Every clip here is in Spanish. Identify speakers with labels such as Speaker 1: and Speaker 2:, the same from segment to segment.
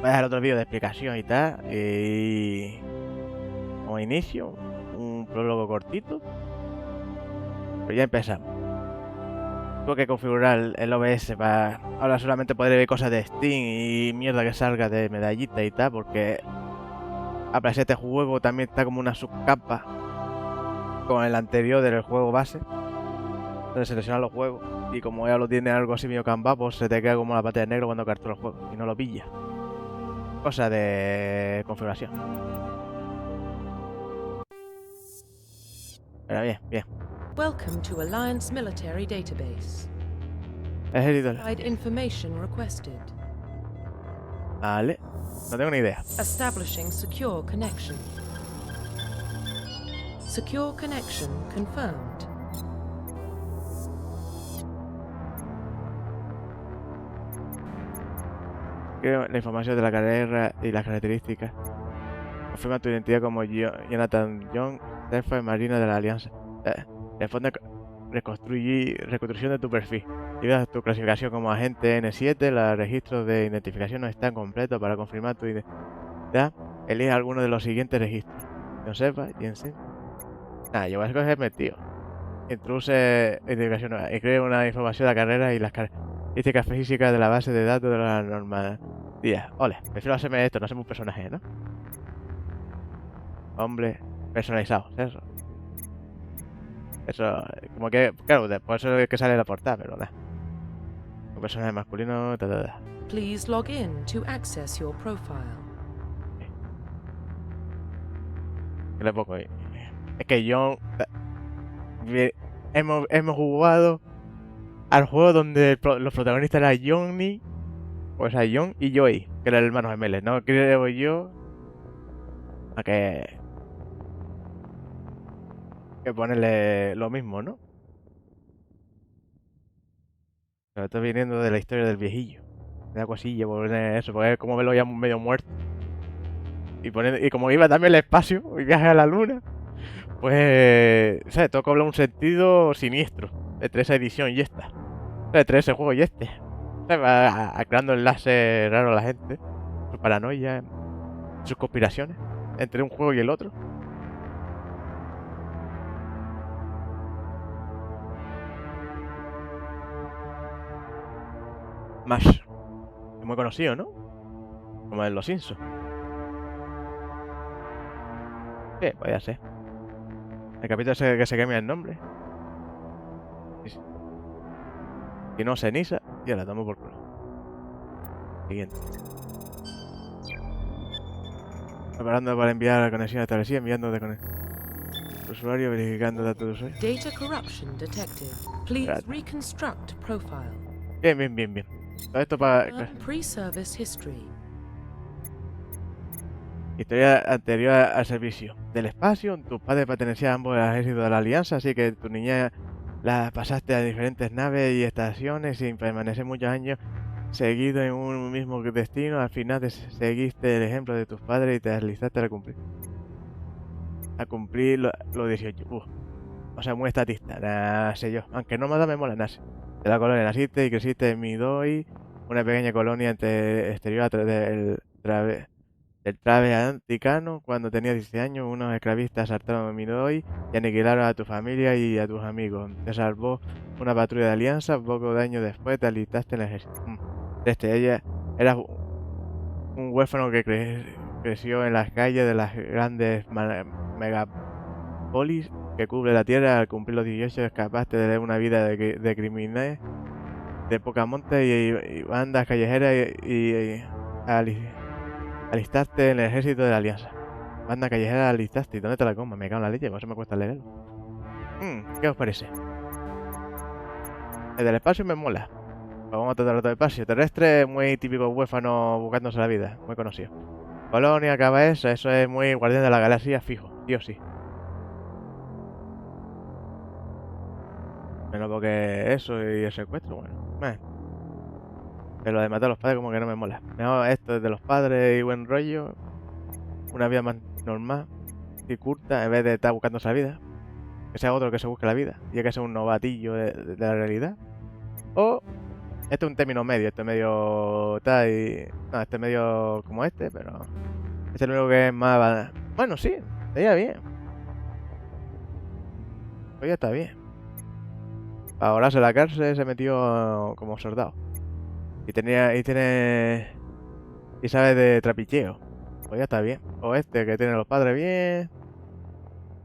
Speaker 1: voy a dejar otro vídeo de explicación y tal. Y como inicio, un prólogo cortito. Pero ya empezamos. Tengo que configurar el OBS para ahora solamente poder ver cosas de Steam y mierda que salga de medallita y tal, porque aparece este juego también está como una subcapa con el anterior del juego base. Entonces selecciona los juegos y como ya lo tiene algo así medio canvas, pues se te queda como la pantalla negra cuando captura el juego y no lo pilla. Cosa de configuración. Pero bien, bien.
Speaker 2: Welcome to Alliance Military Database.
Speaker 1: Ejército.
Speaker 2: Provide information requested.
Speaker 1: Vale. No tengo ni idea.
Speaker 2: Establishing secure connection. Secure connection confirmed.
Speaker 1: Creo la información de la carrera y las características. Confirma tu identidad como Jonathan John, jefe de Marina de la Alianza. Responde reconstrucción de tu perfil. Ayuda a tu clasificación como agente N7. Los registros de identificación no están completos. Para confirmar tu identidad, elige alguno de los siguientes registros. No sepa, y en sí. Nada, yo voy a escogerme, tío. Introduce identificación nueva y crea una información de la carrera y las características físicas de la base de datos de la normativa. Ole, prefiero hacerme esto, no hacerme un personaje, ¿no? Hombre, personalizado, eso. Eso, como que, claro, después eso es que sale en la portada, pero nada. Un personaje masculino,
Speaker 2: Please log in to access your profile.
Speaker 1: ¿Qué le pongo ahí? Es que yo... Hemos jugado al juego donde los protagonistas eran Johnny, o sea, John y Joey, que eran hermanos gemelos, ¿no? Creo yo... A que ponerle lo mismo, ¿no? Pero estoy viniendo de la historia del viejillo. Me da cosilla poner eso, porque es como verlo ya medio muerto. Y como iba también al espacio, y viaje a la luna, pues, ¿sabes? Toca hablar un sentido siniestro entre esa edición y esta. Entre ese juego y este. ¿Sabes? Va creando enlaces raros a la gente. Su paranoia, sus conspiraciones entre un juego y el otro. Más. Es muy conocido, ¿no? Como en Los Simpsons. Sí, podría ser. El capítulo ese que se cambia el nombre. Si no, ceniza. Ya la tomo por culo. Siguiente. Preparando para enviar la conexión establecida, enviando de conexión. Usuario, verificando datos de usuario.
Speaker 2: Data corruption detected. Please reconstruct profile.
Speaker 1: Bien, bien, bien, bien. Todo esto para...
Speaker 2: Pre-service history.
Speaker 1: Historia anterior al servicio. Del espacio, tus padres pertenecían a ambos ejércitos de la Alianza, así que tu niñez la pasaste a diferentes naves y estaciones sin permanecer muchos años seguido en un mismo destino. Al final seguiste el ejemplo de tus padres y te alistaste a cumplir los 18. O sea, muy estatista, nah, sé yo. Aunque no me mola, nace. De la colonia naciste y creciste en Midoi, una pequeña colonia exterior del Trave Anticano. Cuando tenías 16 años, unos esclavistas asaltaron a Midoi y aniquilaron a tu familia y a tus amigos. Te salvó una patrulla de alianza. Poco de años después te alistaste en el ejército. Ella era un huérfano que creció en las calles de las grandes megapolis que cubre la tierra. Al cumplir los 18 escapaste de una vida de criminales, de poca monta y bandas callejeras y alistaste en el ejército de la alianza. Banda callejera alistaste. ¿Y dónde te la coma? Me cago en la leche, por eso me cuesta leerlo. ¿Qué os parece? El del espacio me mola. Pues vamos a tratar otro espacio. Terrestre, muy típico huérfano buscándose la vida. Muy conocido. Colonia, cabeza, eso es muy guardián de la galaxia, fijo. Dios sí. Menos porque eso y el secuestro, bueno. Pero lo de matar a los padres como que no me mola. Mejor esto es de los padres y buen rollo. Una vida más normal y curta en vez de estar buscándose la vida. Que sea otro que se busque la vida. Y que sea un novatillo de la realidad. O Este es un término medio, este es medio tal y... No, este es medio como este, pero... Este es el único que es más... Bueno, sí, estaría bien. Pues ya está bien. Para ahorrarse la cárcel se metió como soldado. Y tiene... Y sabe de trapicheo. Pues ya está bien. O este, que tiene a los padres bien.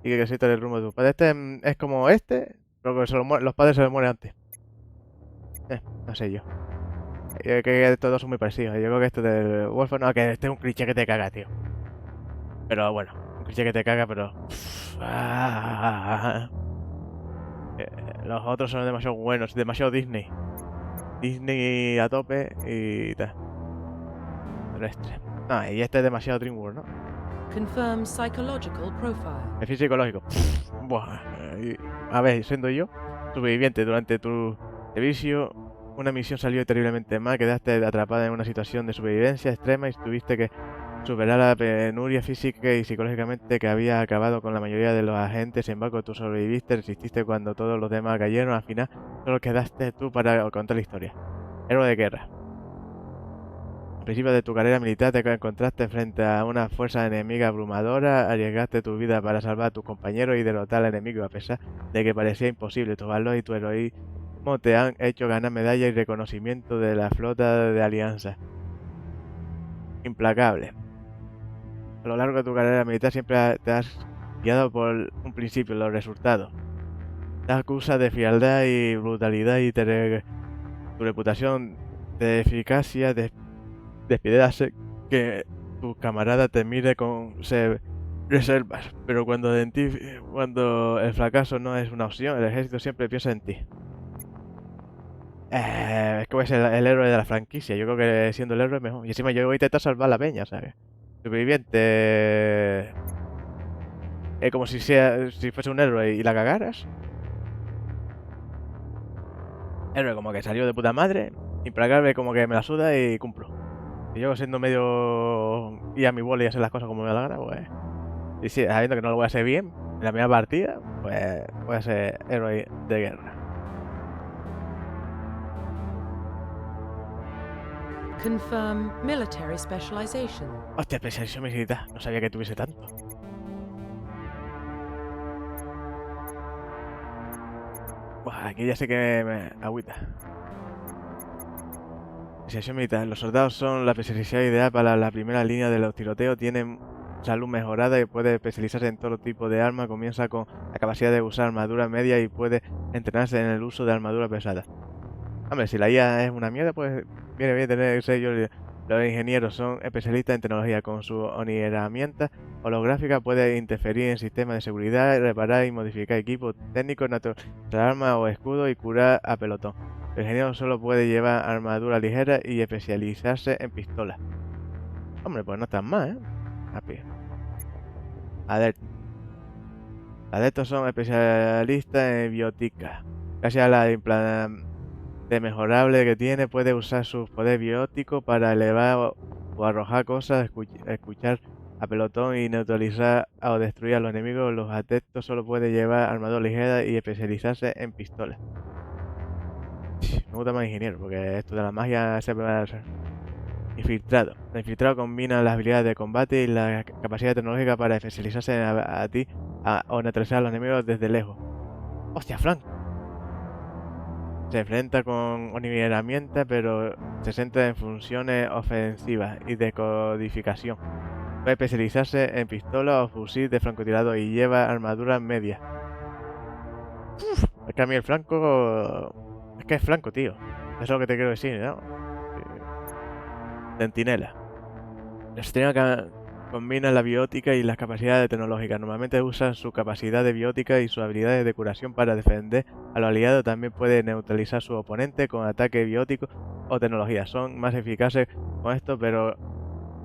Speaker 1: Y que existe el rumbo de tus padres. Este es como este, pero que los padres se le mueren antes. No sé yo. Yo creo que estos dos son muy parecidos. Yo creo que este del huérfano... No, que este es un cliché que te caga, tío. Pero bueno, un cliché que te caga, pero... Los otros son demasiado buenos, demasiado Disney. Disney a tope y tal. No, y este es demasiado DreamWorks, ¿no?
Speaker 2: Confirm psychological profile.
Speaker 1: El psicológico. Buah. A ver, siendo yo superviviente durante tu servicio, una misión salió terriblemente mal, quedaste atrapada en una situación de supervivencia extrema y tuviste que superar la penuria física y psicológicamente que había acabado con la mayoría de los agentes. Sin embargo, tú sobreviviste, resististe cuando todos los demás cayeron. Al final, solo quedaste tú para contar la historia. Héroe de guerra. Al principio de tu carrera militar te encontraste frente a una fuerza enemiga abrumadora, arriesgaste tu vida para salvar a tus compañeros y derrotar al enemigo a pesar de que parecía imposible. Tu valor y tu heroísmo te han hecho ganar medalla y reconocimiento de la flota de alianza. Implacable. A lo largo de tu carrera militar siempre te has guiado por un principio, los resultados. Te acusas de frialdad y brutalidad y tu reputación de eficacia despide hacer que tu camarada te mire con reservas. Pero cuando el fracaso no es una opción, el ejército siempre piensa en ti. Es que voy a ser el héroe de la franquicia. Yo creo que siendo el héroe es mejor. Y encima yo voy a intentar salvar la peña, ¿sabes? Superviviente. Es como si fuese un héroe y la cagaras. Héroe como que salió de puta madre. Implacable como que me la suda y cumplo. Y yo siendo medio... Y a mi bola y hacer las cosas como me da la gana, pues... Y sí, sabiendo que no lo voy a hacer bien en la primera partida, pues voy a ser héroe de guerra.
Speaker 2: Confirm military specialization.
Speaker 1: Hostia, especialización militar. No sabía que tuviese tanto. Buah, aquí ya sé que me agüita. Especialización militar. Los soldados son la especialización ideal para la primera línea de los tiroteos. Tienen salud mejorada y puede especializarse en todo tipo de armas. Comienza con la capacidad de usar armadura media y puede entrenarse en el uso de armadura pesada. Hombre, si la IA es una mierda, pues viene bien tener sellos. Los ingenieros son especialistas en tecnología. Con su herramienta holográfica puede interferir en sistemas de seguridad, reparar y modificar equipos técnicos, naturalizar armas o escudos y curar a pelotón. El ingeniero solo puede llevar armadura ligera y especializarse en pistolas. Hombre, pues no están mal, ¿eh? Adeptos son especialistas en biótica. Gracias a la de mejorable que tiene, puede usar sus poderes bióticos para elevar o arrojar cosas, escuchar a pelotón y neutralizar o destruir a los enemigos. Los adeptos solo pueden llevar armadura ligera y especializarse en pistolas. Me gusta más ingeniero, porque esto de la magia se va a hacer. Infiltrado. El infiltrado combina las habilidades de combate y la capacidad tecnológica para especializarse a ti o neutralizar a los enemigos desde lejos. ¡Hostia, flanco! Se enfrenta con una herramienta, pero se centra en funciones ofensivas y de codificación. Puede especializarse en pistola o fusil de francotirador y lleva armadura media. Es que a mí el flanco... Es que es flanco, tío. Eso es lo que te quiero decir, ¿no? Centinela. La estrella combina la biótica y las capacidades tecnológicas. Normalmente usa su capacidad de biótica y sus habilidades de curación para defender a los aliados. También puede neutralizar a su oponente con ataque biótico o tecnología. Son más eficaces con esto, pero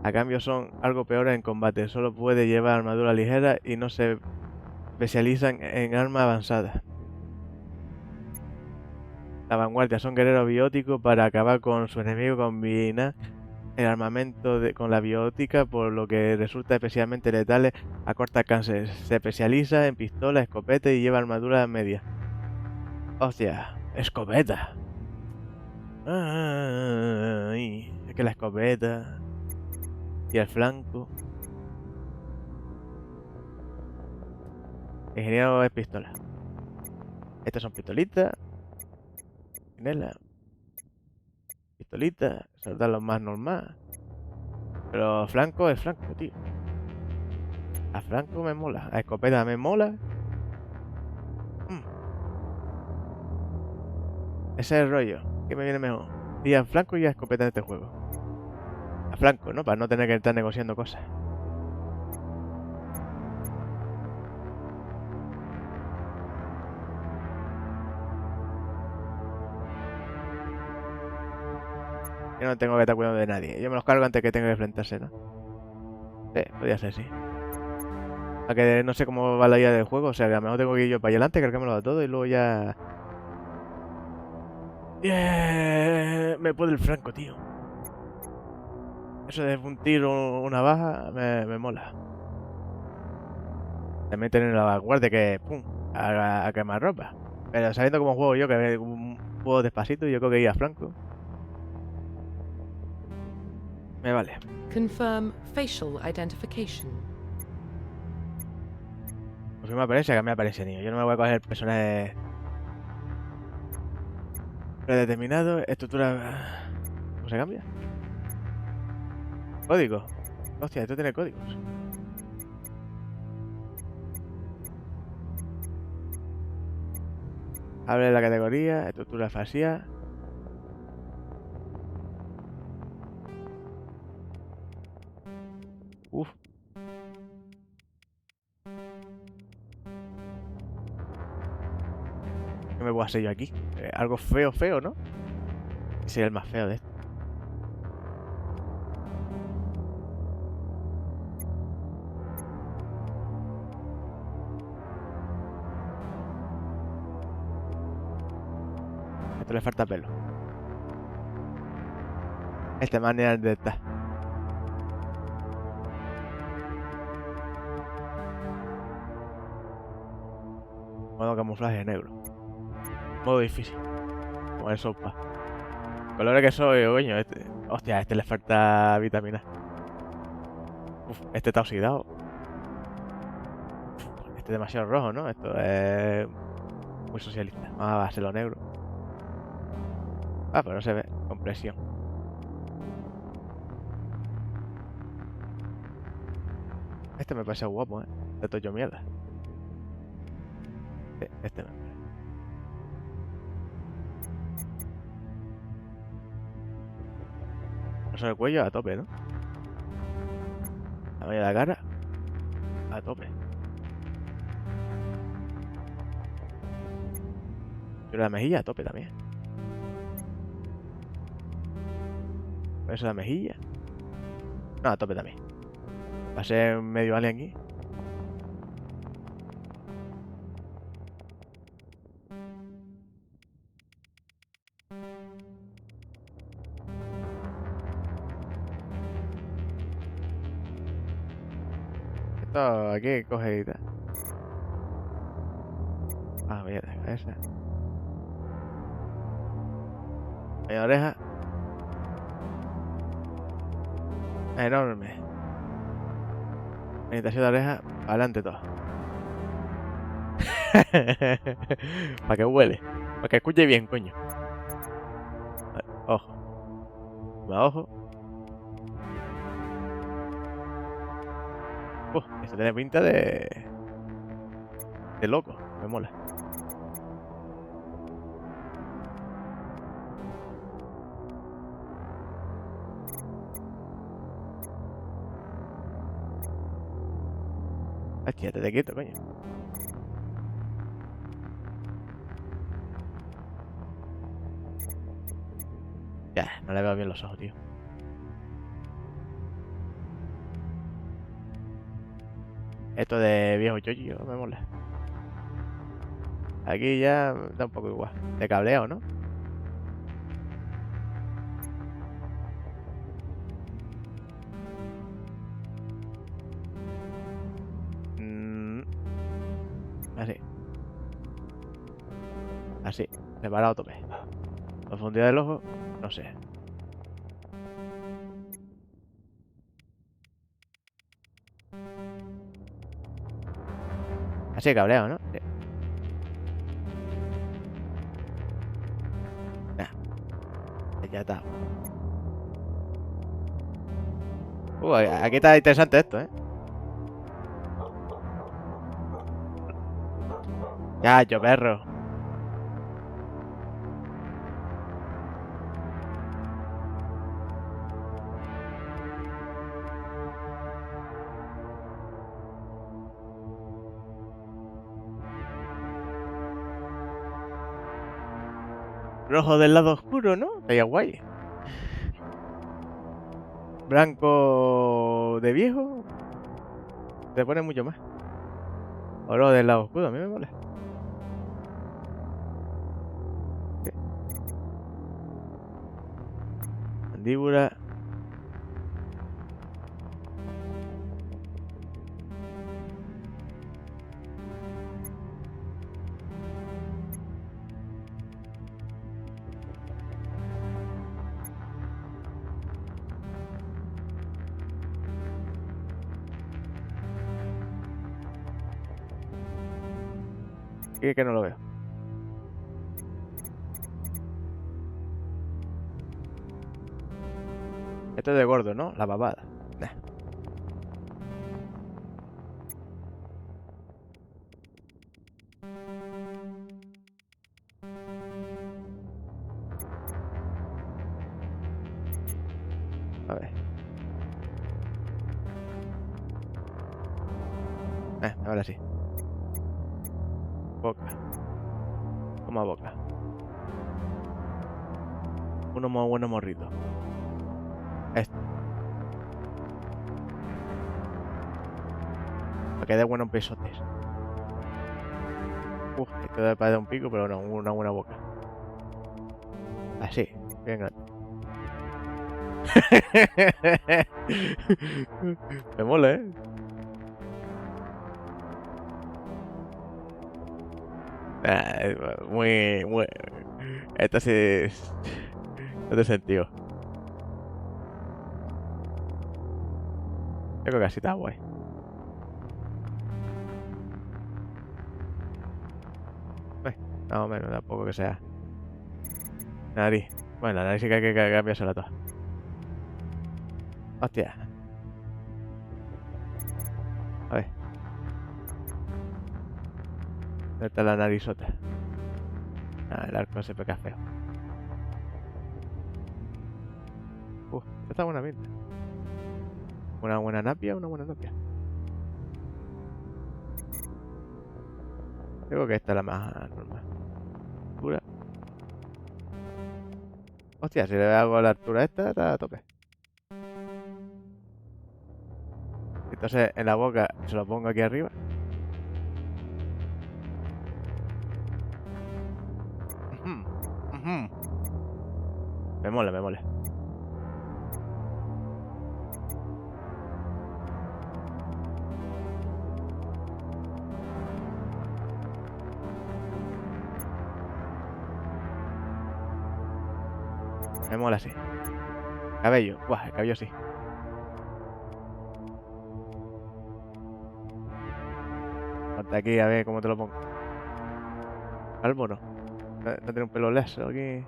Speaker 1: a cambio son algo peores en combate. Solo puede llevar armadura ligera y no se especializan en armas avanzadas. La vanguardia son guerreros bióticos para acabar con su enemigo. Combina el armamento con la biótica, por lo que resulta especialmente letales a corta alcance. Se especializa en pistola, escopeta y lleva armadura media. Hostia, escopeta. Ay, es que la escopeta y el flanco. Ingeniero es pistola. Estas son pistolitas. Pinela. Pistolitas. Soltar lo más normal. Pero flanco es flanco, tío. A flanco me mola. A escopeta me mola. Ese es el rollo. ¿Qué me viene mejor? Y a flanco y a escopeta en este juego. A flanco, ¿no? Para no tener que estar negociando cosas. Yo no tengo que estar cuidando de nadie. Yo me los cargo antes que tenga que enfrentarse, ¿no? Sí, podría ser, sí. Aunque no sé cómo va la idea del juego. O sea, que a lo mejor tengo que ir yo para adelante, cargármelo a todo y luego ya... Me puede el franco, tío. Eso de un tiro, una baja, me mola. También tener la vanguardia que, pum, a quemar ropa. Pero sabiendo cómo juego yo, que juego despacito, yo creo que ir a franco. Me vale.
Speaker 2: Confirm facial identification.
Speaker 1: Confirma apariencia, cambia apariencia, niño. Yo no me voy a coger personajes predeterminados. Estructura... ¿Cómo se cambia? Código. Hostia, esto tiene códigos. Abre la categoría, estructura facial. Uf. ¿Qué me puedo hacer yo aquí? Algo feo, feo, ¿no? Sería el más feo de esto. Esto le falta pelo. Esta manera de estar. Modo camuflaje negro. Modo difícil. Como el sopa. Colores que soy, coño. Hostia, a este le falta vitamina. Uf, este está oxidado. Este es demasiado rojo, ¿no? Esto es muy socialista. Vamos a hacerlo negro. Ah, pero no se ve. Compresión. Este me parece guapo, ¿eh? De toyo mierda. Este no. Eso el cuello a tope, ¿no? La mayoría de la cara a tope. Pero la mejilla a tope también. Eso la mejilla. No, a tope también. Va a ser medio alien aquí. Esto aquí coge y tal. Ah, mira, esa. Media oreja. Enorme. Meditación de oreja, adelante todo. Para que huele. Para que escuche bien, coño. Ojo. Más ojo. Esto tiene pinta de loco. Me mola. Hostia, te quieto, coño. Ya, no le veo bien los ojos, tío. Esto de viejo chocho me mola. Aquí ya da un poco igual. De cableo, ¿no? Así. Así. Separado a tope. Profundidad del ojo, no sé. Así cableado, ¿no? Sí. Ya está. Aquí está interesante esto, ¿eh? Ya, yo perro. Rojo del lado oscuro, ¿no? Estaría guay. Blanco de viejo. Te pone mucho más. Oro del lado oscuro, a mí me mola. ¿Qué? Mandíbula. Que no lo veo. Esto es de gordo, ¿no? La babada. Nah. A ver. Ahora sí. Boca. Toma boca. Uno muy bueno morrito. Esto. Para que dé buenos pesotes. Esto debe parecer un pico, pero no, una buena boca. Así, bien grande. Me mola, ¿eh? Muy... Esto sí es... No tiene sentido. Yo creo que así está guay. Más o menos, tampoco que sea. Nariz. Bueno, la nariz sí que hay que cambiársela toda. Hostia. A ver. ¿Dónde está la narizota? El arco se peca feo. Esta está buena pinta. Una buena napia, una buena napia. Creo que esta es la más normal. Altura. Hostia, si le hago la altura esta, está a tope. Entonces en la boca se lo pongo aquí arriba. Me mola, me mola. Me mola así. Cabello. Buah, el cabello sí. Ponte aquí a ver cómo te lo pongo. Calvo no. No tiene un pelo lazo aquí.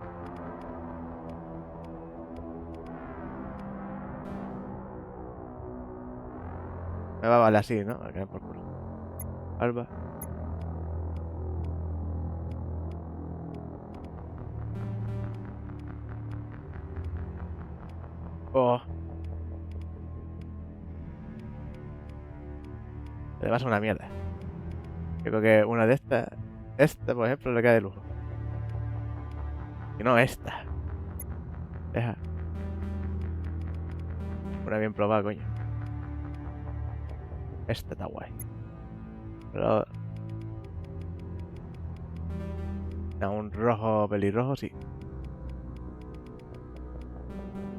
Speaker 1: Me va a valer así, ¿no? A quedar por culo. Alba. Oh. Además es una mierda. Yo creo que una de estas... Esta, por ejemplo, le cae de lujo. Y no esta. Deja. Una bien probada, coño. Esta está guay. Pero... No, un rojo pelirrojo, sí.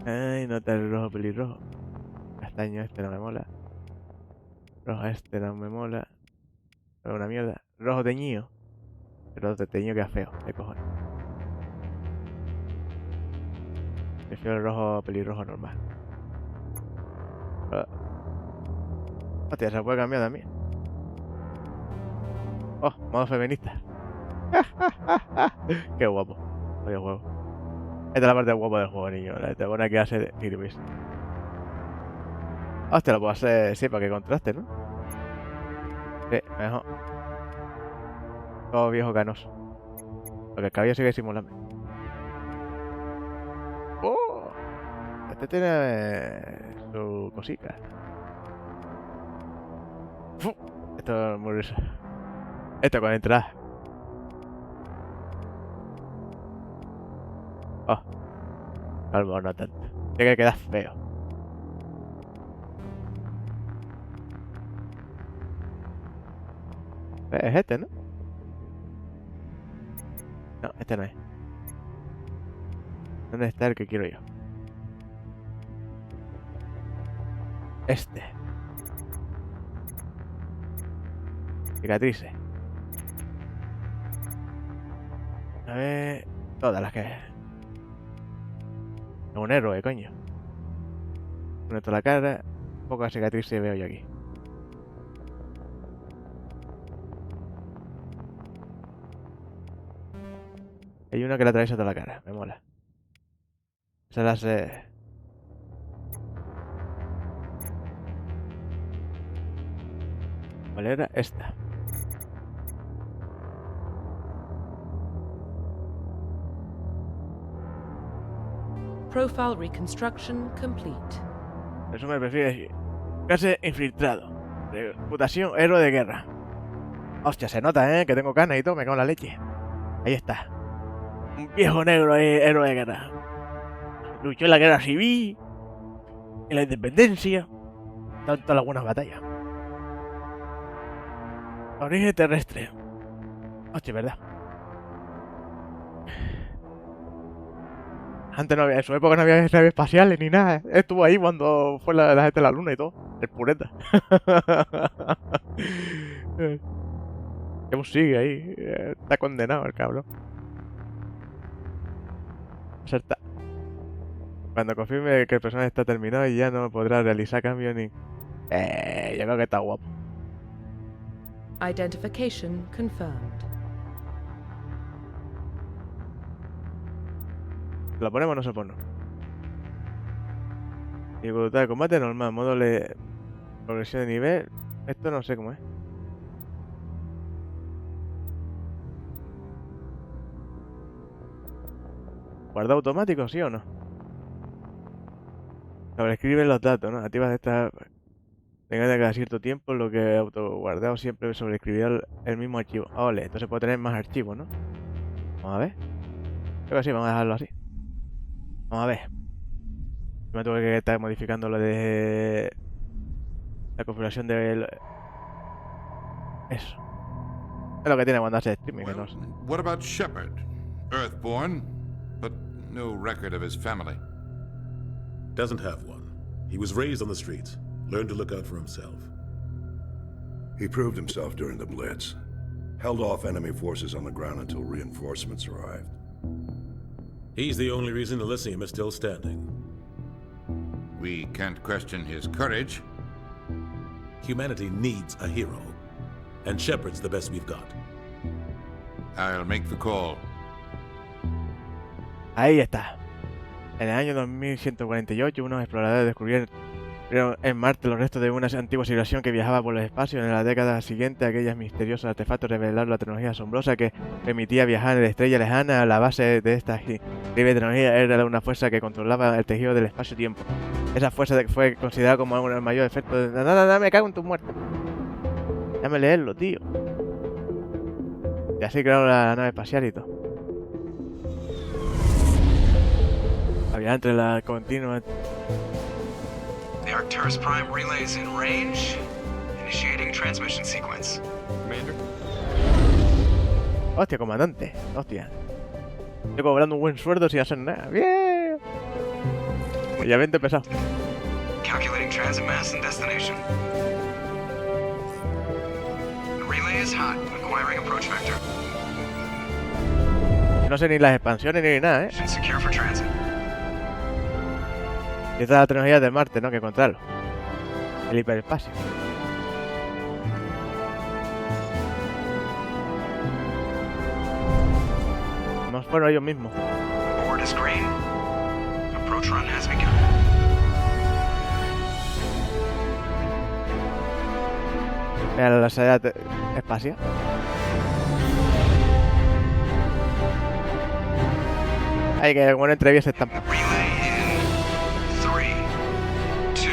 Speaker 1: Ay, no está el rojo pelirrojo. Castaño este no me mola. Rojo este no me mola. Es una mierda. Rojo teñido. Pero de teñido queda feo, de cojones. Prefiero el rojo pelirrojo normal. Hostia, se puede cambiar también. Oh, modo feminista. Qué guapo. Oye, juego. Esta es la parte guapa del juego, niño. Te pone que hace de gilipollas. Hostia, lo puedo hacer, sí, para que contraste, ¿no? Sí, mejor. Todo viejo canoso. Porque el cabello sigue simulando. ¡Oh! Este tiene su cosita. ¡Fu! Esto es muy risa. Esto con entrada. Oh. Calvo, no tanto. Tiene que quedar feo. Es este, ¿no? No, este no es. ¿Dónde está el que quiero yo? Este. Cicatrices. A ver... Todas las que... Es un héroe, coño. Con toda la cara... Pocas cicatrices veo yo aquí. Hay una que le atraviesa toda la cara, me mola. Esa la hace... ¿Cuál era? Esta.
Speaker 2: Profile reconstruction complete.
Speaker 1: Eso me prefiere casi infiltrado. Reputación héroe de guerra. Hostia, se nota, que tengo canas y todo, me cago en la leche. Ahí está. Un viejo negro héroe de guerra. Luchó en la guerra civil, en la independencia, tanto en algunas batallas. Origen terrestre. Hostia, verdad. Antes no había, en su época no había naves espaciales ni nada. Estuvo ahí cuando fue la gente de la luna y todo. El pureta. ¿Cómo sigue ahí? Está condenado el cabrón. Acerta. Cuando confirme que el personaje está terminado y ya no podrá realizar cambios ni... yo creo que está guapo.
Speaker 2: Identification confirmed.
Speaker 1: ¿Lo ponemos o no se pone? Dificultad de combate normal, modo progresión de nivel. Esto no sé cómo es. ¿Guardado automático, sí o no? Sobreescribe los datos, ¿no? Activas esta... Tenga de cada cierto tiempo, lo que autoguardado siempre sobreescribirá el mismo archivo. Ole, entonces puedo tener más archivos, ¿no? Vamos a ver. Creo que sí, vamos a dejarlo así. Vamos a ver. Yo me tuve que estar modificando lo de... La configuración de... Eso. Es lo que tiene cuando hace streaming, que no sé.
Speaker 3: What about Shepard? Earthborn, but no record of his family.
Speaker 4: Doesn't have one. He was raised on the streets. Learned to look out for himself.
Speaker 5: He proved himself during the Blitz. Held off enemy forces on the ground until reinforcements arrived.
Speaker 4: He's the only reason Elysium is still standing.
Speaker 3: We can't question his courage.
Speaker 4: Humanity needs a hero. And Shepard's the best we've got.
Speaker 3: I'll make the call.
Speaker 1: Ahí está. En el año 2148, unos exploradores descubrieron en Marte los restos de una antigua civilización que viajaba por el espacio. En la década siguiente, aquellos misteriosos artefactos revelaron la tecnología asombrosa que permitía viajar en la estrella lejana. A la base de esta increíble tecnología era una fuerza que controlaba el tejido del espacio-tiempo. Esa fuerza fue considerada como el mayor efecto de... No, me cago en tu muerte. Déjame leerlo, tío. Y así crearon la nave espacial y todo. Había entre la continua...
Speaker 6: The Arcturus Prime relays in range. Initiating transmission sequence. Commander.
Speaker 1: Hostia, comandante. Hostia. Estoy cobrando un buen sueldo sin hacer nada. ¡Bien! Ya ven, empezado.
Speaker 6: Calculating transit mass and destination. The relay is hot. Acquiring approach vector.
Speaker 1: No sé ni las expansiones ni nada,
Speaker 6: Mission secure for transit.
Speaker 1: Y esta es la tecnología de Marte, ¿no? Que encontrarlo. El hiperespacio. No fueron ellos mismos.
Speaker 6: Board is green. Approach run has begun.
Speaker 1: Mira la salida espacial. Hay que bueno entrevista están.
Speaker 6: Relay in 3, 2,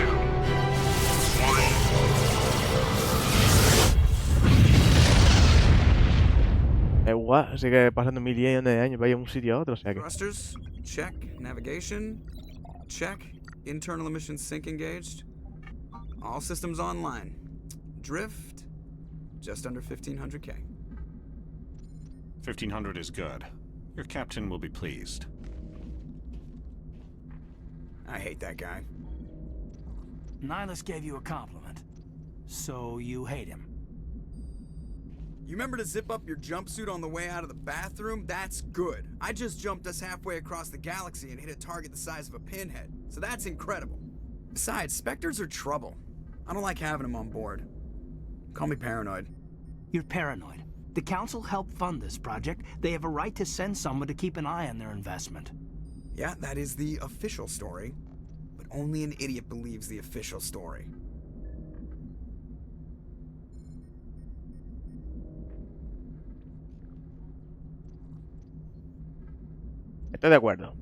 Speaker 6: 1.
Speaker 1: Guau, sigue pasando millones de años, vaya de un sitio a otro, o sea que.
Speaker 7: Thrusters, check. Navigation, check. Internal emissions sync engaged. All systems online. Drift, just under 1500K.
Speaker 8: 1500 is good. Your captain will be pleased.
Speaker 7: I hate that guy.
Speaker 9: Nihilus gave you a compliment. So you hate him.
Speaker 7: You remember to zip up your jumpsuit on the way out of the bathroom? That's good. I just jumped us halfway across the galaxy and hit a target the size of a pinhead. So that's incredible. Besides, Spectres are trouble. I don't like having them on board. Call me paranoid.
Speaker 9: You're paranoid. The Council helped fund this project. They have a right to send someone to keep an eye on their investment.
Speaker 7: Yeah, that is the official story. But only an idiot believes the official story.
Speaker 1: Estoy de acuerdo.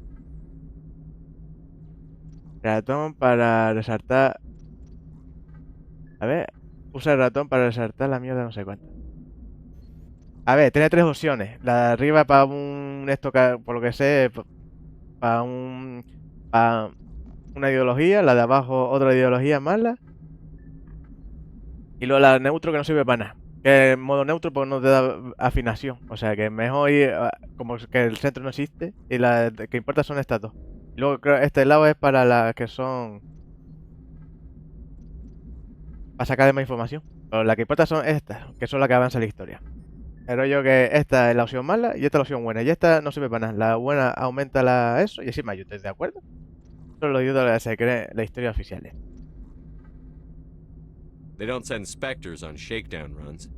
Speaker 1: Ratón para resaltar. A ver, usa el ratón para resaltar la mierda no sé cuánto. A ver, tiene tres opciones. La de arriba para un esto por lo que sé, para para una ideología, la de abajo otra ideología mala. Y luego la de neutro que no sirve para nada. Que el modo neutro pues no te da afinación. O sea que es mejor ir como que el centro no existe. Y la que importa son estas dos. Y luego creo este lado es para las que son para sacar más información. Pero las que importa son estas, que son las que avanzan la historia. Pero yo que esta es la opción mala y esta es la opción buena. Y esta no sirve para nada. La buena aumenta eso y encima yo estoy de acuerdo. Solo lo digo que se cree la historia oficial.
Speaker 10: They don't send Spectres on shakedown runs.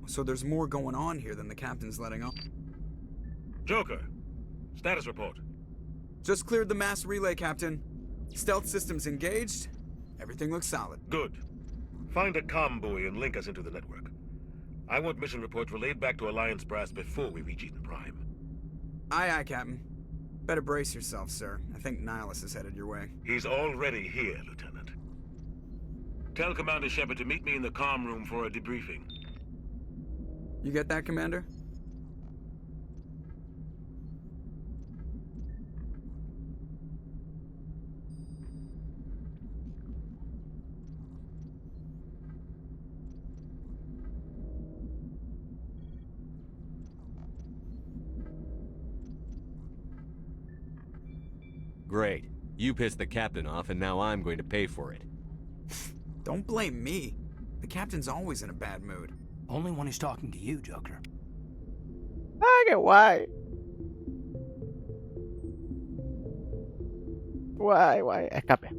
Speaker 7: So there's more going on here than the captain's letting on.
Speaker 4: Joker, status report.
Speaker 7: Just cleared the mass relay, Captain. Stealth systems engaged. Everything looks solid.
Speaker 4: Good. Find a comm buoy and link us into the network. I want mission reports relayed back to Alliance Brass before we reach Eden Prime.
Speaker 7: Aye, aye, Captain. Better brace yourself, sir. I think Nihilus is headed your way.
Speaker 4: He's already here, Lieutenant. Tell Commander Shepard to meet me in the comm room for a debriefing.
Speaker 7: You get that, Commander?
Speaker 10: Great. You pissed the captain off, and now I'm going to pay for it.
Speaker 7: Don't blame me. The captain's always in a bad mood.
Speaker 9: Only when he's talking to you, Joker.
Speaker 1: ¡Ah, qué guay! Guay, guay. Escape.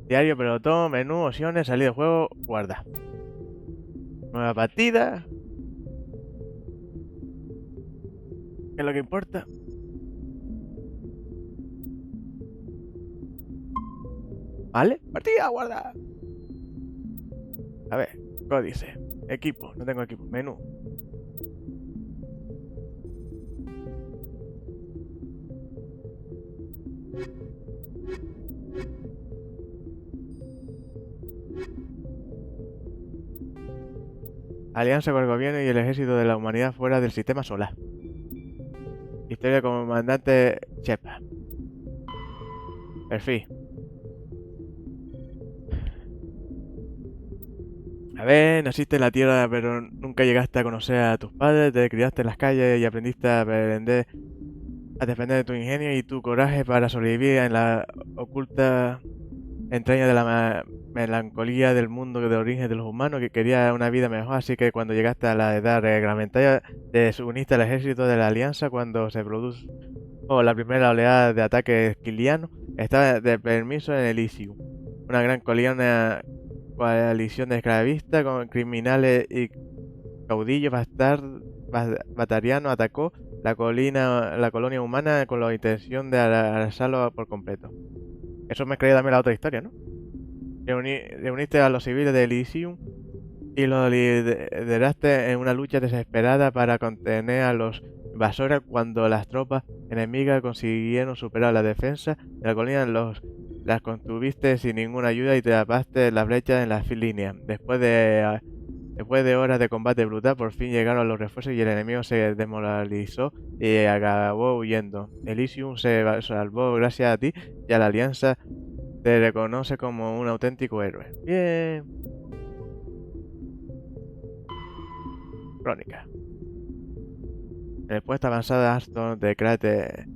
Speaker 1: Diario, pelotón, menú, opciones, salida de juego, guarda. Nueva partida. ¿Qué es lo que importa? ¿Vale? Partida, guarda. A ver, códice. Equipo, no tengo equipo. Menú. Alianza con el gobierno y el ejército de la humanidad fuera del sistema solar. Historia del comandante Shepard. Perfil. A ver, naciste en la tierra, pero nunca llegaste a conocer a tus padres, te criaste en las calles y aprendiste a defender de tu ingenio y tu coraje para sobrevivir en la oculta entraña de la melancolía del mundo de origen de los humanos que quería una vida mejor, así que cuando llegaste a la edad reglamentaria te uniste al ejército de la Alianza cuando se produjo O la primera oleada de ataque esquiliano estaba de permiso en Elysium. Una gran coalición de esclavistas con criminales y caudillos batarianos atacó la colonia humana con la intención de arrasarlo por completo. Eso me creía también la otra historia, ¿no? Reuniste a los civiles de Elysium y los lideraste en una lucha desesperada para contener a los invasores. Cuando las tropas enemigas consiguieron superar la defensa de la colonia, las contuviste sin ninguna ayuda y te tapaste las brechas en las líneas. Después de horas de combate brutal, por fin llegaron los refuerzos y el enemigo se desmoralizó y acabó huyendo. Elysium se salvó gracias a ti y a la Alianza te reconoce como un auténtico héroe. Bien. Crónica. En el puesto avanzado de Aston de cráter...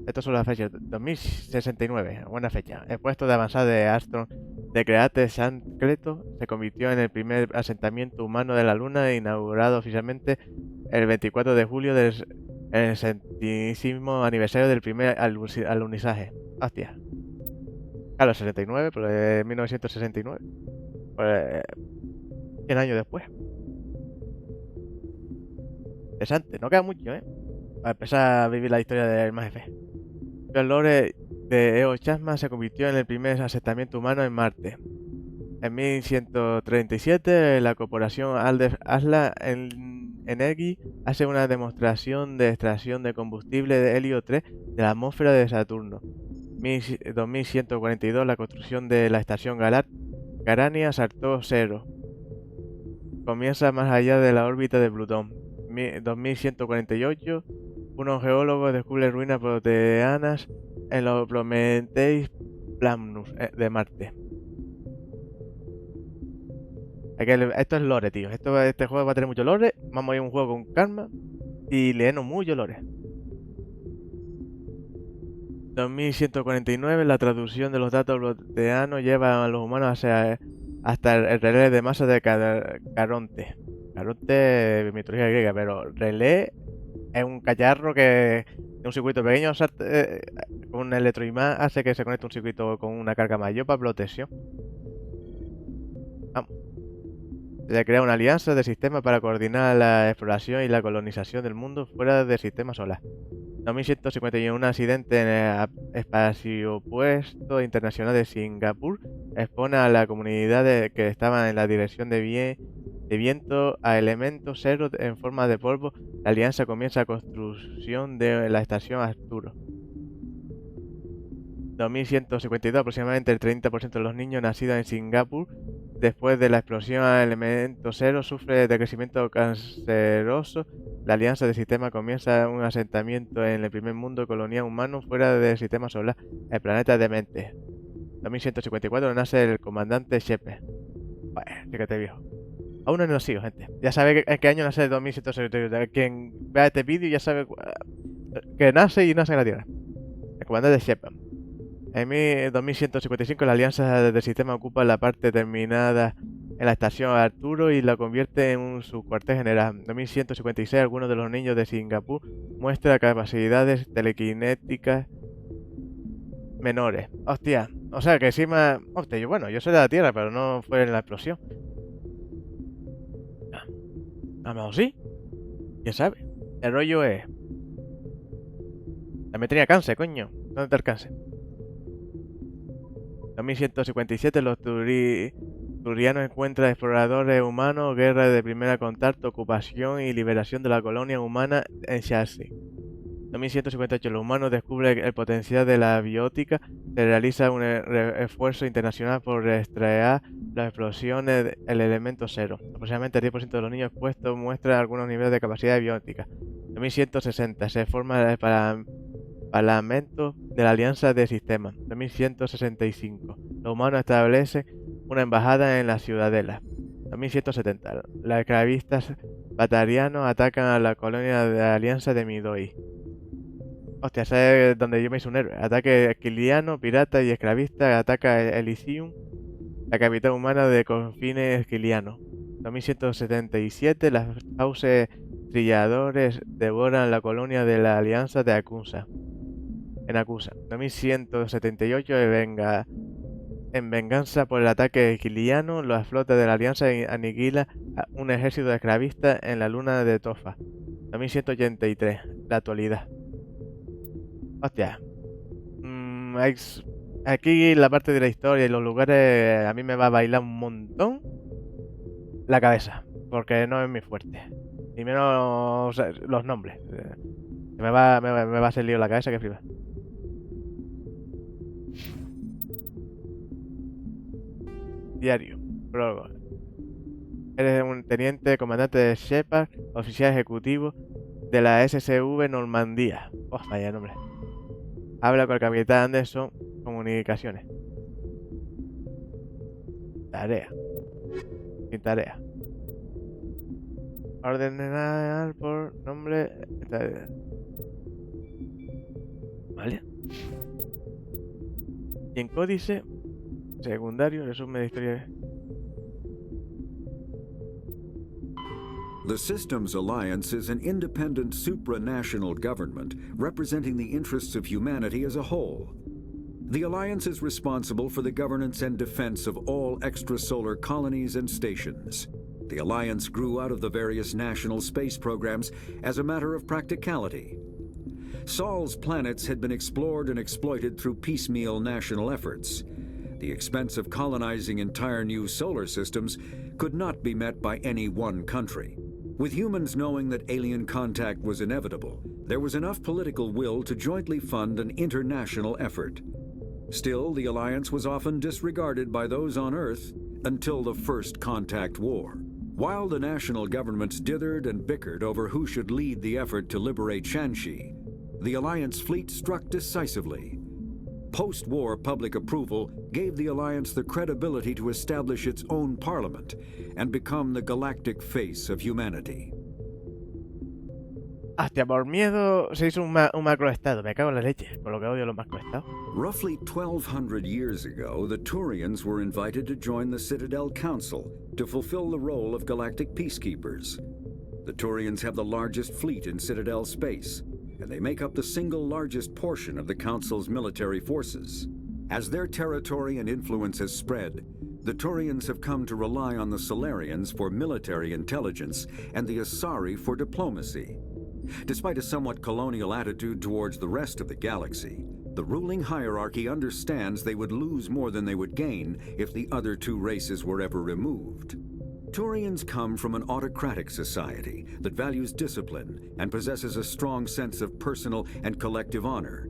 Speaker 1: Esto son las fechas. 2069, buena fecha. El puesto de avanzada de Aston de cráter Sancreto se convirtió en el primer asentamiento humano de la Luna, inaugurado oficialmente el 24 de julio del 60º aniversario del primer alunizaje. Hostia. Claro, 69, pero de 1969. Pues 100 años después. Interesante, no queda mucho, para empezar a vivir la historia del Mass Effect. El lore de Eo Chasma se convirtió en el primer asentamiento humano en Marte. En 1137, la corporación Asla Energy hace una demostración de extracción de combustible de helio 3 de la atmósfera de Saturno. 2142, la construcción de la estación Garania Sartor 0 comienza más allá de la órbita de Plutón. 2148, unos geólogos descubren ruinas proteanas en los Prometheus Plamnus de Marte. Esto es lore, tío. Este juego va a tener mucho lore. Vamos a ir a un juego con calma y leernos mucho lore. 2149, la traducción de los datos proteanos lleva a los humanos hasta el relé de masa de Caronte. Caronte, mitología griega, pero relé es un cacharro que de un circuito pequeño con un electroimán hace que se conecte un circuito con una carga mayor para protección. Vamos. Se crea una alianza de sistemas para coordinar la exploración y la colonización del mundo fuera del sistema solar. 2151, un accidente en el espaciopuerto internacional de Singapur expone a la comunidad que estaba en la dirección de viento a elementos cero en forma de polvo. La alianza comienza la construcción de la estación Arturo. 2152, aproximadamente el 30% de los niños nacidos en Singapur después de la explosión a elemento cero sufre de crecimiento canceroso. La alianza de sistemas comienza un asentamiento en el primer mundo colonial humano fuera del sistema solar, el planeta de Mente. 2154 nace el comandante Shepard. Bueno, fíjate viejo. Aún no he nacido, gente. Ya sabe en qué año nace el 2154. Quien vea este vídeo ya sabe que nace y nace en la Tierra. El comandante Shepard. En 2155 la alianza del sistema ocupa la parte terminada en la estación Arturo y la convierte en su cuartel general. En 2156 algunos de los niños de Singapur muestran capacidades telequinéticas menores. Hostia, o sea que encima... Hostia, yo soy de la Tierra, pero no fue en la explosión. A lo mejor sí. ¿Quién sabe? El rollo es... También tenía cáncer, coño. ¿Dónde está el cáncer? 2157 los turianos encuentran exploradores humanos, guerra de primer contacto, ocupación y liberación de la colonia humana en Chelsea. 2158 los humanos descubren el potencial de la biótica, se realiza un esfuerzo internacional por extraer las explosiones del elemento cero. Aproximadamente el 10% de los niños expuestos muestran algunos niveles de capacidad biótica. 2160 se forma el Parlamento de la Alianza de Sistemas. 2165 los humanos establecen una embajada en la ciudadela. 2170 los esclavistas batarianos atacan a la colonia de la Alianza de Midoi. Hostia, ese es donde yo me hice un héroe. Ataque esquiliano, pirata y esclavista. Ataca Elysium, la capital humana de confines esquilianos. 2177 las fauces trilladores devoran la colonia de la Alianza de Acunsa. en Acusa. 2178 en venganza por el ataque kiliano, las flotas de la Alianza aniquila a un ejército de esclavistas en la luna de Tofa. 2183, la actualidad. Hostia. Aquí la parte de la historia y los lugares a mí me va a bailar un montón la cabeza, porque no es mi fuerte. Y menos, o sea, los nombres. Me va a hacer lío la cabeza que flipa. Diario. Prólogo. Eres un teniente comandante de Shepard, oficial ejecutivo de la SSV Normandía. Oh, vaya nombre. Habla con el capitán Anderson. Comunicaciones. Tarea. Sin tarea. Ordenar por nombre. Vale. Y en códice secundario, resumen de historia.
Speaker 11: The Systems Alliance is an independent supranational government representing the interests of humanity as a whole. The Alliance is responsible for the governance and defense of all extrasolar colonies and stations. The Alliance grew out of the various national space programs as a matter of practicality. Sol's planets had been explored and exploited through piecemeal national efforts. The expense of colonizing entire new solar systems could not be met by any one country. With humans knowing that alien contact was inevitable, there was enough political will to jointly fund an international effort. Still, the Alliance was often disregarded by those on Earth until the First Contact War. While the national governments dithered and bickered over who should lead the effort to liberate Shanxi, the Alliance fleet struck decisively. Post-war public approval gave the Alliance the credibility to establish its own parliament and become the galactic face of humanity.
Speaker 1: Hostia, por miedo se hizo un macroestado. Me cago en la leche, por lo que odio los macroestados.
Speaker 11: Roughly 1,200 years ago, the Turians were invited to join the Citadel Council to fulfill the role of galactic peacekeepers. The Turians have the largest fleet in Citadel space, and they make up the single largest portion of the Council's military forces. As their territory and influence has spread, the Turians have come to rely on the Solarians for military intelligence and the Asari for diplomacy. Despite a somewhat colonial attitude towards the rest of the galaxy, the ruling hierarchy understands they would lose more than they would gain if the other two races were ever removed. Turians come from an autocratic society that values discipline and possesses a strong sense of personal and collective honor.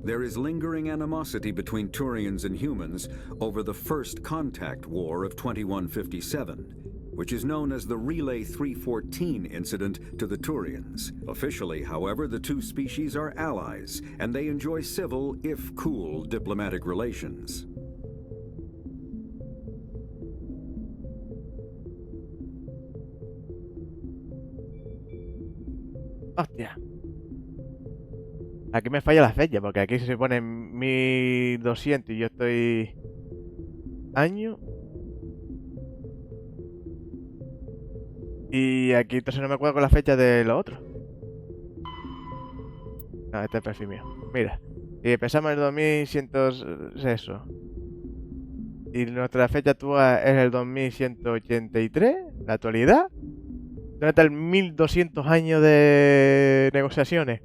Speaker 11: There is lingering animosity between Turians and humans over the First Contact War of 2157, which is known as the Relay 314 incident to the Turians. Officially, however, the two species are allies, and they enjoy civil, if cool, diplomatic relations.
Speaker 1: Hostia. Aquí me falla la fecha, porque aquí se pone 1200 y yo estoy... año. Y aquí entonces no me acuerdo con la fecha de lo otro. No, este es el perfil mío. Mira. Y empezamos en el 2100... eso. Y nuestra fecha actual es el 2183. La actualidad. ¿Dónde está el 1200 años de negociaciones?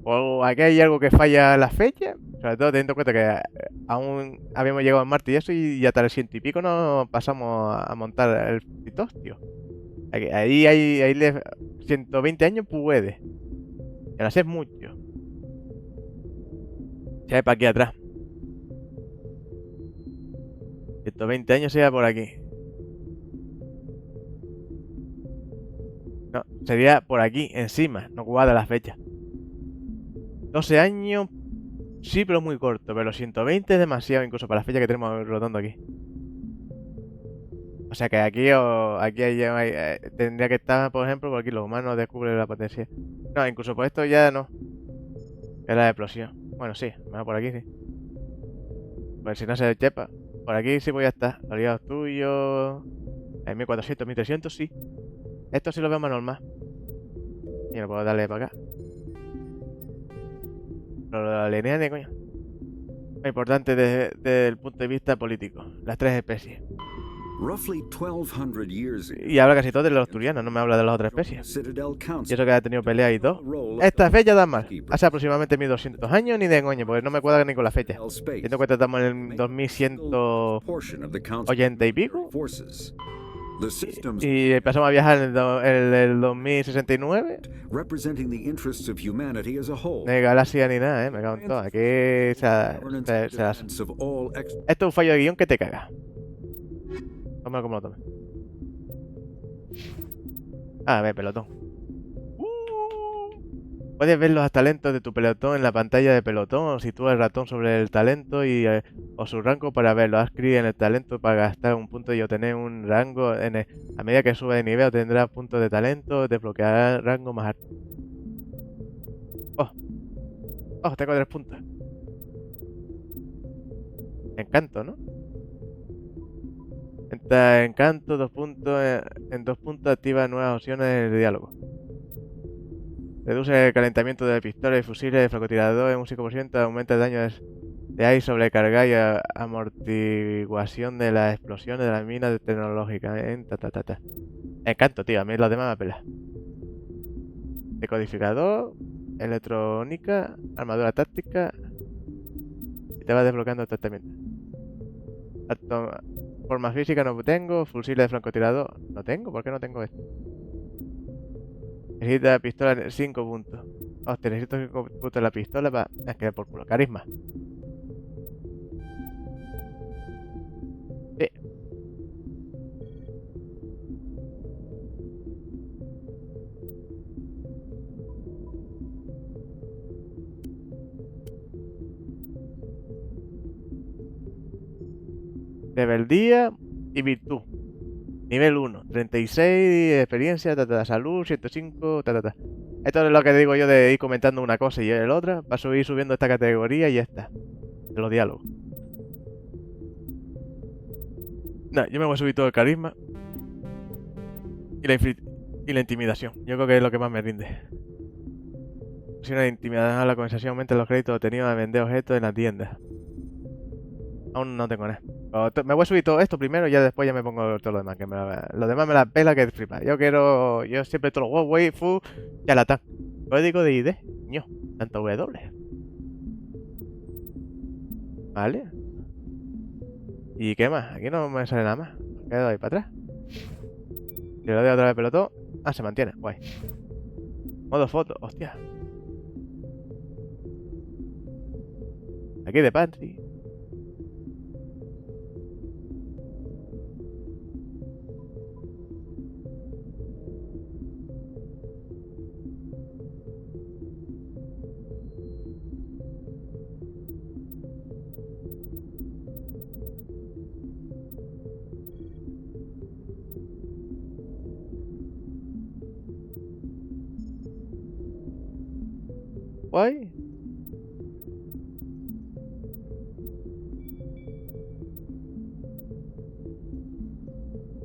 Speaker 1: ¿O aquí hay algo que falla en la fecha? Sobre todo teniendo en cuenta que aún habíamos llegado a Marte y eso, y hasta el 100 y pico no pasamos a montar el pitostio. Ahí 120 años puede. Y ahora sí es mucho. Ya es para aquí atrás. 120 años sería por aquí. No, sería por aquí, encima. No cuadra la fecha. 12 años, sí, pero muy corto. Pero 120 es demasiado, incluso para la fecha que tenemos rotando aquí. O sea que aquí tendría que estar, por ejemplo, por aquí los humanos descubren la potencia. No, incluso por esto ya no. Es la explosión. Bueno, sí, me va por aquí, sí. Pues si no se chepa. Por aquí sí voy a estar. Aliados tuyos. En 1400, 1300, sí. Esto sí lo veo más normal. Y no puedo darle para acá. No lo alinean ni coño. Lo importante desde el punto de vista político. Las 3 especies.
Speaker 11: Roughly 1200 years ago,
Speaker 1: Y habla casi todo de los turianos, no me habla de las otras especies.
Speaker 11: Citadel
Speaker 1: Y
Speaker 11: Council
Speaker 1: eso que ha tenido peleas y todo.
Speaker 11: role
Speaker 1: Esta
Speaker 11: of
Speaker 1: fecha da mal.
Speaker 11: peacekeepers.
Speaker 1: Hace aproximadamente 1200 años ni de coño, porque no me cuadra ni con la fecha.
Speaker 11: Citadel space.
Speaker 1: Siento que estamos en el 2180
Speaker 11: Portion of the council's
Speaker 1: y pico.
Speaker 11: forces. The systems
Speaker 1: Y pasamos a viajar en el 2069.
Speaker 11: representing the interests of humanity as a whole.
Speaker 1: No hay galaxia ni nada, me cago en todo. Aquí
Speaker 11: Governance and
Speaker 1: se las...
Speaker 11: defense of all
Speaker 1: Esto es un fallo de guión que te caga. Tómalo como lo tomes. A ver, pelotón. Puedes ver los talentos de tu pelotón en la pantalla de pelotón. Sitúa el ratón sobre el talento o su rango para verlo. Haz clic en el talento para gastar un punto y obtener un rango. A medida que sube de nivel obtendrás puntos de talento. Desbloqueará rango más alto. Oh, tengo 3 puntos. Encanto, ¿no? Encanto, 2 puntos. En 2 puntos activa nuevas opciones en el diálogo. Reduce el calentamiento de pistolas y fusiles de francotirador en un 5%. Aumenta el daño de aire sobrecarga y amortiguación de las explosiones de las minas tecnológicas. Encanto, tío. A mí los demás me pelan. Decodificador. Electrónica. Armadura táctica. Y te va desbloqueando el tratamiento. Forma física no tengo. Fusiles de francotirador no tengo. ¿Por qué no tengo esto? Necesita pistola 5 puntos. Hostia, necesito 5 puntos en la pistola para... Es que por culo. Carisma. Sí. Rebeldía y virtud. Nivel 1, 36 experiencia, salud, 105, Esto es lo que digo yo de ir comentando una cosa y el otra, para ir subiendo esta categoría y ya está. De los diálogos. Nah, yo me voy a subir todo el carisma. Y la intimidación. Yo creo que es lo que más me rinde. Si una intimidación a la conversación aumenta los créditos obtenidos a vender objetos en la tienda. Aún no tengo nada. Me voy a subir todo esto primero y ya después ya me pongo todo lo demás. Lo demás me la pela que flipa. Yo siempre todos los Huawei, fu, ya la tan. Código de ID, ño, tanto W. Vale. ¿Y qué más? Aquí no me sale nada más. Quedo ahí para atrás. Si lo doy otra vez pelotón. Ah, se mantiene, guay. Modo foto, hostia. Aquí de pantry. Guay.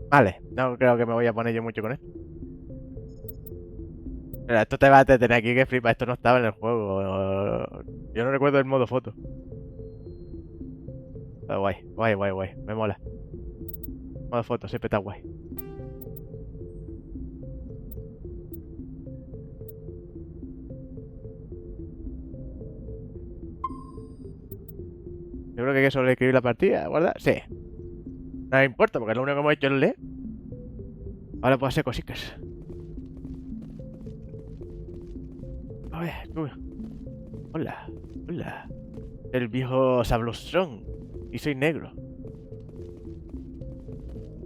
Speaker 1: Vale, no creo que me voy a poner yo mucho con esto. Pero esto te va a tener aquí que flipa. Esto no estaba en el juego. Yo no recuerdo el modo foto. Pero guay. Me mola. Modo foto, siempre está guay. Yo creo que hay que sobreescribir la partida, ¿guarda? Sí. No me importa, porque lo único que hemos hecho es leer. Ahora puedo hacer cositas. A ver, tú. Hola. El viejo Sablostrón. Y soy negro.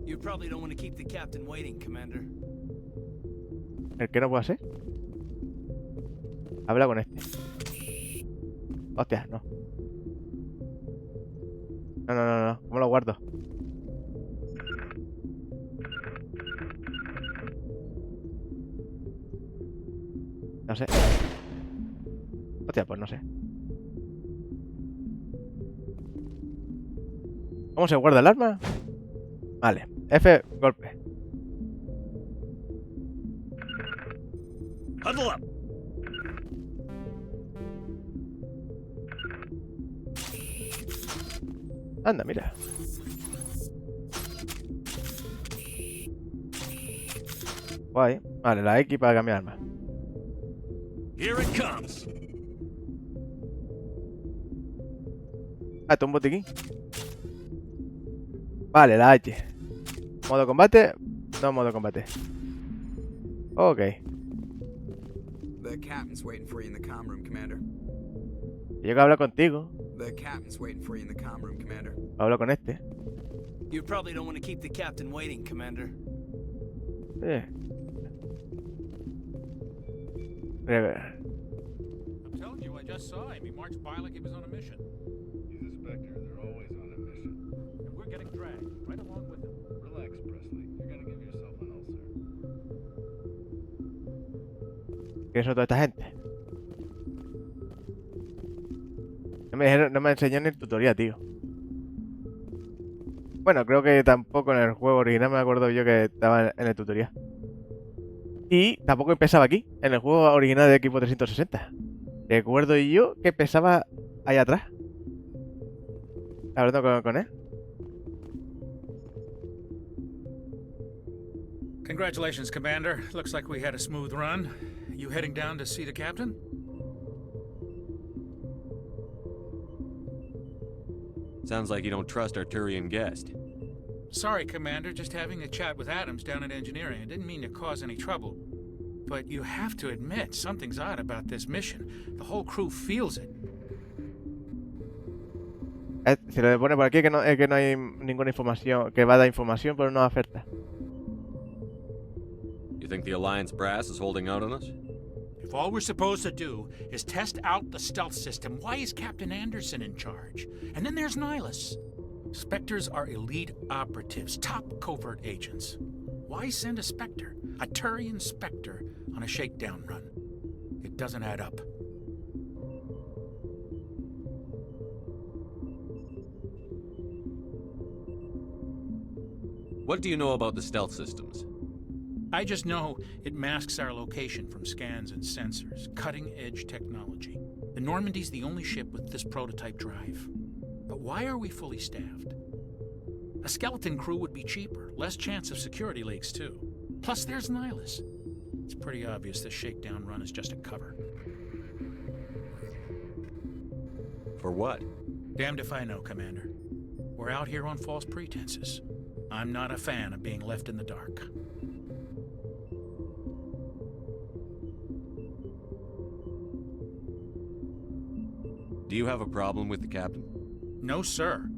Speaker 9: You probably don't want to keep the captain waiting, Commander.
Speaker 1: ¿El qué no puedo hacer? Habla con este. Hostia, no. No. ¿Cómo lo guardo? No sé. Hostia, pues no sé. ¿Cómo se guarda el arma? Vale. F, golpe.
Speaker 4: Huddle up.
Speaker 1: Anda, mira. Guay. Vale, la X para cambiar arma.
Speaker 12: Here it comes.
Speaker 1: Ah, esto es un botiquín. Vale, la H. ¿Modo combate? No, modo combate. Ok.
Speaker 7: The captain's waiting for you in the comm room, Commander.
Speaker 1: Yo que hablo contigo.
Speaker 7: The captain's waiting for you in the comm room, Commander.
Speaker 1: Hablo con este.
Speaker 9: You probably don't want to keep the captain waiting, Commander.
Speaker 12: I'm telling you, I just saw him. He marched by like he was on a mission.
Speaker 5: He's a Spectre. They're always on a mission.
Speaker 12: And we're getting dragged right along with him.
Speaker 5: Relax, Presley. You're gonna give yourself an ulcer.
Speaker 1: ¿Qué es toda esta gente? No me enseñó en el tutorial, tío. Bueno, creo que tampoco en el juego original me acuerdo yo que estaba en el tutorial. Y tampoco empezaba aquí, en el juego original de Xbox 360. Recuerdo yo que empezaba ahí atrás. Hablando con él.
Speaker 12: Congratulations, Commander. Looks like we had a smooth run. You heading down to see the captain?
Speaker 10: Sounds like you don't trust our Turian guest.
Speaker 12: Sorry, Commander. Just having a chat with Adams down at engineering. I didn't mean to cause any trouble. But you have to admit, something's odd about this mission. The whole crew feels it.
Speaker 1: Se le pone por aquí que no hay ninguna información, que va a dar información, pero no oferta.
Speaker 10: You think the Alliance brass is holding out on us?
Speaker 12: If all we're supposed to do is test out the stealth system, why is Captain Anderson in charge? And then there's Nihilus. Spectres are elite operatives, top covert agents. Why send a Spectre, a Turian Spectre, on a shakedown run? It doesn't add up.
Speaker 10: What do you know about the stealth systems?
Speaker 12: I just know it masks our location from scans and sensors. Cutting-edge technology. The Normandy's the only ship with this prototype drive. But why are we fully staffed? A skeleton crew would be cheaper, less chance of security leaks too. Plus there's Nihilus. It's pretty obvious this shakedown run is just a cover.
Speaker 10: For what?
Speaker 12: Damned if I know, Commander. We're out here on false pretenses. I'm not a fan of being left in the dark.
Speaker 10: Do you have a problem with the captain?
Speaker 12: No, sir.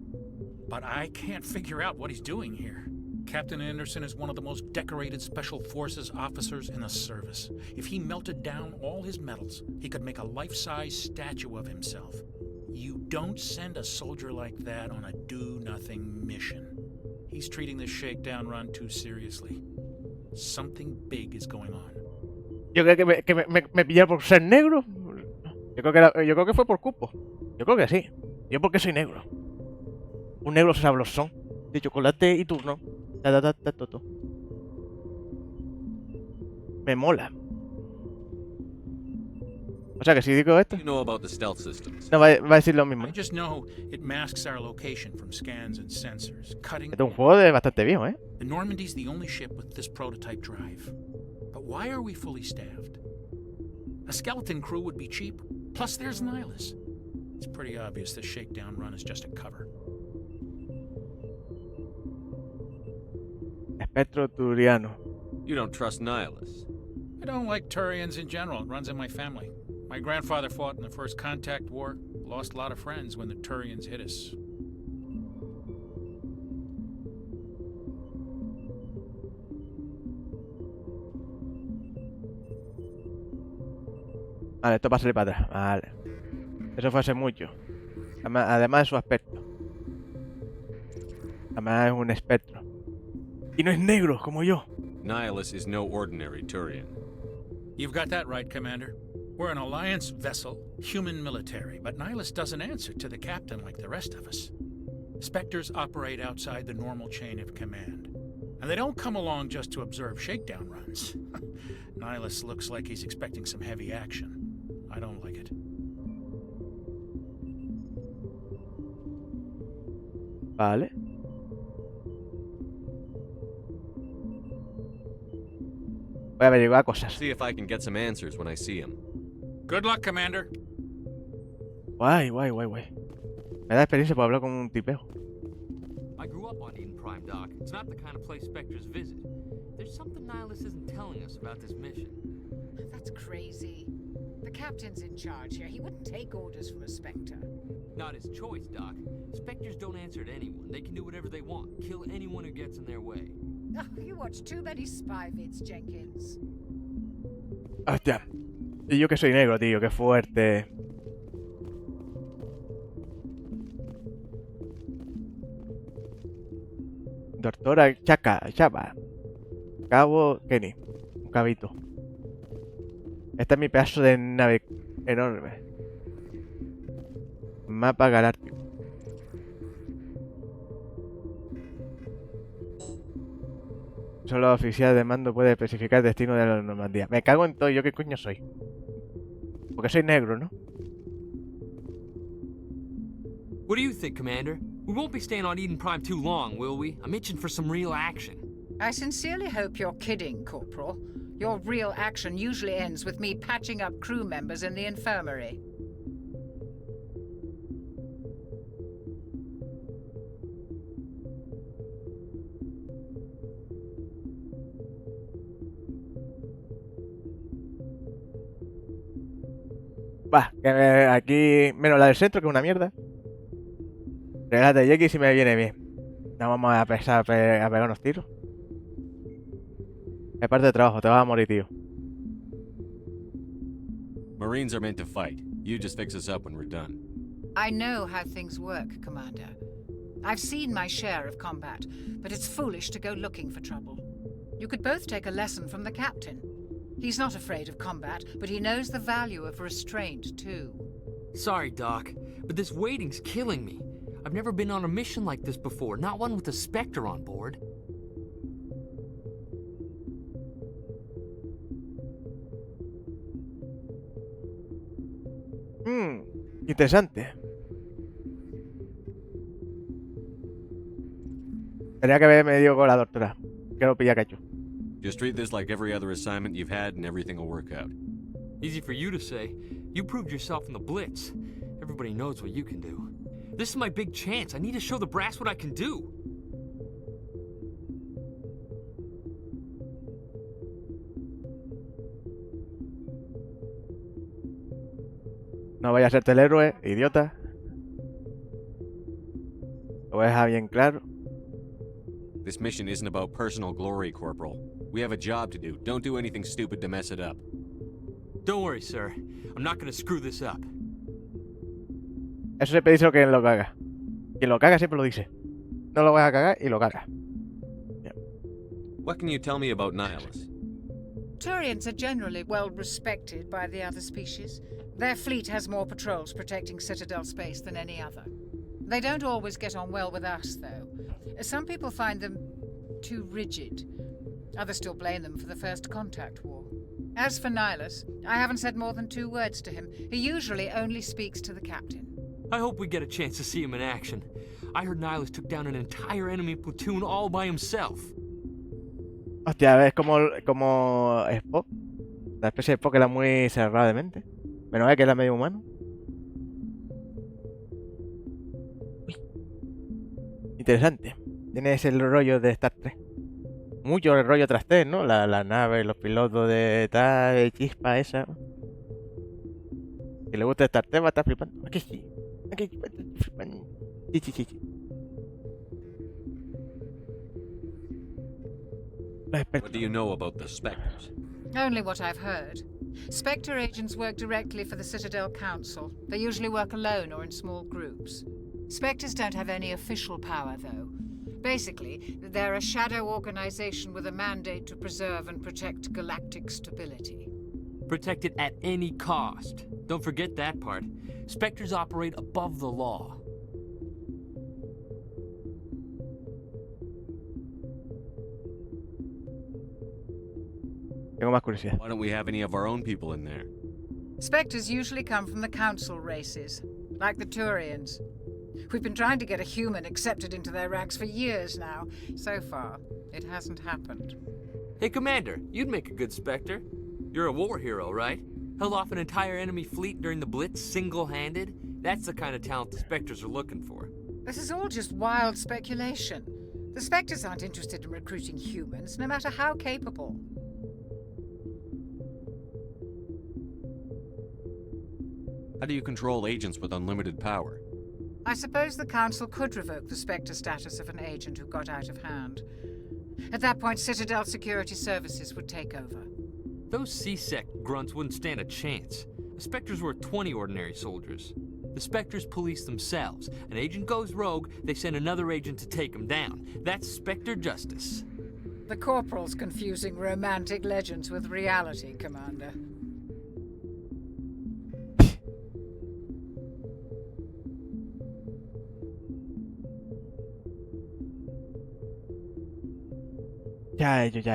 Speaker 12: But I can't figure out what he's doing here. Captain Anderson is one of the most decorated Special Forces officers in the service. If he melted down all his medals, he could make a life-size statue of himself. You don't send a soldier like that on a do-nothing mission. He's treating this shakedown run too seriously. Something big is going on.
Speaker 1: Yo creo que me pillaron por ser negro. Yo creo que fue por cupo. Yo creo que sí. Yo porque soy negro. Un negro sabrosón. De chocolate y turno. Toto. Me mola. O sea que si digo esto,
Speaker 10: You know about the stealth systems.
Speaker 1: no va a decir lo mismo.
Speaker 12: I just know it masks our location from scans and sensors. Cutting.
Speaker 1: Este es un juego de bastante viejo, ¿eh?
Speaker 12: The Normandy's the only ship with this prototype drive. But why are we fully staffed? A skeleton crew would be cheap. Plus there's Nihilus. It's pretty obvious this shakedown run is just a cover.
Speaker 1: Espectro turiano.
Speaker 10: You don't trust Nihilus.
Speaker 12: I don't like Turians in general. It runs in my family. My grandfather fought in the First Contact War. Lost a lot of friends when the Turians hit us.
Speaker 1: Vale, esto para salir para atrás. Vale. Eso fue hace mucho. Además de su aspecto. Además es un espectro. Y no es negro, como yo.
Speaker 10: Nihilus is no ordinary Turian.
Speaker 12: You've got that right, Commander. We're an Alliance vessel, human military, but Nihilus doesn't answer to the captain like the rest of us. Spectres operate outside the normal chain of command. And they don't come along just to observe shakedown runs. Nihilus looks like he's expecting some heavy action. I don't like it.
Speaker 1: Vale. Voy a averiguar cosas.
Speaker 10: See if I can get some answers when I see him.
Speaker 12: Good luck, Commander.
Speaker 1: Guay, guay, guay, guay. Me da experiencia por hablar con un tipeo.
Speaker 13: I grew up on Eden Prime, Doc. It's not the kind of place Spectres visit. There's something Nihilus isn't telling us about this mission.
Speaker 2: That's crazy. The captain's in charge here. He wouldn't take orders from a Spectre.
Speaker 13: Not his choice, Doc. Spectres don't answer to anyone. They can do whatever they want. Kill anyone who gets in their way.
Speaker 2: Oh, you watch too many spy vids, Jenkins.
Speaker 1: Hostia. Y yo que soy negro, tío. Qué fuerte. Doctora Chapa. Cabo Kenny. Un cabito. Este es mi pedazo de nave enorme. Mapa galáctico. Solo oficial de mando puede especificar el destino de la Normandía. Me cago en todo. ¿Yo qué coño soy? Porque soy negro, ¿no?
Speaker 13: What do you think, Commander? We won't be staying on Eden Prime too long, will we? I'm itching for some real action.
Speaker 2: I sincerely hope you're kidding, Corporal. Your real action usually ends with me patching up crew members in the infirmary.
Speaker 1: Va, que aquí menos la del centro, que es una mierda. Regálate X si me viene bien. No vamos a pesar a pegar unos tiros. Es parte de trabajo, te vas a morir, tío.
Speaker 10: Marines are meant to fight. You just fix us up when we're done.
Speaker 2: I know how things work, Commander. I've seen my share of combat, but it's foolish to go looking for trouble. You could both take a lesson from the captain. He's not afraid of combat, but he knows the value of restraint, too.
Speaker 13: Sorry, Doc, but this waiting's killing me. I've never been on a mission like this before, not one with a Spectre on board.
Speaker 1: Interesante. Tenía que haberme dio con la doctora. Que lo pilla cacho.
Speaker 10: Just treat this like every other assignment you've had and everything will work out.
Speaker 13: Easy for you to say. You proved yourself in the Blitz. Everybody knows what you can do. This is my big chance. I need to show the brass what I can do.
Speaker 1: No vaya a serte el héroe, idiota. Lo voy a dejar bien claro.
Speaker 10: This mission isn't about personal glory, Corporal. We have a job to do. Don't do anything stupid to mess it up.
Speaker 13: Don't worry, sir. I'm not gonna screw this up.
Speaker 1: Eso siempre dice lo que lo caga. Quien lo caga siempre lo dice. No lo vas a cagar y lo caga. Yeah.
Speaker 10: What can you tell me about Nihilus?
Speaker 2: Turians are generally well respected by the other species. Their fleet has more patrols protecting Citadel space than any other. They don't always get on well with us, though. Some people find them too rigid. Others still blame them for the First Contact War. As for Nihilus, I haven't said more than 2 words to him. He usually only speaks to the captain.
Speaker 13: I hope we get a chance to see him in action. I heard Nihilus took down an entire enemy platoon all by himself.
Speaker 1: Hostia, es como Spock. La especie de Spock era muy cerrada de mente. Menos que era medio humano. Uy. Interesante. Tiene ese rollo de Star Trek. Mucho el rollo tras Trek, ¿no? La nave, los pilotos de tal, de chispa esa. Que le gusta Star Trek va a estar flipando. Aquí sí. Aquí sí. Flipando. Sí.
Speaker 10: What do you know about the Spectres?
Speaker 2: Only what I've heard. Spectre agents work directly for the Citadel Council. They usually work alone or in small groups. Spectres don't have any official power, though. Basically, they're a shadow organization with a mandate to preserve and protect galactic stability.
Speaker 13: Protect it at any cost. Don't forget that part. Spectres operate above the law.
Speaker 1: Tengo más curiosidad.
Speaker 10: Why don't we have any of our own people in there?
Speaker 2: Spectres usually come from the Council races, like the Turians. We've been trying to get a human accepted into their ranks for years now. So far, it hasn't happened.
Speaker 13: Hey, Commander, you'd make a good Spectre. You're a war hero, right? Held off an entire enemy fleet during the Blitz single-handed? That's the kind of talent the Spectres are looking for.
Speaker 2: This is all just wild speculation. The Spectres aren't interested in recruiting humans, no matter how capable.
Speaker 10: How do you control agents with unlimited power?
Speaker 2: I suppose the Council could revoke the Spectre status of an agent who got out of hand. At that point, Citadel Security Services would take over.
Speaker 13: Those C-Sec grunts wouldn't stand a chance. The Spectres were 20 ordinary soldiers. The Spectres police themselves. An agent goes rogue, they send another agent to take him down. That's Spectre justice.
Speaker 2: The Corporal's confusing romantic legends with reality, Commander.
Speaker 1: Ya he hecho.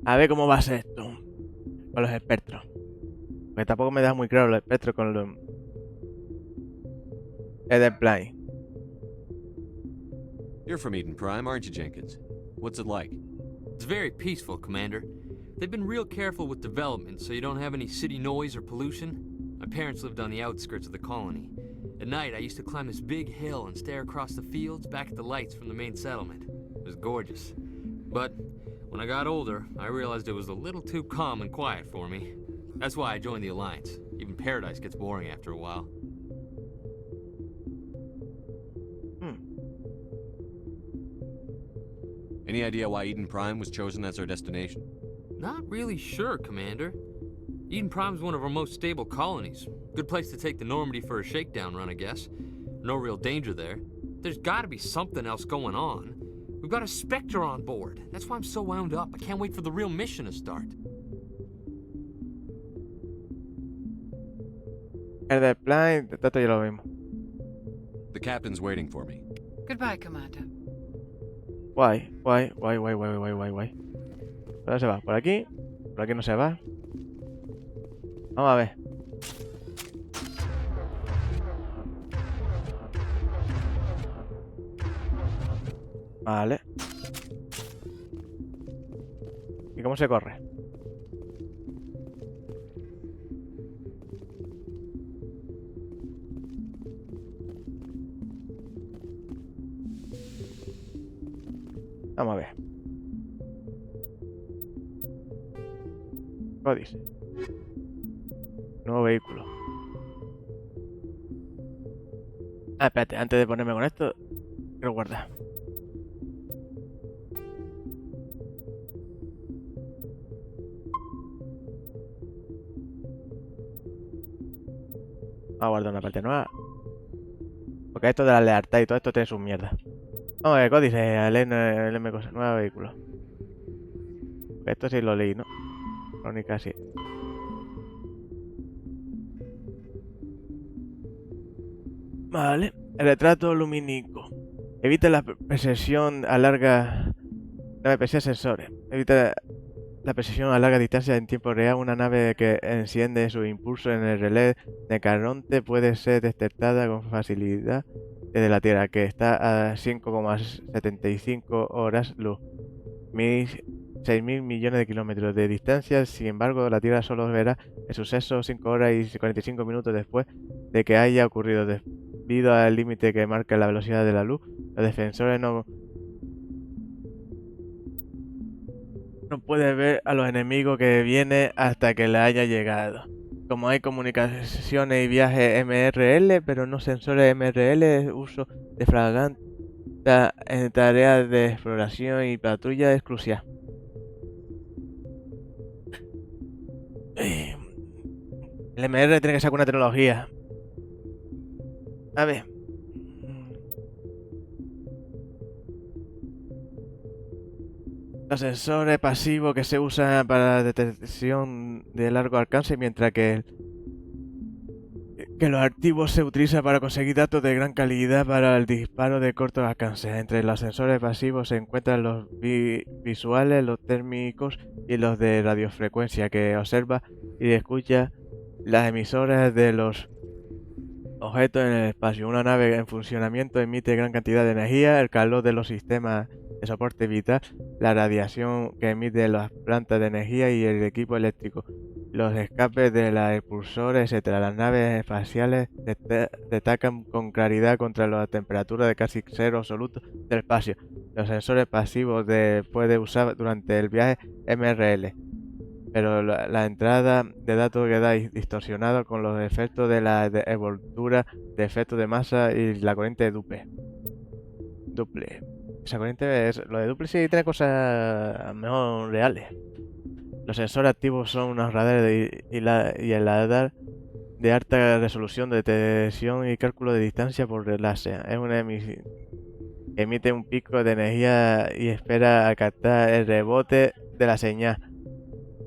Speaker 1: A ver cómo va a ser esto con los espectros. Porque tampoco me da muy claro los espectros con los Plane.
Speaker 10: You're from Eden Prime, aren't you, Jenkins? What's it like?
Speaker 13: It's very peaceful, Commander. They've been real careful with development, so you don't have any city noise or pollution. My parents lived on the outskirts of the colony. At night, I used to climb this big hill and stare across the fields back at the lights from the main settlement. It was gorgeous. But when I got older, I realized it was a little too calm and quiet for me. That's why I joined the Alliance. Even Paradise gets boring after a while.
Speaker 10: Any idea why Eden Prime was chosen as our destination?
Speaker 13: Not really sure, Commander. Eden Prime's one of our most stable colonies. Good place to take the Normandy for a shakedown run, I guess. No real danger there. There's gotta be something else going on. We've got a Spectre on board. That's why I'm so wound up. I can't wait for the real mission to start.
Speaker 1: El del plan, tanto ya lo vimos.
Speaker 10: The captain's waiting for me.
Speaker 2: Goodbye, Commander.
Speaker 1: Guay. ¿Por dónde se va? ¿Por aquí? Por aquí no se va. Vamos a ver. Vale. ¿Y cómo se corre? Vamos a ver. Códice. Nuevo vehículo. Ah, espérate, antes de ponerme con esto, quiero guardar. Vamos a guardar una parte nueva. Porque esto de la lealtad y todo esto tiene sus mierdas. Vamos a ver, códice, leerme cosas. Nuevo vehículo. Esto sí lo leí, ¿no? Crónica sí. Vale. El retrato lumínico. Evita la precisión a larga... Nave precisa sensores. Evita la precisión a larga distancia en tiempo real. Una nave que enciende su impulso en el relé de Caronte puede ser detectada con facilidad desde la Tierra, que está a 5,75 horas luz. 6.000 millones de kilómetros de distancia. Sin embargo, la Tierra solo verá el suceso 5 horas y 45 minutos después de que haya ocurrido. Debido al límite que marca la velocidad de la luz, los defensores no pueden ver a los enemigos que vienen hasta que le haya llegado. Como hay comunicaciones y viajes MRL, pero no sensores MRL, uso de fragata en tareas de exploración y patrulla es crucial. El MR tiene que sacar una tecnología. A ver. Los sensores pasivos que se usan para detección de largo alcance, mientras que los activos se utilizan para conseguir datos de gran calidad para el disparo de corto alcance. Entre los sensores pasivos se encuentran los visuales, los térmicos y los de radiofrecuencia, que observa y escucha las emisoras de los objetos en el espacio. Una nave en funcionamiento emite gran cantidad de energía, el calor de los sistemas de soporte vital, la radiación que emite las plantas de energía y el equipo eléctrico, los escapes de los impulsores, etc. Las naves espaciales destacan con claridad contra la temperatura de casi cero absoluto del espacio. Los sensores pasivos puede usar durante el viaje MRL, pero la entrada de datos queda distorsionada con los efectos de la envoltura de efectos de masa y la corriente de Duple. Esa corriente lo de Duple sí tiene cosas mejor reales. Los sensores activos son unos radares y el radar de alta resolución de detección y cálculo de distancia por láser. Es una emite un pico de energía y espera a captar el rebote de la señal.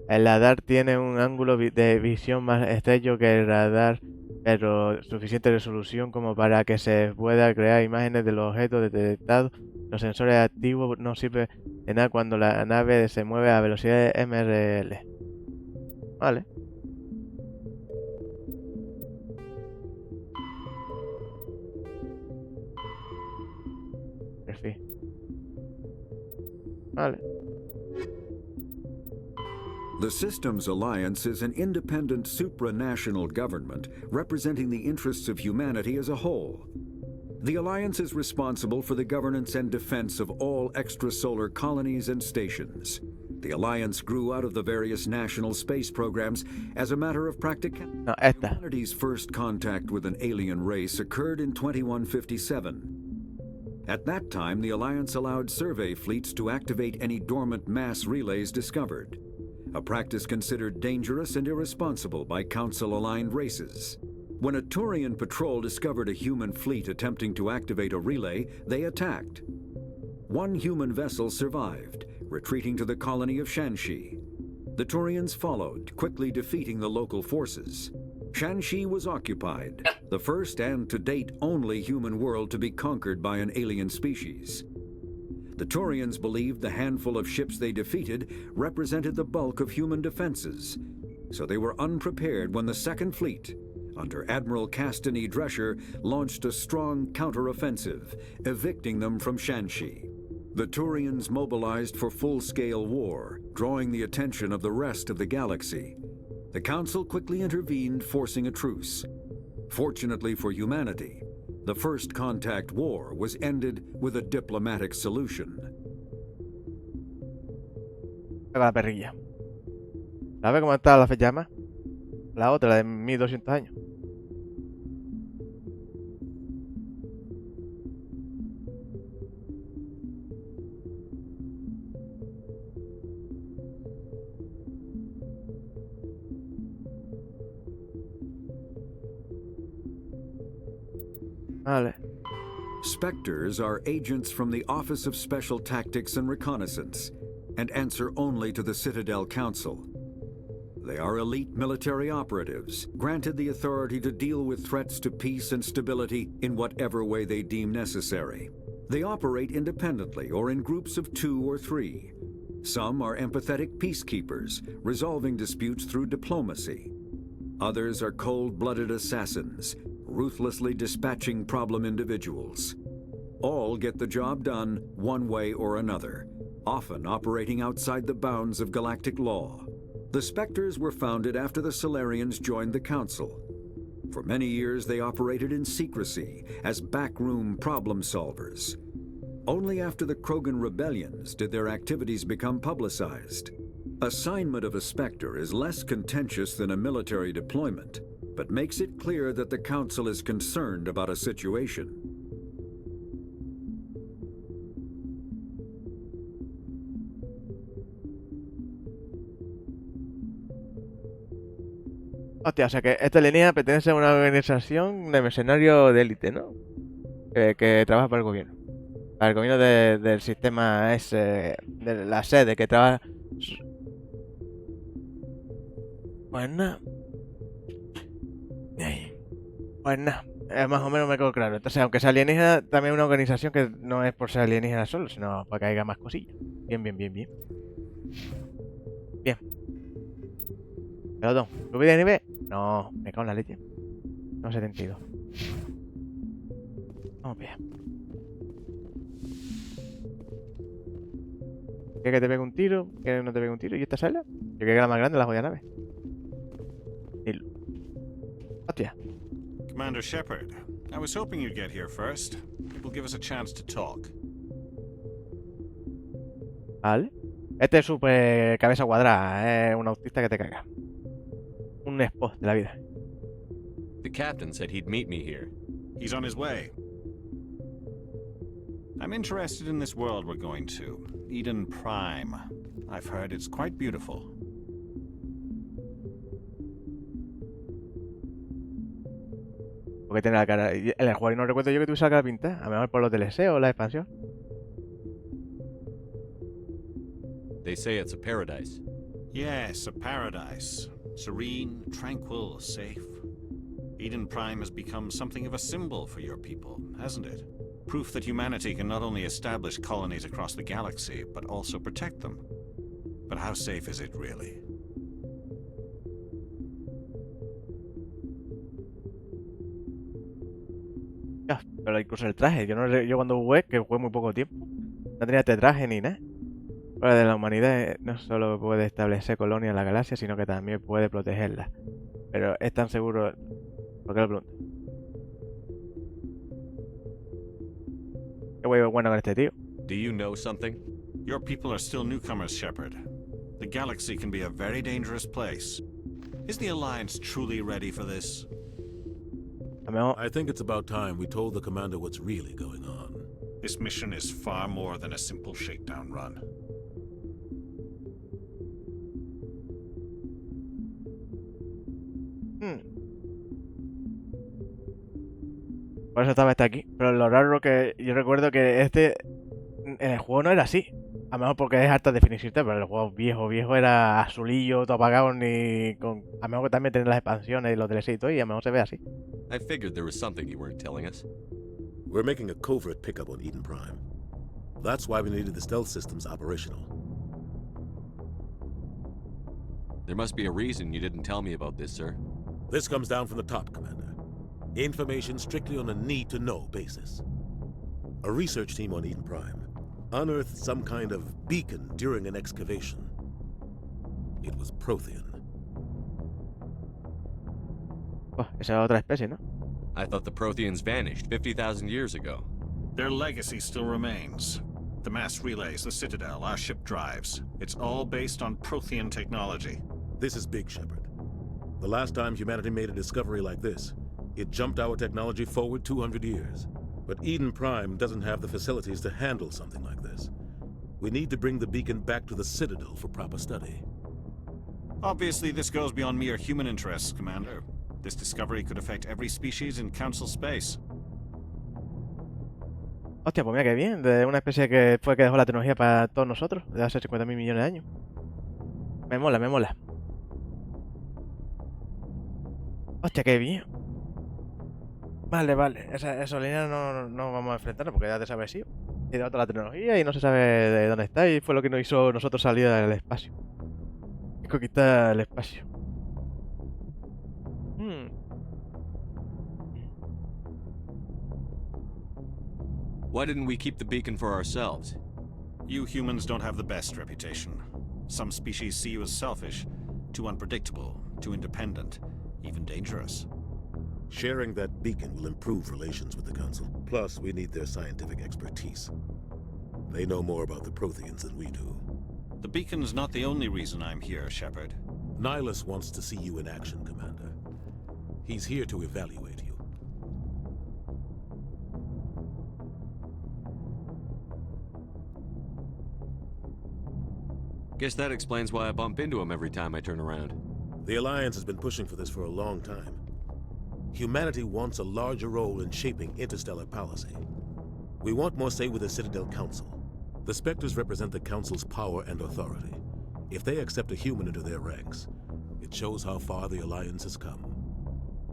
Speaker 1: El radar tiene un ángulo de visión más estrecho que el radar, pero suficiente resolución como para que se pueda crear imágenes de los objetos detectados. Los sensores activos no sirven de nada cuando la nave se mueve a velocidad MRL. Vale. En fin. Vale.
Speaker 11: The Systems Alliance is an independent supranational government representing the interests of humanity as a whole. The Alliance is responsible for the governance and defense of all extrasolar colonies and stations. The Alliance grew out of the various national space programs as a matter of practicality.
Speaker 1: No, esta.
Speaker 11: Humanity's first contact with an alien race occurred in 2157. At that time, the Alliance allowed survey fleets to activate any dormant mass relays discovered, a practice considered dangerous and irresponsible by Council-aligned races. When a Turian patrol discovered a human fleet attempting to activate a relay, they attacked. One human vessel survived, retreating to the colony of Shanxi. The Turians followed, quickly defeating the local forces. Shanxi was occupied, the first and to date only human world to be conquered by an alien species. The Turians believed the handful of ships they defeated represented the bulk of human defenses, so they were unprepared when the Second Fleet, under Admiral Castany Drescher, launched a strong counteroffensive, evicting them from Shanxi. The Turians mobilized for full-scale war, drawing the attention of the rest of the galaxy. The Council quickly intervened, forcing a truce. Fortunately for humanity, the First Contact War was ended with a diplomatic solution.
Speaker 1: La perrilla. ¿Sabe cómo está la fecha más? La otra, la de 1200 años. Vale.
Speaker 11: Spectres are agents from the Office of Special Tactics and Reconnaissance, and answer only to the Citadel Council. They are elite military operatives, granted the authority to deal with threats to peace and stability in whatever way they deem necessary. They operate independently or in groups of 2 or 3. Some are empathetic peacekeepers, resolving disputes through diplomacy. Others are cold-blooded assassins, ruthlessly dispatching problem individuals. All get the job done one way or another, often operating outside the bounds of galactic law. The Spectres were founded after the Solarians joined the Council. For many years they operated in secrecy as backroom problem solvers. Only after the Krogan rebellions did their activities become publicized. Assignment of a Spectre is less contentious than a military deployment, but makes it clear that the Council is concerned about a situation.
Speaker 1: Hostia, o sea que esta línea pertenece a una organización de mercenarios de élite, ¿no? Que trabaja para el gobierno. Para el gobierno del sistema ese, de la sede que trabaja... Pues nada. Pues nada, más o menos me quedó claro. Entonces, aunque sea alienígena, también es una organización que no es por ser alienígena solo, sino para que haya más cosillas. Bien. Bien. Pelotón, ¿subí de nivel? No, me cago en la leche. No, 72. Vamos bien. ¿Quieres que te pegue un tiro? ¿Quieres que no te pegue un tiro? ¿Y esta sala? Yo creo que era más grande la jodida nave. Hostia.
Speaker 8: Commander Shepard, I was hoping you'd get here first. It will give us a chance to talk.
Speaker 1: Vale. Este es súper cabeza cuadrada. Es un autista que te caga. Un spot de la vida.
Speaker 10: The captain said he'd meet me here.
Speaker 8: He's on his way. I'm interested in this world we're going to, Eden Prime. I've heard it's quite beautiful.
Speaker 1: Porque tiene la cara. En el juego no recuerdo yo que tuviese la cara pintada. A lo mejor por los DLC o la expansión.
Speaker 10: They say it's a paradise.
Speaker 8: Yes, a paradise. Serene, tranquil, safe. Eden Prime has become something of a symbol for your people, hasn't it? Proof that humanity can not only establish colonies across the galaxy, but also protect them. But how safe is it really?
Speaker 1: Ya, pero incluso el traje. Yo cuando jugué, que jugué muy poco tiempo, no tenía este traje ni nada. Fuera de la humanidad no solo puede establecer colonias en la galaxia, sino que también puede protegerlas. Pero es tan seguro... ¿Por qué lo pregunto? Qué huevo bueno con este tío.
Speaker 10: Do you know something?
Speaker 8: Your people are still newcomers, Shepard. The galaxy can be a very dangerous place. Is the Alliance truly ready for this?
Speaker 4: I think it's about time we told the commander what's really going on.
Speaker 8: This mission is far more than a simple shakedown run.
Speaker 1: Por eso estaba aquí. Pero lo raro que yo recuerdo que en el juego no era así. A lo mejor porque es alta definición, pero el juego viejo era azulillo, todo apagado, ni con... A lo mejor que también tiene las expansiones y los DLC y todo, y a lo mejor se ve así.
Speaker 10: I figured there was something you weren't telling us.
Speaker 4: We're making a covert pickup on Eden Prime. That's why we needed the stealth systems operational.
Speaker 10: There must be a reason you didn't tell me about this, sir.
Speaker 4: This comes down from the top, Commander. Information strictly on a need-to-know basis. A research team on Eden Prime unearthed some kind of beacon during an excavation. It was Prothean.
Speaker 1: Oh, esa es otra especie, ¿no?
Speaker 10: I thought the Protheans vanished 50,000 years ago.
Speaker 8: Their legacy still remains. The mass relays, the Citadel, our ship drives. It's all based on Prothean technology.
Speaker 4: This is big, Shepard. The last time humanity made a discovery like this, it jumped our technology forward 200 years. But Eden Prime doesn't have the facilities to handle something like this. We need to bring the beacon back to the Citadel for proper study.
Speaker 8: Obviously, this goes beyond mere human interests, Commander. This discovery could affect every species in Council space.
Speaker 1: Hostia, pues mira qué bien. De una especie que fue que dejó la tecnología para todos nosotros, de hace 50.000 millones de años. Me mola, me mola. Hostia, qué bien. Vale, vale. Esa línea no vamos a enfrentarnos porque ya desapareció. Y de otra la tecnología y no se sabe de dónde está. Y fue lo que nos hizo nosotros salir del espacio. Y conquistar el espacio.
Speaker 10: Why didn't we keep the beacon for ourselves?
Speaker 8: You humans don't have the best reputation. Some species see you as selfish, too unpredictable, too independent, even dangerous.
Speaker 4: Sharing that beacon will improve relations with the Council. Plus, we need their scientific expertise. They know more about the Protheans than we do.
Speaker 8: The beacon's not the only reason I'm here, Shepard.
Speaker 4: Nihilus wants to see you in action, Commander. He's here to evaluate you.
Speaker 10: Guess that explains why I bump into him every time I turn around.
Speaker 4: The Alliance has been pushing for this for a long time. Humanity wants a larger role in shaping interstellar policy. We want more say with the Citadel Council. The Spectres represent the Council's power and authority. If they accept a human into their ranks, it shows how far the Alliance has come.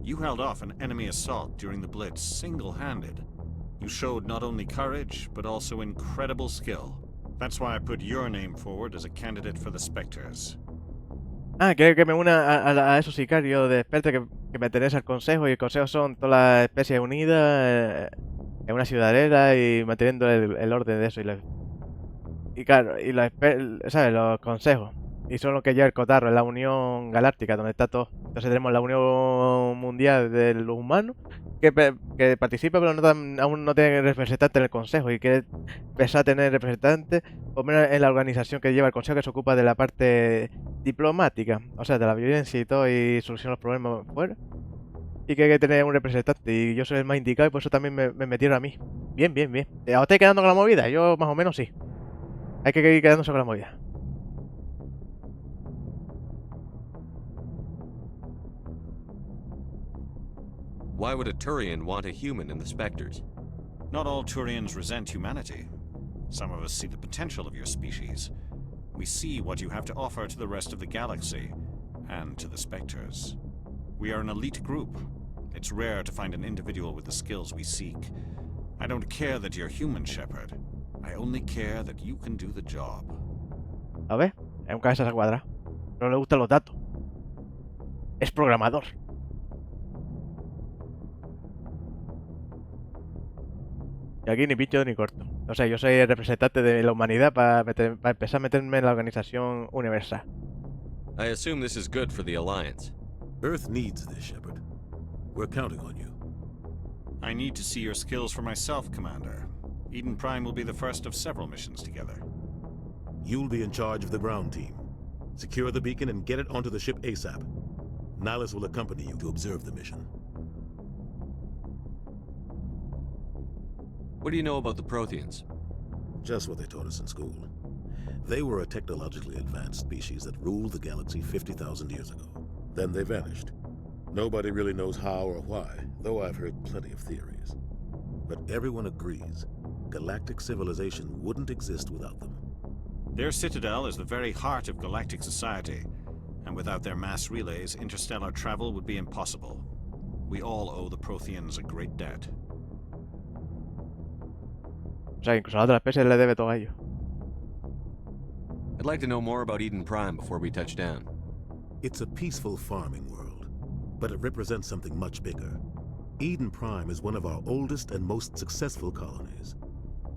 Speaker 8: You held off an enemy assault during the Blitz single-handed. You showed not only courage, but also incredible skill. That's why I put your name forward as a candidate for the Spectres.
Speaker 1: Ah, quiere que me una a esos sicarios de expertos que pertenecen al consejo, y el consejo son todas las especies unidas en una ciudadela y manteniendo el orden de eso. Y claro, y ¿sabes? Los consejos. Y son los que lleva el cotarro, es la Unión Galáctica, donde está todo. Entonces tenemos la Unión Mundial de los Humanos, que participa, pero aún no tiene representante en el consejo. Y quiere empezar a tener representantes, por lo menos en la organización que lleva el consejo, que se ocupa de la parte diplomática, o sea, de la violencia y todo, y solucionar los problemas fuera. Y que hay que tener un representante, y yo soy el más indicado, y por eso también me metieron a mí. Bien, bien, bien. ¿Os estáis quedando con la movida? Yo más o menos sí. Hay que ir quedándose con la movida.
Speaker 10: Why would a Turian want a human in the Spectres?
Speaker 8: Not all Turians resent humanity. Some of us see the potential of your species. We see what you have to offer to the rest of the galaxy, and to the Spectres. We are an elite group. It's rare to find an individual with the skills we seek. I don't care that you're human, Shepard. I only care that you can do the job.
Speaker 1: A ver, es un cabeza a cuadra. No le gustan los datos. Es programador. Y aquí ni pincho ni corto. O sea, yo soy el representante de la humanidad para empezar a meterme en la organización universal.
Speaker 10: I assume this is good for the Alliance.
Speaker 4: Earth needs this, Shepard. We're counting on you.
Speaker 8: I need to see your skills for myself, Commander. Eden Prime will be the first of several missions together.
Speaker 4: You'll be in charge of the ground team. Secure the beacon and get it onto the ship ASAP. Nihilus will accompany you to observe the mission.
Speaker 10: What do you know about the Protheans?
Speaker 4: Just what they taught us in school. They were a technologically advanced species that ruled the galaxy 50,000 years ago. Then they vanished. Nobody really knows how or why, though I've heard plenty of theories. But everyone agrees, galactic civilization wouldn't exist without them.
Speaker 8: Their citadel is the very heart of galactic society, and without their mass relays, interstellar travel would be impossible. We all owe the Protheans a great debt.
Speaker 1: O sea, incluso a la otra especie le debe todo a ellos.
Speaker 10: I'd like to know more about Eden Prime before we touch down.
Speaker 4: It's a peaceful farming world, but it represents something much bigger. Eden Prime is one of our oldest and most successful colonies.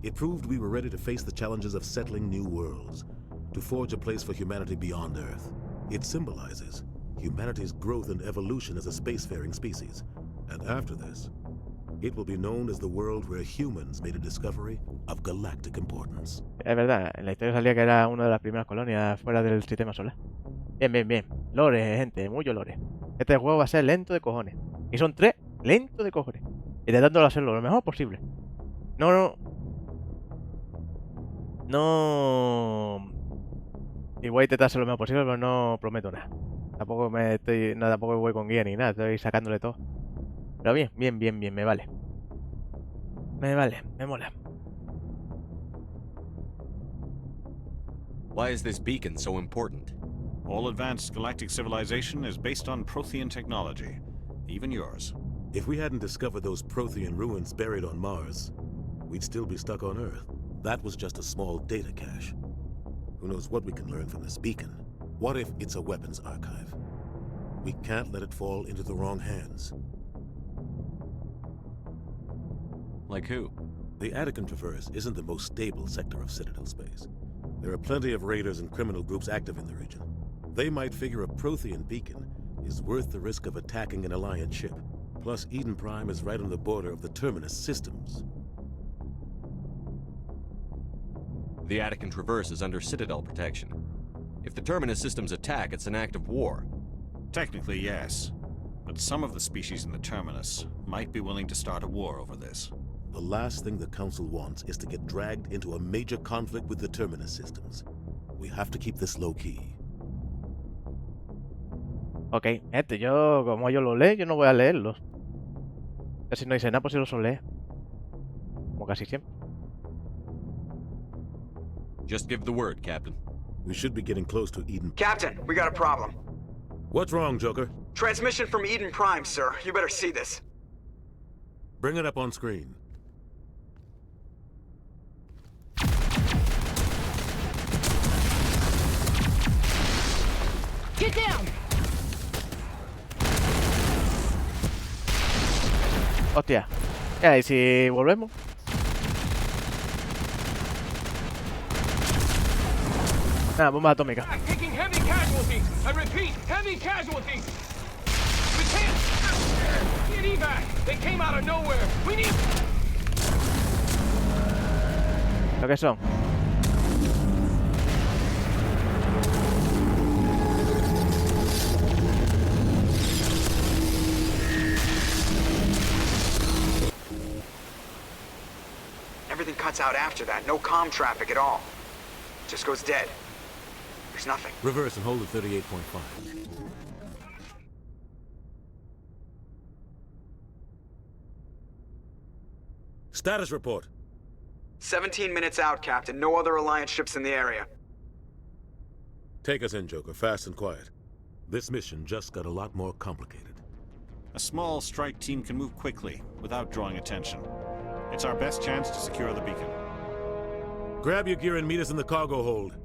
Speaker 4: It proved we were ready to face the challenges of settling new worlds, to forge a place for humanity beyond Earth. It symbolizes humanity's growth and evolution as a spacefaring species. And after this, it will be known as the world where humans made a discovery of galactic importance.
Speaker 1: Es verdad, en la historia salía que era una de las primeras colonias fuera del sistema solar. Bien, bien, bien. Lore, gente, mucho lore. Este juego va a ser lento de cojones. Y son 3 lentos de cojones. Intentando hacerlo lo mejor posible. No. Y voy a intentar hacerlo lo mejor posible, pero no prometo nada. Tampoco voy con guía ni nada, estoy sacándole todo. Pero bien, me vale. Me mola.
Speaker 10: Why is this beacon so important?
Speaker 8: All advanced galactic civilization is based on Prothean technology, even yours.
Speaker 4: If we hadn't discovered those Prothean ruins buried on Mars, we'd still be stuck on Earth. That was just a small data cache. Who knows what we can learn from this beacon? What if it's a weapons archive? We can't let it fall into the wrong hands.
Speaker 10: Like who?
Speaker 4: The Attican Traverse isn't the most stable sector of Citadel space. There are plenty of raiders and criminal groups active in the region. They might figure a Prothean beacon is worth the risk of attacking an Alliance ship. Plus, Eden Prime is right on the border of the Terminus systems.
Speaker 10: The Attican Traverse is under Citadel protection. If the Terminus systems attack, it's an act of war.
Speaker 8: Technically, yes. But some of the species in the Terminus might be willing to start a war over this.
Speaker 4: The last thing the Council wants is to get dragged into a major conflict with the Terminus systems. We have to keep this low-key.
Speaker 1: Ok, como yo lo leo, yo no voy a leerlos. Si no dice nada, pues yo los leo. Como casi siempre.
Speaker 10: Just give the word, Captain.
Speaker 4: We should be getting close to Eden.
Speaker 7: Captain, we got a problem.
Speaker 4: What's wrong, Joker?
Speaker 7: Transmission from Eden Prime, sir. You better see this.
Speaker 4: Bring it up on screen.
Speaker 9: Get down!
Speaker 1: Hostia. ¿Y si volvemos? Nada, bomba atómica.
Speaker 14: Taking heavy casualties. I repeat, heavy casualties. We can't get evac. They came out of nowhere. We need.
Speaker 1: ¿Lo que son?
Speaker 7: Everything cuts out after that. No comm traffic at all. Just goes dead. There's nothing.
Speaker 4: Reverse and hold at 38.5. Status report.
Speaker 7: 17 minutes out, Captain. No other Alliance ships in the area.
Speaker 4: Take us in, Joker, fast and quiet. This mission just got a lot more complicated.
Speaker 8: A small strike team can move quickly, without drawing attention. It's our best chance to secure the beacon.
Speaker 4: Grab your gear and meet us in the cargo hold.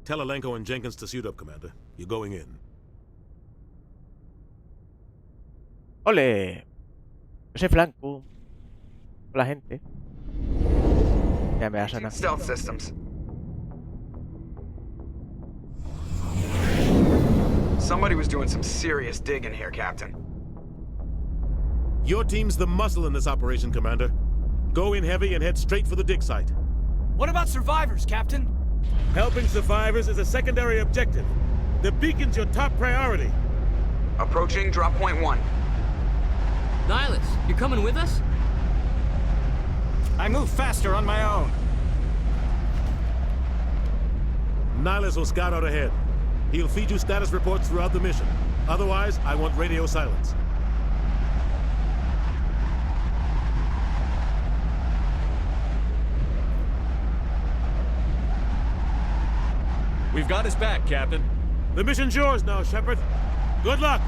Speaker 4: Tell Alenko and Jenkins to suit up, Commander. You're going in.
Speaker 1: ¡Ole! Ese flanco. La gente. Ya me va a sonar.
Speaker 7: Stealth systems. Somebody was doing some serious digging here, Captain.
Speaker 4: Your team's the muscle in this operation, Commander. Go in heavy and head straight for the dig site.
Speaker 9: What about survivors, Captain?
Speaker 4: Helping survivors is a secondary objective. The beacon's your top priority.
Speaker 7: Approaching drop point 1.
Speaker 13: Nihilus, you coming with us?
Speaker 8: I move faster on my own.
Speaker 4: Nihilus will scout out ahead. He'll feed you status reports throughout the mission. Otherwise, I want radio silence.
Speaker 14: We've got his back, Captain.
Speaker 4: The mission's yours now, Shepard. Good luck.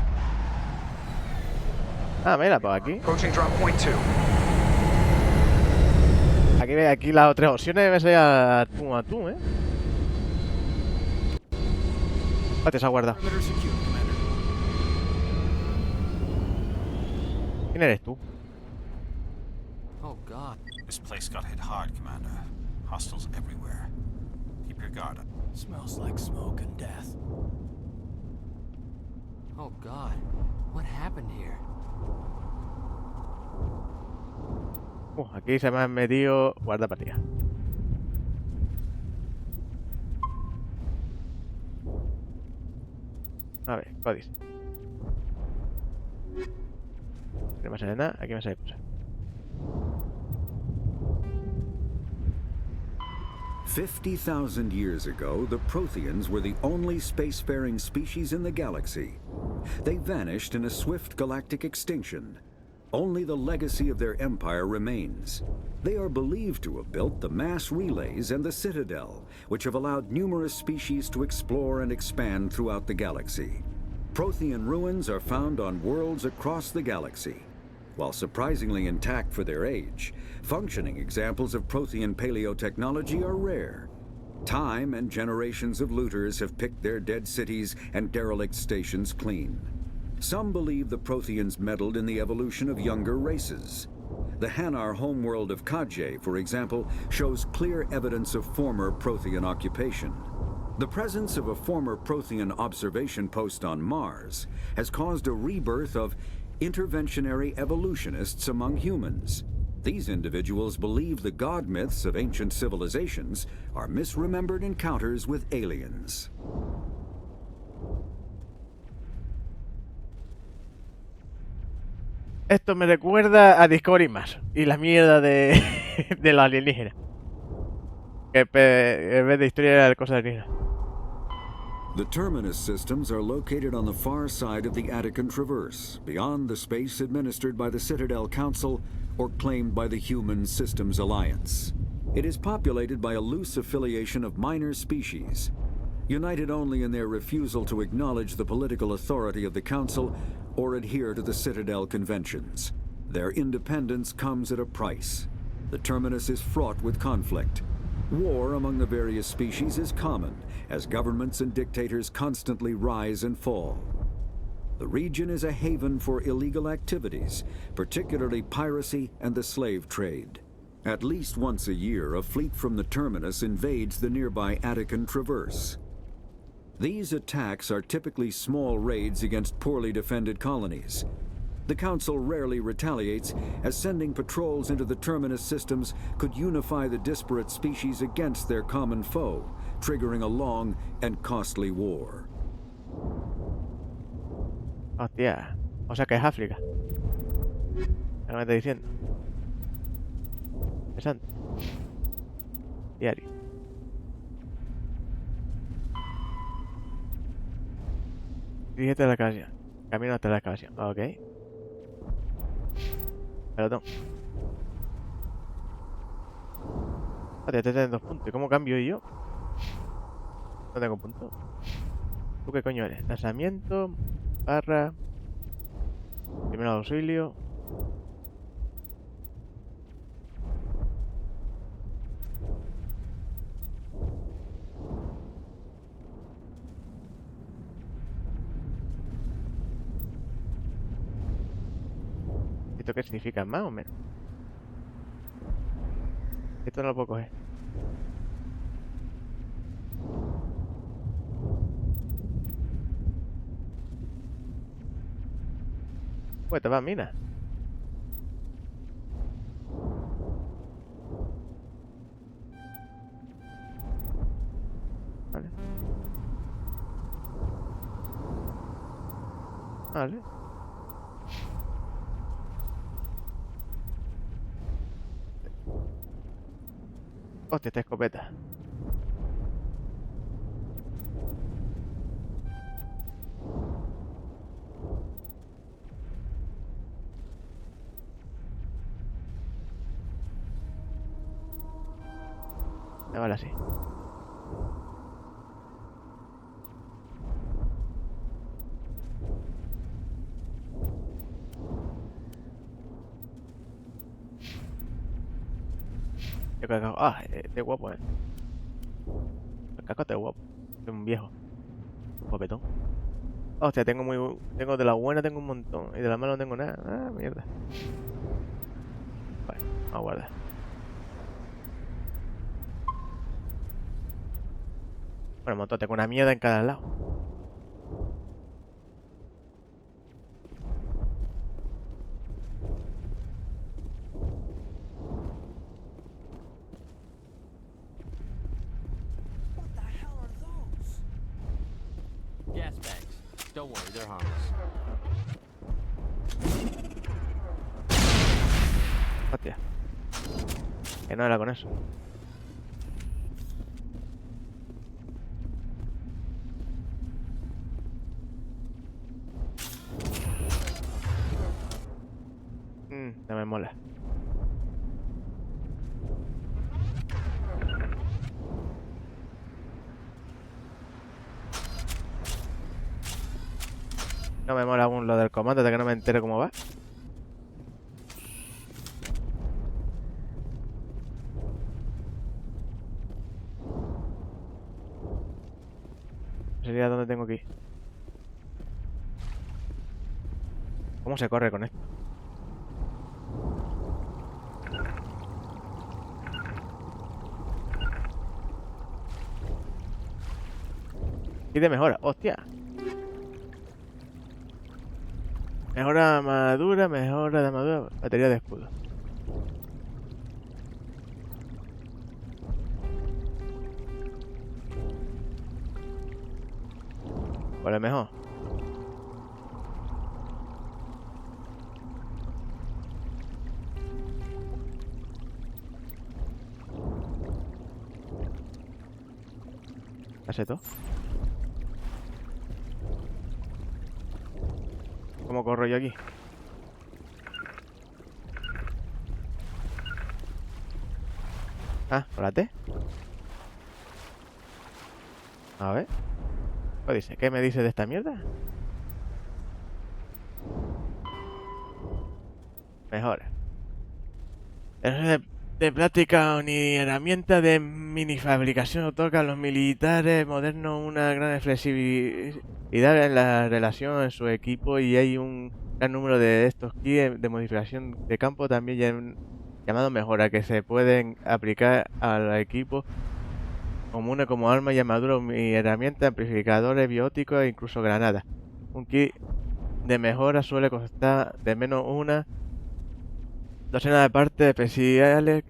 Speaker 1: Ah, mira, pues aquí.
Speaker 7: Approaching drop point 2.
Speaker 1: Aquí las tres opciones me salía a tú, ¿eh? Espérate, se ha guardado. ¿Quién eres tú?
Speaker 13: Oh, God.
Speaker 8: This place got hit hard, Commander. Hostiles everywhere. Keep your guard up.
Speaker 9: Smells like smoke and death.
Speaker 13: Oh, God. What happened here?
Speaker 1: Aquí se me han metido guardapartida. A ver, código. No me sale nada, aquí me sale cosas.
Speaker 11: 50,000 years ago, the Protheans were the only spacefaring species in the galaxy. They vanished in a swift galactic extinction. Only the legacy of their empire remains. They are believed to have built the mass relays and the Citadel, which have allowed numerous species to explore and expand throughout the galaxy. Prothean ruins are found on worlds across the galaxy. While surprisingly intact for their age, functioning examples of Prothean paleotechnology are rare. Time and generations of looters have picked their dead cities and derelict stations clean. Some believe the Protheans meddled in the evolution of younger races. The Hanar homeworld of Kaje, for example, shows clear evidence of former Prothean occupation. The presence of a former Prothean observation post on Mars has caused a rebirth of interventionary evolutionists among humans. These individuals believe the god myths of ancient civilizations are misremembered encounters with aliens.
Speaker 1: Esto me recuerda a Discovery más y la mierda de los alienígenas. Que en vez de historia era cosa alienígena.
Speaker 11: The terminus systems are located on the far side of the Attican Traverse, beyond the space administered by the Citadel Council or claimed by the Human Systems Alliance. It is populated by a loose affiliation of minor species, united only in their refusal to acknowledge the political authority of the Council or adhere to the Citadel conventions. Their independence comes at a price. The terminus is fraught with conflict. War among the various species is common, as governments and dictators constantly rise and fall. The region is a haven for illegal activities, particularly piracy and the slave trade. At least once a year, a fleet from the terminus invades the nearby Attican Traverse. These attacks are typically small raids against poorly defended colonies. The Council rarely retaliates, as sending patrols into the terminus systems could unify the disparate species against their common foe, triggering a long and costly war.
Speaker 1: Hostia, o sea que es África. ¿Qué me está diciendo? Interesante. Diario. Dirígete a la excavación. Camino hasta la excavación. Ok. Pelotón. Hostia, este tiene 2 puntos. ¿Y cómo cambio yo? No tengo puntos. ¿Tú qué coño eres? Lanzamiento. Barra. Primero auxilio. ¿Esto qué significa? Más o menos. Esto no lo puedo coger. Pues te va a mina. Vale. Vale. Hostia, esta escopeta. Ahora sí. Yo creo que... este guapo, El cacote es guapo. Es un viejo. Guapetón. Hostia, tengo de la buena tengo un montón. Y de la mala no tengo nada. Ah, mierda. Vale, vamos a guardar. Bueno, montón, tengo una mierda en cada lado.
Speaker 13: Gas bags. Don't worry, they're harmless.
Speaker 1: Hostia. Que no era con eso. No me mola. No me mola aún lo del comando, de que no me entere cómo va. Sería donde tengo que ir. ¿Cómo se corre con esto? Y de mejora, hostia. Mejora armadura, mejora de armadura, batería de escudo. ¿Cuál es mejor? ¿Hace todo? ¿Cómo corro yo aquí? Ah, con la T. A ver. ¿Qué dice? ¿Qué me dice de esta mierda? Mejora. Eso De práctica ni herramienta de minifabricación otorga a los militares modernos una gran flexibilidad en la relación en su equipo y hay un gran número de estos keys de modificación de campo también llamados mejora que se pueden aplicar al equipo comunes como armas y armaduras y herramientas, amplificadores bióticos e incluso granadas. Un kit de mejora suele costar de menos una docena de partes especiales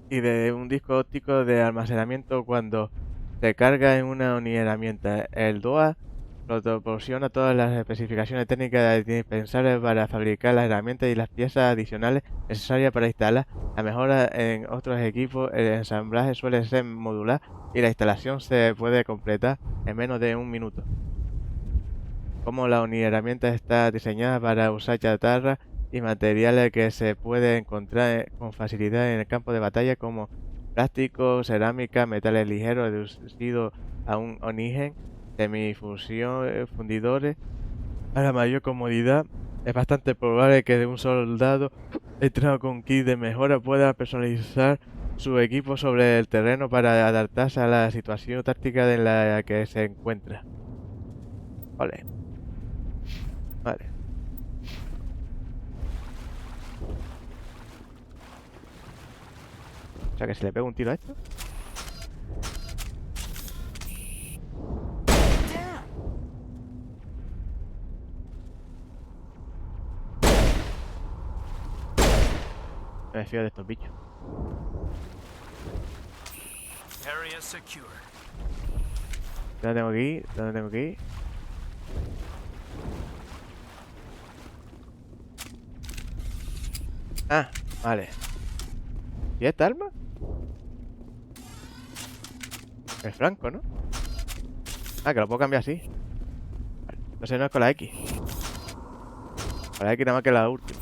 Speaker 1: y de un disco óptico de almacenamiento cuando se carga en una herramienta. El DOA proporciona todas las especificaciones técnicas indispensables para fabricar las herramientas y las piezas adicionales necesarias para instalar la mejora en otros equipos. El ensamblaje suele ser modular y la instalación se puede completar en menos de un minuto. Como la herramienta está diseñada para usar chatarra y materiales que se puede encontrar con facilidad en el campo de batalla como plástico, cerámica, metales ligeros reducidos a un origen, semifusión, fundidores. Para mayor comodidad, es bastante probable que un soldado entrenado con kit de mejora pueda personalizar su equipo sobre el terreno para adaptarse a la situación táctica en la que se encuentra. Vale. Vale. O sea que si le pego un tiro a esto. Me fío de estos bichos. ¿Dónde tengo que ir? ¿Dónde tengo que ir? Ah, vale. ¿Y esta arma? El franco, ¿no? Ah, que lo puedo cambiar así. Vale. Entonces no es con la X. Con la X nada más que la última.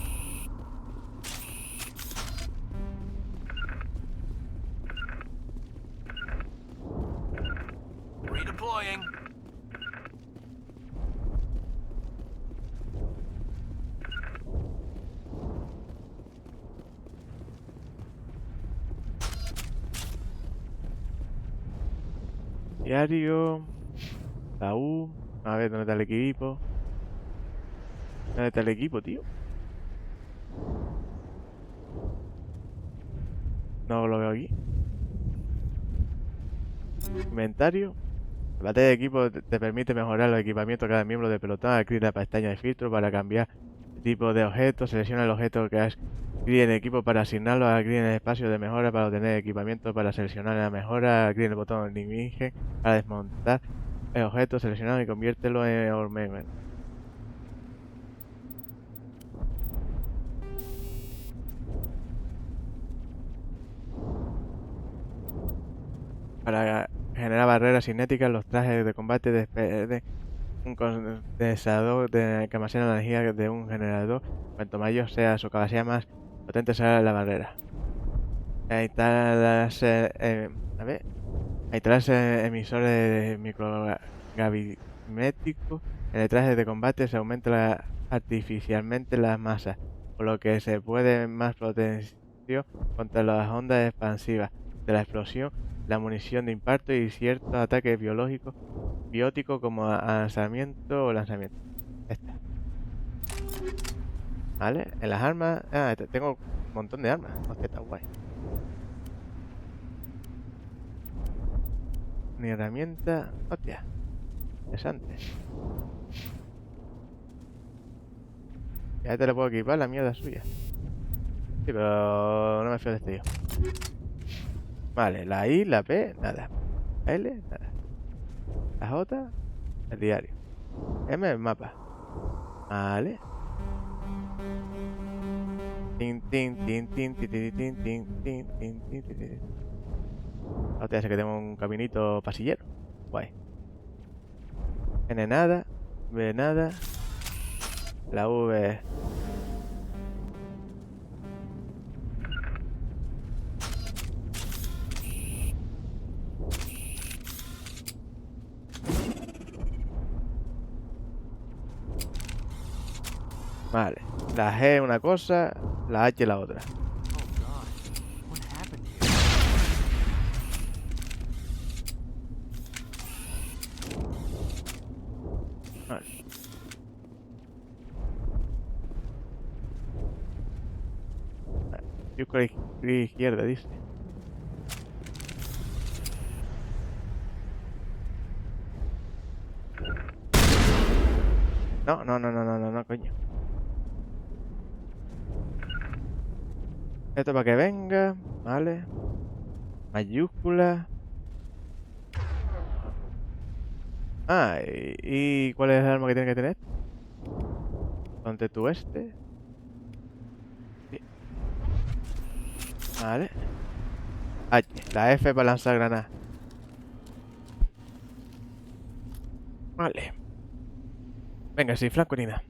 Speaker 9: Redeploying.
Speaker 1: Diario. La U. A ver, ¿dónde está el equipo? ¿Dónde está el equipo, tío? No lo veo aquí. Inventario. El batalla de equipo te permite mejorar los equipamientos de cada miembro de pelotón. Aquí la pestaña de filtro para cambiar el tipo de objeto. Selecciona el objeto que has clic en el equipo para asignarlo. Clic en el espacio de mejora para obtener equipamiento. Para seleccionar la mejora, clic en el botón limite para desmontar el objeto seleccionado y conviértelo en ornamento. Para generar barreras cinéticas, los trajes de combate despiden un condensador que almacena la energía de un generador. Cuanto mayor sea su capacidad, más potente será la barrera. A instalarse emisores de microgravimétricos en el traje de combate se aumenta artificialmente las masas, por lo que se puede más protección contra las ondas expansivas de la explosión, la munición de impacto y ciertos ataques biológicos, bióticos como lanzamiento o lanzamiento. Esta. Vale, en las armas. Ah, tengo un montón de armas. Hostia, está guay. Ni herramienta. Hostia. Interesante. Ya te lo puedo equipar, la mierda suya. Sí, pero no me fío de este tío. Vale, la I, la P, nada. La L, nada. La J, el diario. M, el mapa. Vale. Tin, tin, tin, tin, tin, tin, tin, tin, tin, tin, tin, tin. Ahora sé que tengo un caminito pasillero. Guay. N nada. B nada. La V. Vale, la G una cosa, la H la otra. Vale. Mayúscula izquierda, dice. No, coño. Esto para que venga, vale. Mayúscula. Ah, ¿y cuál es el arma que tiene que tener? Ponte tú este. Sí. Vale. H, la F para lanzar granadas. Vale. Venga, sin flanco ni nada.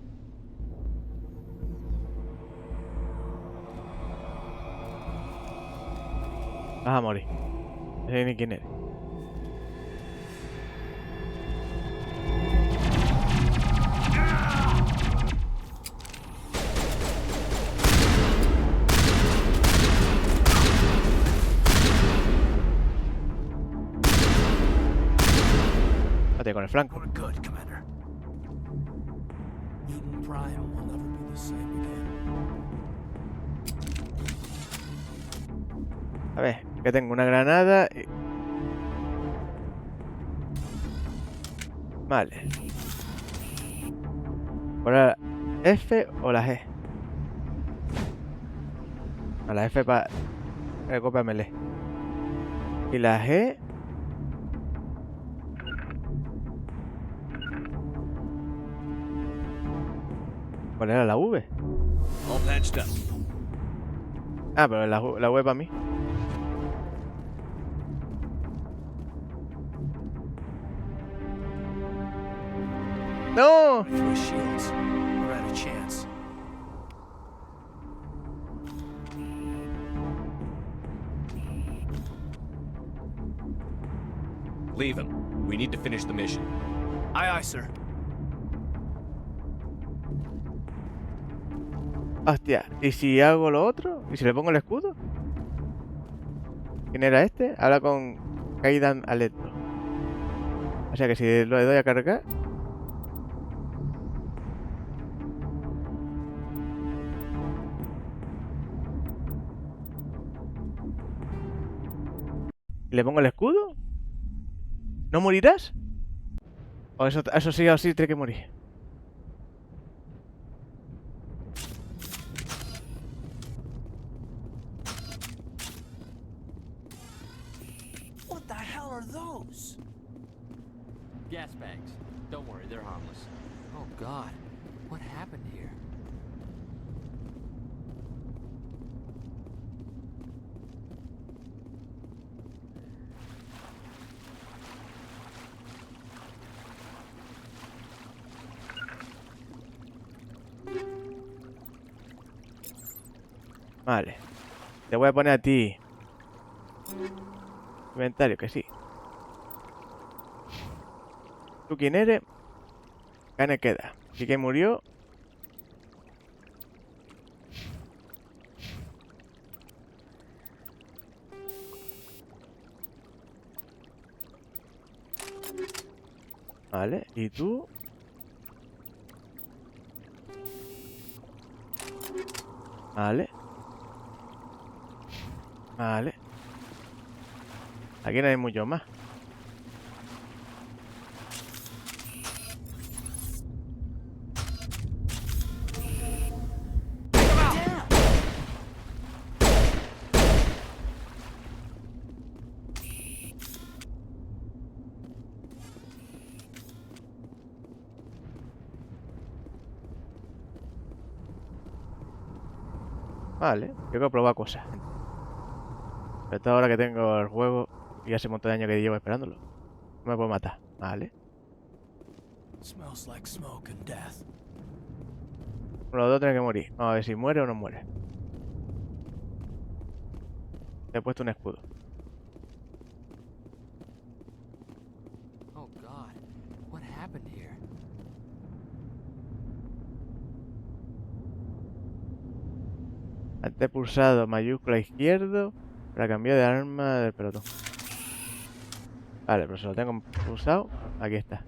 Speaker 1: Vas a morir. No sé ni quién eres. Date con el flanco.
Speaker 9: Good, Commander. Eden Prime will never be the same again.
Speaker 1: A ver, que tengo una granada y... Vale. ¿Ahora la F o la G? A la F para... Copia melee. Y la G... ¿Cuál era la V? Ah, pero la V para mí. ¡No!
Speaker 9: Three shields. We're out of chance.
Speaker 10: Leave him. We need to finish the mission.
Speaker 9: Aye, aye, sir.
Speaker 1: Hostia, ¿y si hago lo otro? ¿Y si le pongo el escudo? ¿Quién era este? Habla con Kaidan Aletto. O sea que si lo doy a cargar... ¿Y le pongo el escudo? ¿No morirás? O eso sí o sí tiene que morir.
Speaker 9: What the hell are those?
Speaker 13: Gas bags. Don't worry, they're harmless. Oh God, what happened here?
Speaker 1: Vale. Te voy a poner a ti. Inventario, que sí. ¿Tú quién eres? Gane queda. ¿Y quién murió? Vale, ¿y tú? Vale. Vale. Aquí no hay mucho más. Vale, tengo que probar cosas. Pero hasta ahora que tengo el juego y hace un montón de años que llevo esperándolo. No me puedo matar. Vale.
Speaker 9: Smells like smoke and death.
Speaker 1: Uno de los dos tiene que morir. Vamos a ver si muere o no muere. Le he puesto un escudo.
Speaker 13: Oh God, what happened here?
Speaker 1: Antes pulsado mayúscula izquierdo para cambiar de arma del pelotón. Vale, pero se lo tengo pulsado. Aquí está.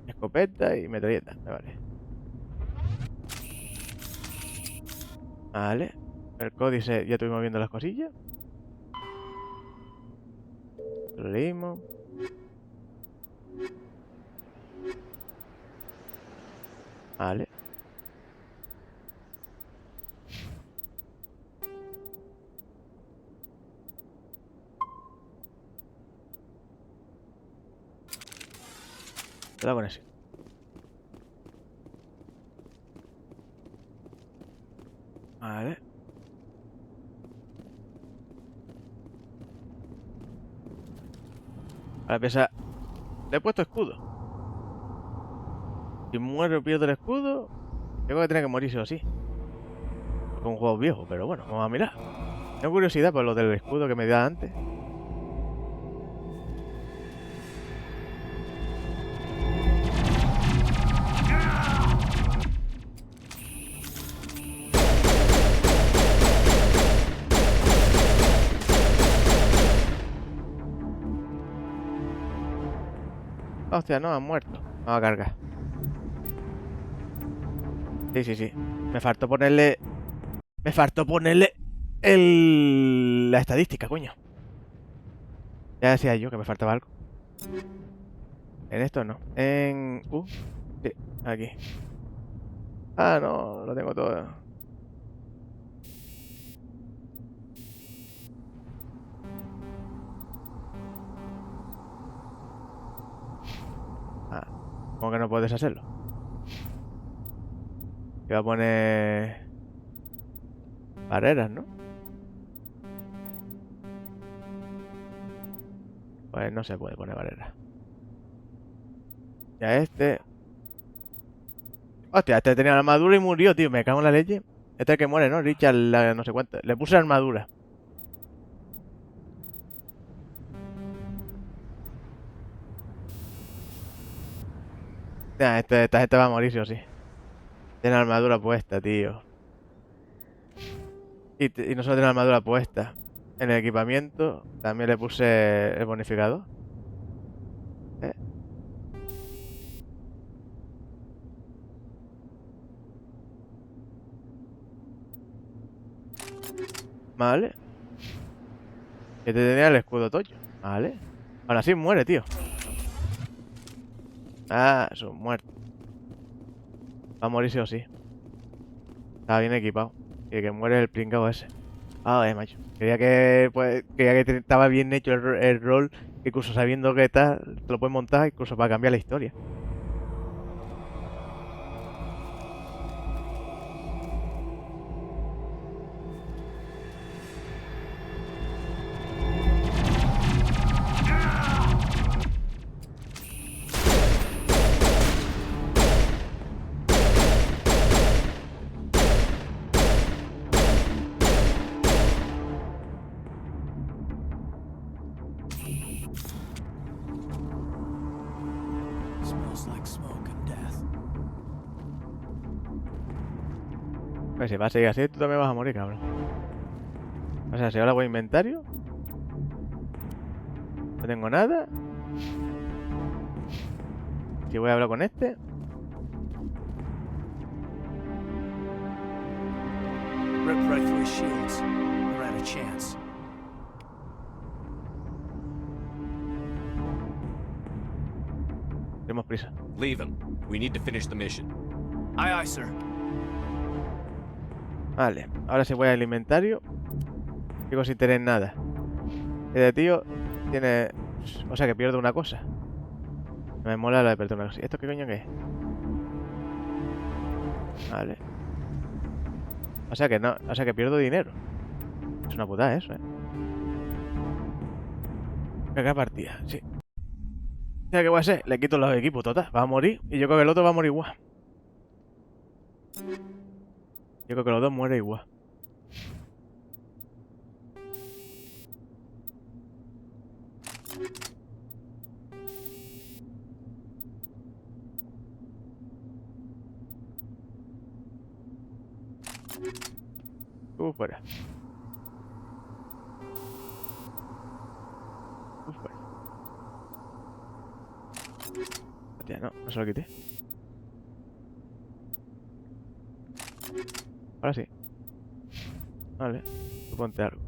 Speaker 1: Escopeta y metralleta. Vale. Vale. El códice, ya estuvimos viendo las cosillas. Lo leímos. Vale. La conexión. Vale. Ahora piensa. Le he puesto escudo. Si muero pierdo el escudo. Tengo que tener que morir sí o sí. Es un juego viejo, pero bueno, vamos a mirar. Tengo curiosidad por lo del escudo que me dio antes. Hostia, no, han muerto. Vamos a cargar. Sí, sí, sí. Me faltó ponerle la estadística, coño. Ya decía yo que me faltaba algo. En esto no. En... sí, aquí. Ah, no, lo tengo todo. Ah, ¿cómo que no puedes hacerlo? Te voy a poner... barreras, ¿no? Pues no se puede poner barreras. Ya este... Hostia, este tenía la armadura y murió, tío. Me cago en la leche. Este es el que muere, ¿no? Richard, no sé cuánto. Le puse la armadura. Ya, esta gente va a morir, sí o sí. Tiene la armadura puesta, tío. Y no solo tiene la armadura puesta. En el equipamiento también le puse el bonificador. Vale. Que te tenía el escudo tocho. Vale. Ahora sí muere, tío. Ah, es un muerto. Va a morir sí o sí. Estaba bien equipado. Y el que muere es el pringao ese. Ah, macho. Quería que estaba bien hecho el rol. Incluso sabiendo que tal, te lo puedes montar incluso para cambiar la historia. Pues si va a seguir así, tú también vas a morir, cabrón. O sea, si ahora voy a inventario. No tengo nada. Si voy a hablar con este.
Speaker 9: Ripped right through his shields. We're out of chance.
Speaker 1: Tenemos prisa.
Speaker 10: Leave him. We need to finish the mission.
Speaker 9: Aye, aye, sir.
Speaker 1: Vale, ahora si voy al inventario. Sigo sin tener nada. Este tío tiene... O sea que pierdo una cosa. Me mola la de perder una cosa. ¿Esto qué coño que es? Vale. O sea que no, o sea que pierdo dinero. Es una putada eso, Carga partida, sí. O sea, ¿qué voy a hacer? Le quito los equipos, total. Va a morir. Y yo creo que el otro va a morir igual. Yo creo que los dos mueren igual. Fuera. Fuera. Ya no, no se lo quité. Ahora sí. Vale, tú ponte algo.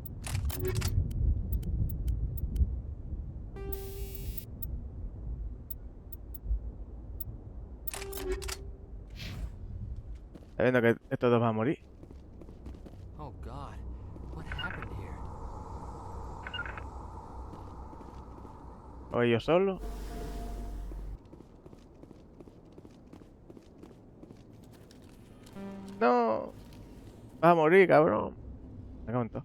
Speaker 1: Está viendo que estos dos van a morir.
Speaker 13: Oh God, what happened here?
Speaker 1: O ellos solos. No. Vas a morir, cabrón. Me cago en todo.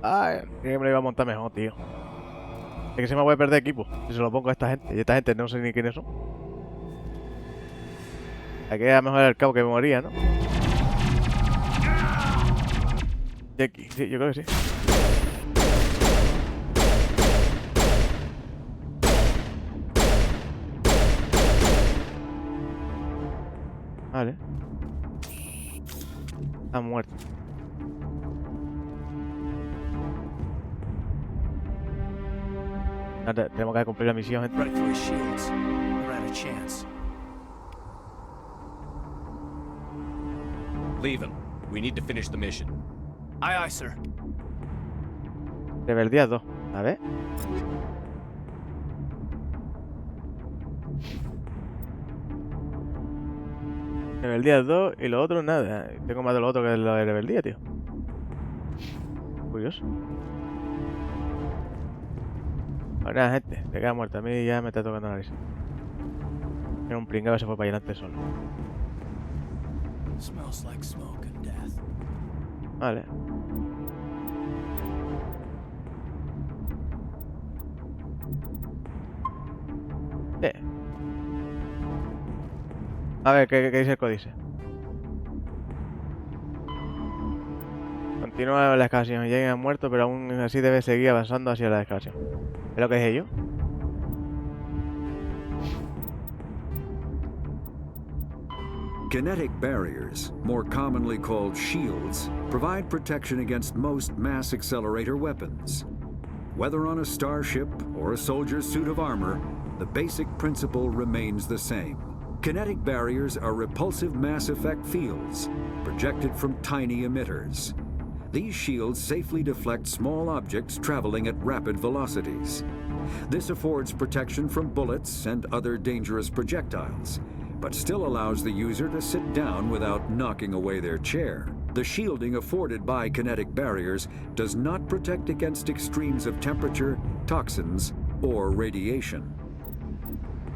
Speaker 1: Ay, creí que me lo iba a montar mejor, tío. Es que se me voy a perder equipo si se lo pongo a esta gente. Y esta gente no sé ni quiénes son. Aquí era mejor el cabo que me moría, ¿no? Jackie, sí, yo creo que sí. Vale. Está muerto. Ahora tenemos que cumplir la misión, gente.
Speaker 9: Right for his shields. They're out of chance.
Speaker 10: Leave him. We need to finish the mission.
Speaker 9: Aye, aye, sir.
Speaker 1: Rebeldía 2. A ver. Rebeldía 2 y lo otro nada. Tengo más de lo otro que lo de rebeldía, tío. Curioso. Ahora, gente, te queda muerto. A mí ya me está tocando la risa. Era un pringado que se fue para adelante solo.
Speaker 9: Smells like smoke and death.
Speaker 1: Vale. A ver, ¿qué dice el códice? Continúa la excavación. Ya han muerto, pero aún así debe seguir avanzando hacia la excavación. ¿Es lo que es ello?
Speaker 11: Kinetic barriers, more commonly called shields, provide protection against most mass accelerator weapons. Whether on a starship or a soldier's suit of armor, the basic principle remains the same. Kinetic barriers are repulsive mass effect fields, projected from tiny emitters. These shields safely deflect small objects traveling at rapid velocities. This affords protection from bullets and other dangerous projectiles, but still allows the user to sit down without knocking away their chair. The shielding afforded by kinetic barriers does not protect against extremes of temperature, toxins, or radiation.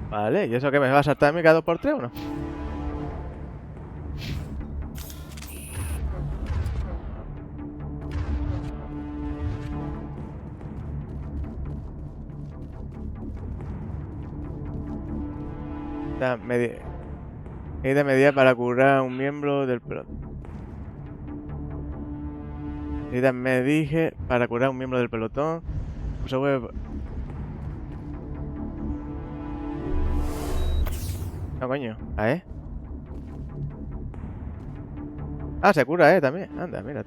Speaker 1: Vale, ¿y eso que me va a saltar a mí cada 2x3 o no? Necesita medida para curar a un miembro del pelotón. Necesita medije para curar a un miembro del pelotón. Se puede... No, coño. ¿Ah, Ah, se cura, también. Anda, mira.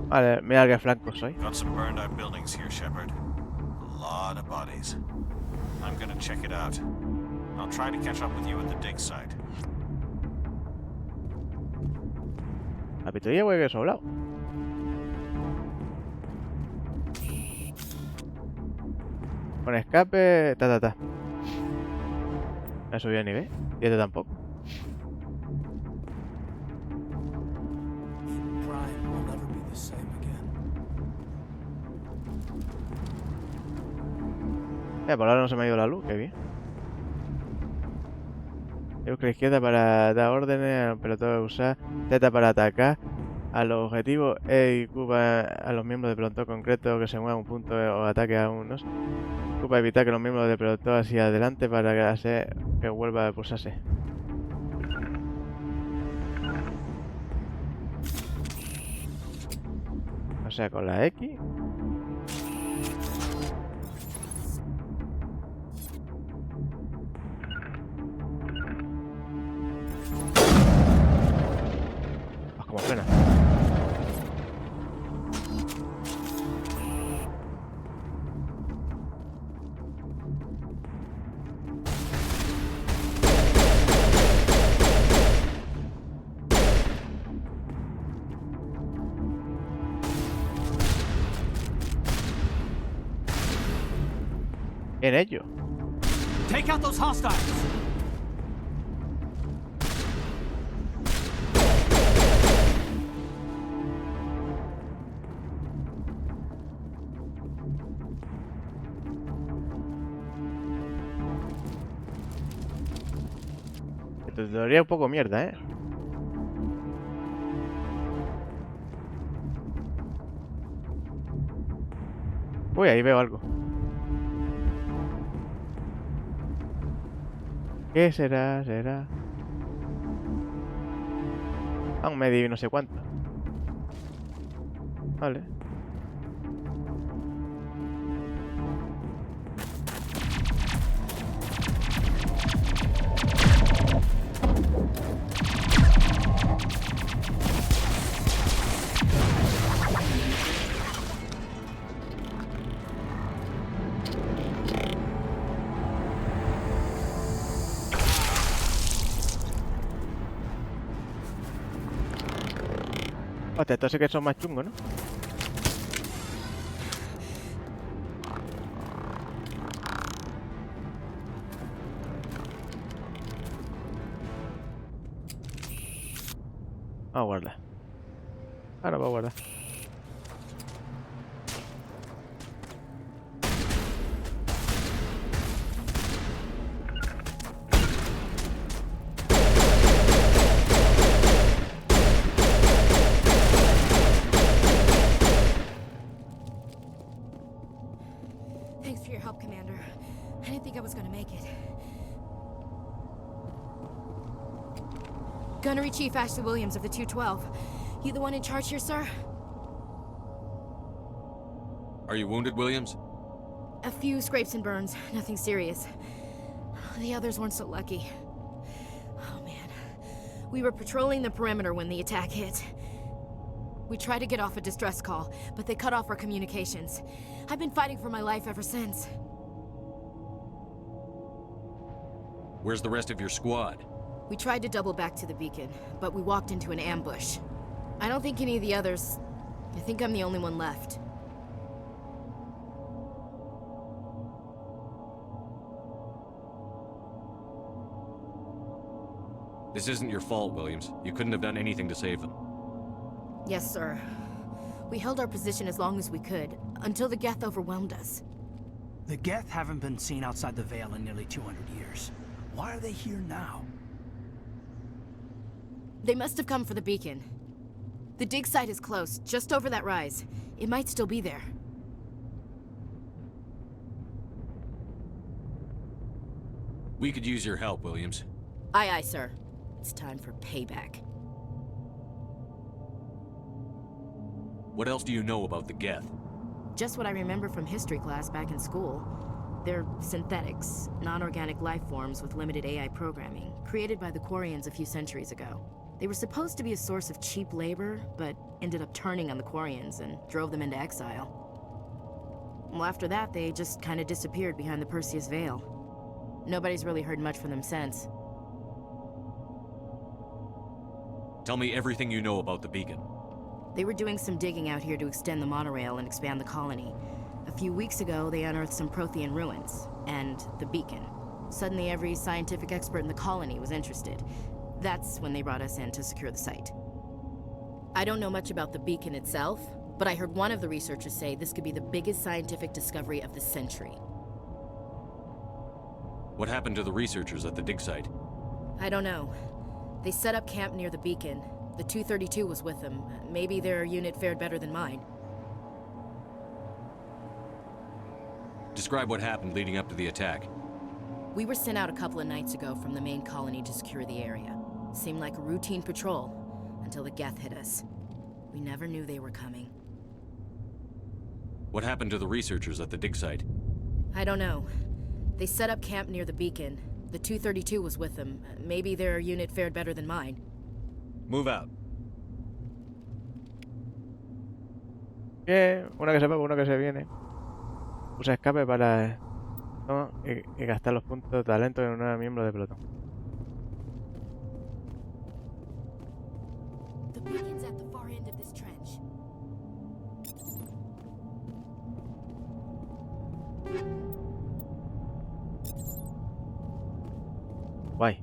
Speaker 1: Vale, mira qué flanco soy.
Speaker 8: Got some burned out buildings here, Shepard. A lot of bodies. I'm gonna check it out. I'll try to catch up with you at the dig site.
Speaker 1: La pistolla huele que sobrado. Con escape, Me ha subido de nivel. Y este tampoco. Por ahora no se me ha ido la luz, qué bien. Busca la izquierda para dar órdenes al pelotón de usar, Z para atacar a los objetivos, E y Q a los miembros del pelotón concreto que se muevan un punto o ataque a unos. Q para evitar que los miembros del pelotón hacia adelante para hacer que vuelva a pulsarse. O sea, con la X. Como suena. En ello.
Speaker 9: Take out those hostiles.
Speaker 1: Esto teoría un poco mierda, ¿eh? Uy, ahí veo algo. ¿Qué será? ¿Será? Ah, un medio y no sé cuánto. Vale. Hostia, estos sí que son más chungos, ¿no? Vamos a guardar. Ahora voy a guardar.
Speaker 15: Thanks for your help, Commander. I didn't think I was gonna make it. Gunnery Chief Ashley Williams of the 212. You the one in charge here, sir?
Speaker 10: Are you wounded, Williams?
Speaker 15: A few scrapes and burns, nothing serious. The others weren't so lucky. Oh man. We were patrolling the perimeter when the attack hit. We tried to get off a distress call, but they cut off our communications. I've been fighting for my life ever since.
Speaker 10: Where's the rest of your squad?
Speaker 15: We tried to double back to the beacon, but we walked into an ambush. I don't think any of the others... I think I'm the only one left.
Speaker 10: This isn't your fault, Williams. You couldn't have done anything to save them.
Speaker 15: Yes, sir. We held our position as long as we could, until the Geth overwhelmed us.
Speaker 9: The Geth haven't been seen outside the Veil in nearly 200 years. Why are they here now?
Speaker 15: They must have come for the beacon. The dig site is close, just over that rise. It might still be there.
Speaker 10: We could use your help, Williams.
Speaker 15: Aye, aye, sir. It's time for payback.
Speaker 10: What else do you know about the Geth?
Speaker 15: Just what I remember from history class back in school. They're synthetics, non-organic life forms with limited AI programming, created by the Quarians a few centuries ago. They were supposed to be a source of cheap labor, but ended up turning on the Quarians and drove them into exile. Well, after that, they just kind of disappeared behind the Perseus Veil. Nobody's really heard much from them since.
Speaker 10: Tell me everything you know about the beacon.
Speaker 15: They were doing some digging out here to extend the monorail and expand the colony. A few weeks ago, they unearthed some Prothean ruins, and the beacon. Suddenly, every scientific expert in the colony was interested. That's when they brought us in to secure the site. I don't know much about the beacon itself, but I heard one of the researchers say this could be the biggest scientific discovery of the century.
Speaker 10: What happened to the researchers at the dig site?
Speaker 15: I don't know. They set up camp near the beacon. The 232 was with them. Maybe their unit fared better than mine.
Speaker 10: Describe what happened leading up to the attack.
Speaker 15: We were sent out a couple of nights ago from the main colony to secure the area. Seemed like a routine patrol, until the Geth hit us. We never knew they were coming.
Speaker 10: What happened to the researchers at the dig site?
Speaker 15: I don't know. They set up camp near the beacon. The 232 was with them. Maybe their unit fared better than mine.
Speaker 10: Move out.
Speaker 1: Bien, uno que se va, uno que se viene. Usa escape para y gastar los puntos de talento en un nuevo miembro de pelotón.
Speaker 15: The beacon's at the far end of this trench.
Speaker 1: Guay.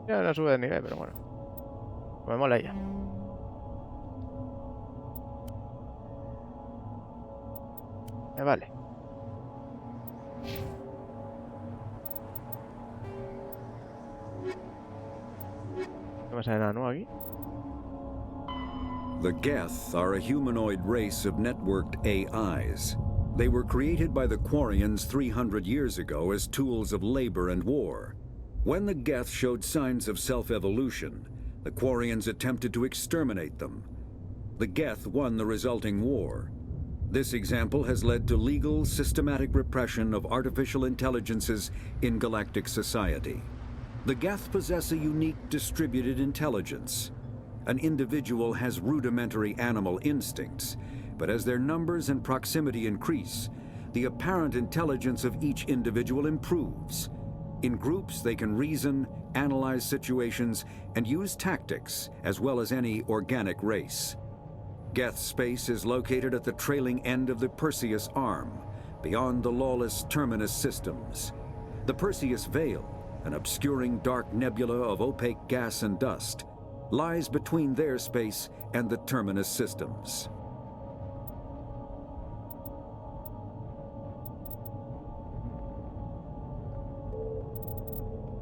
Speaker 1: Ya no sube de nivel, pero bueno. Me mola ya. Vale. No me sale nada nuevo aquí.
Speaker 11: The Geth are a humanoid race of networked AIs. They were created by the Quarians 300 years ago as tools of labor and war. When the Geth showed signs of self-evolution, the Quarians attempted to exterminate them. The Geth won the resulting war. This example has led to legal, systematic repression of artificial intelligences in galactic society. The Geth possess a unique distributed intelligence. An individual has rudimentary animal instincts, but as their numbers and proximity increase, the apparent intelligence of each individual improves. In groups, they can reason, analyze situations, and use tactics, as well as any organic race. Geth space is located at the trailing end of the Perseus Arm, beyond the lawless Terminus systems. The Perseus Veil, an obscuring dark nebula of opaque gas and dust, lies between their space and the Terminus systems.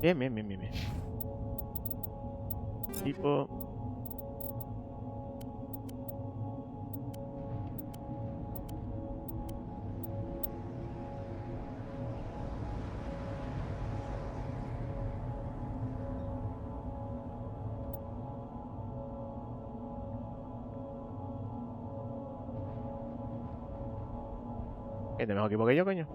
Speaker 1: Bien. Tipo... ¿Tiene mejor equipo que yo, coño?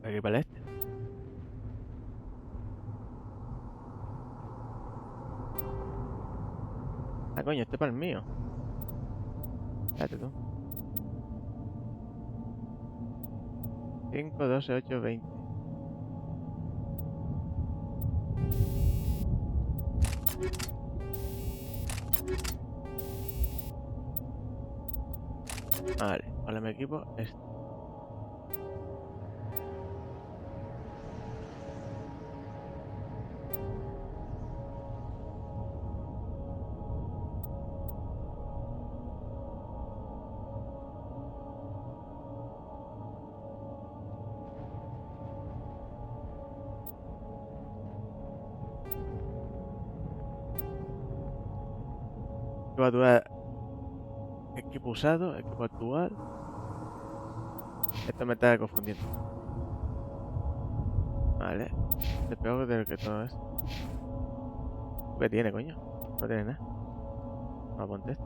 Speaker 1: Aquí para el este. Ah, coño, este para el mío. Espérate tú. 5, 12, 8, 20. Vale, ahora mi equipo es... Equipo usado, equipo actual. Esto me está confundiendo. Vale. Es peor de lo que todo es. ¿Qué tiene, coño? No tiene nada. No, ponte este.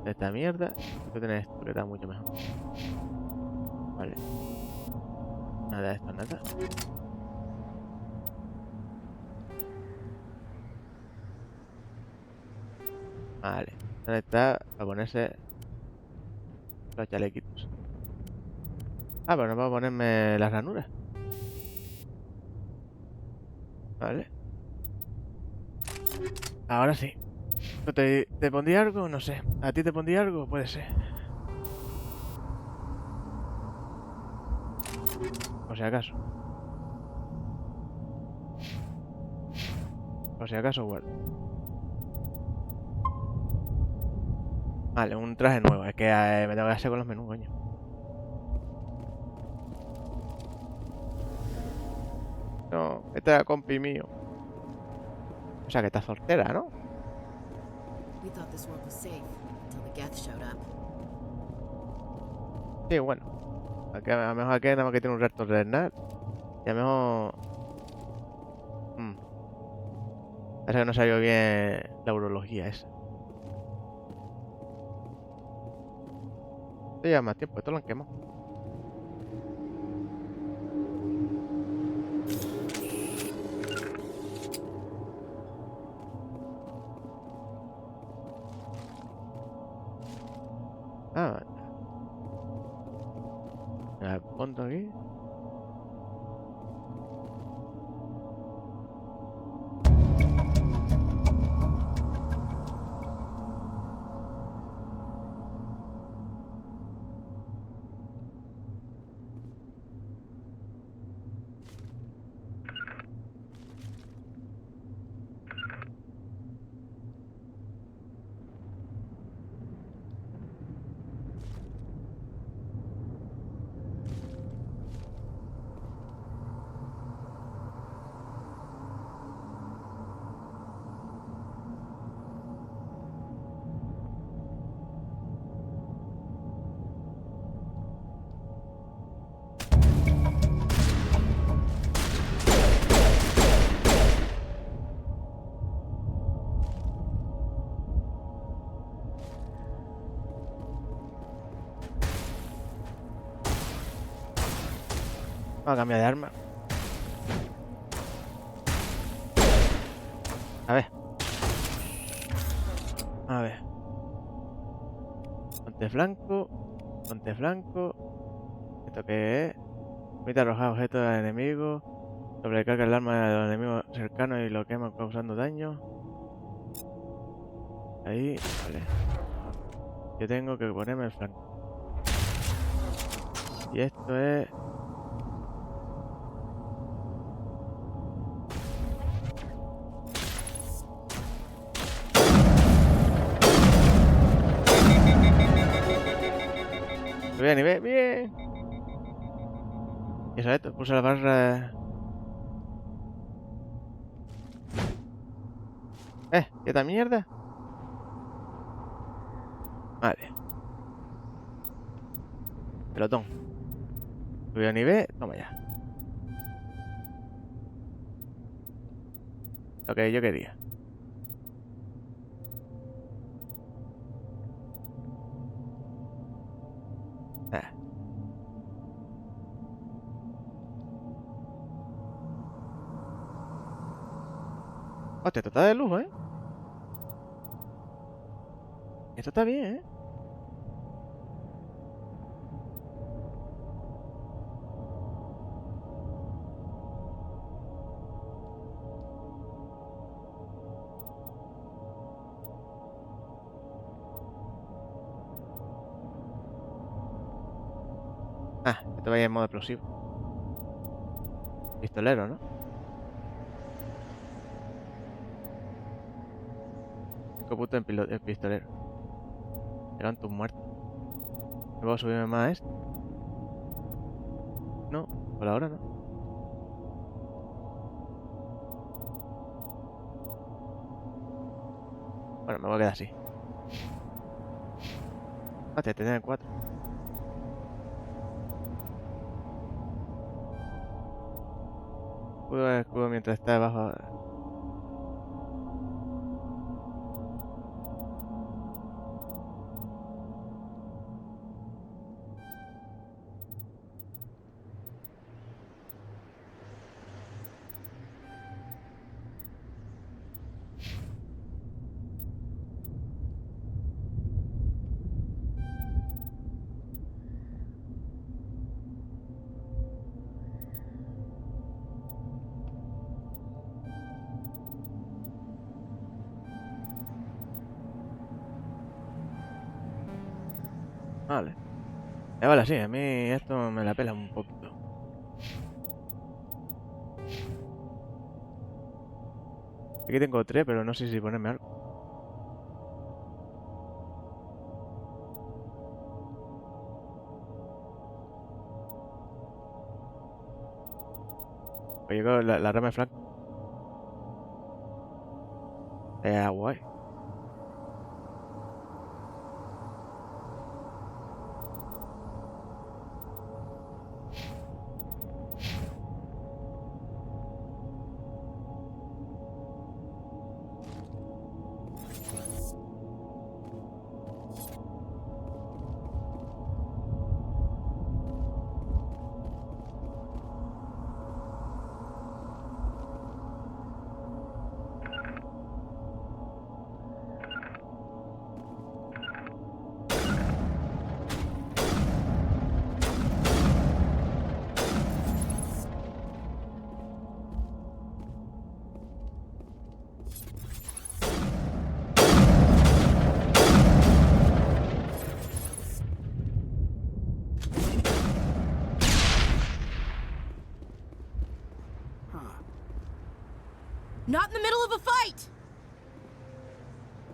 Speaker 1: Esta mierda. Tú tienes esto, que está mucho mejor. Vale. Nada de esto, nada. Vale, ¿dónde está? A ponerse los chalequitos. Ah, pues no puedo ponerme las ranuras. Vale. Ahora sí. ¿Te pondría algo? No sé. ¿A ti te pondría algo? Puede ser. Por si acaso. Por si acaso guardo. Vale, un traje nuevo. Es que me tengo que hacer con los menús, coño. No, esta es compi mío. O sea que está soltera, ¿no?
Speaker 15: We thought this world was safe until the Geth showed up.
Speaker 1: Sí, bueno. Aquí, a lo mejor aquí nada más que tiene un reactor renal. Y a lo mejor... Parece que no salió bien la urología esa. Esto lleva más tiempo, esto lo han quemado. Ah, vale. Pongo aquí. Vamos a cambiar de arma. A ver. A ver. Ponte flanco. Ponte flanco. ¿Esto qué es? Permite arrojar objetos al enemigo. Sobrecarga el arma de los enemigos cercanos y lo quema causando daño. Ahí, vale. Yo tengo que ponerme el flanco. Y esto es... Subí a nivel, bien. Y eso es esto, pulsa la barra. ¿Qué esta mierda? Vale. Pelotón. Subí a nivel, toma ya. Lo que yo quería. Hostia, esto está de lujo, ¿eh? Esto está bien, ¿eh? Esto va a ir en modo explosivo. Pistolero, ¿no? 5 puntos en pistolero. Eran tus muertos. ¿No puedo subirme más a esto? No, por ahora no. Bueno, me voy a quedar así. Hostia, te tienen 4. Escudo mientras está debajo. Vale. Vale, sí, a mí esto me la pela un poquito. Aquí tengo 3, pero no sé si ponerme algo. Oye, la rama de flanco. Guay.
Speaker 15: Not in the middle of a fight!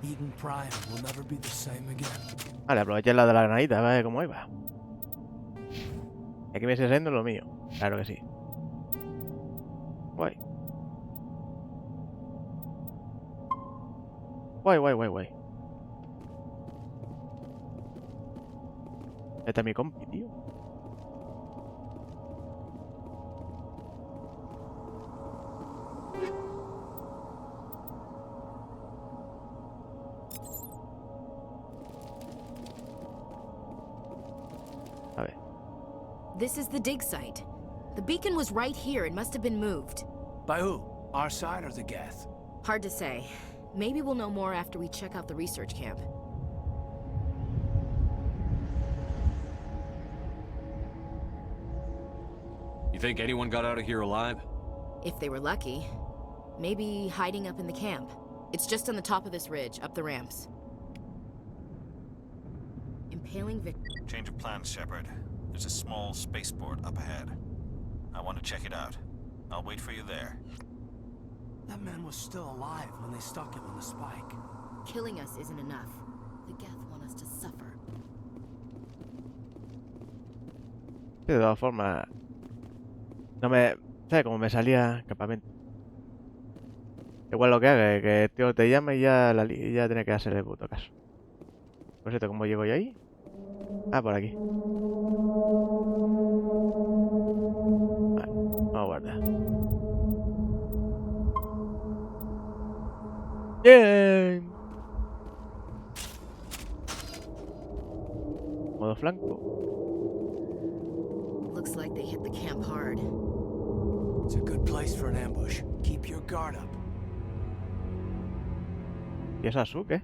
Speaker 9: Eden Prime will never be the same again.
Speaker 1: Vale, aproveché la de la granadita, a ver cómo iba. Aquí me sigue siendo lo mío. Claro que sí. Guay. Guay. Este es mi compi, tío. A ver.
Speaker 15: This is the dig site. The beacon was right here. It must have been moved.
Speaker 9: By who? Our side or the Geth?
Speaker 15: Hard to say. Maybe we'll know more after we check out the research camp.
Speaker 10: You think anyone got out of here alive?
Speaker 15: If they were lucky. Maybe hiding up in the camp. It's just on the top of this ridge, up the ramps. Impaling Vic.
Speaker 8: Change of plans, Shepard. There's a small spaceport up ahead. I want to check it out. I'll wait for you there.
Speaker 9: That man was still alive when they stuck him on the spike.
Speaker 15: Killing us isn't enough. The Geth want us to suffer.
Speaker 1: De todas formas, no me... ¿Sabes cómo me salía campamento? Igual lo que haga es que el tío te llama y ya, ya tiene que hacerle puto caso. Por cierto, ¿cómo llego yo ahí? Ah, por aquí. Vale, vamos a guardar. Bien. Modo flanco.
Speaker 15: Looks like they hit the camp hard.
Speaker 9: It's a good place for an ambush. Keep your guard up.
Speaker 1: ¿Y eso azul qué?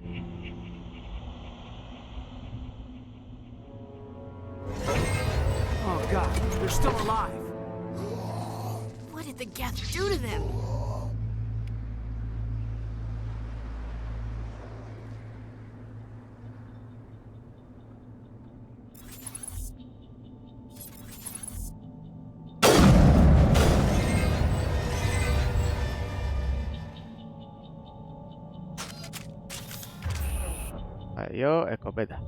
Speaker 9: Oh God, they're still alive.
Speaker 15: What did the Geth do to them?
Speaker 1: Adiós, escopeta.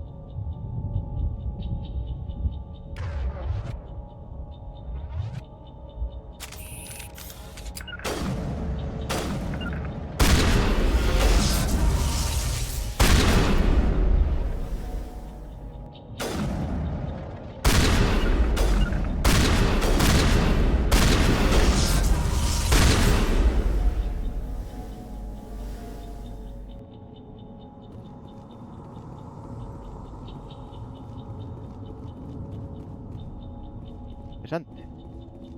Speaker 1: Interesante.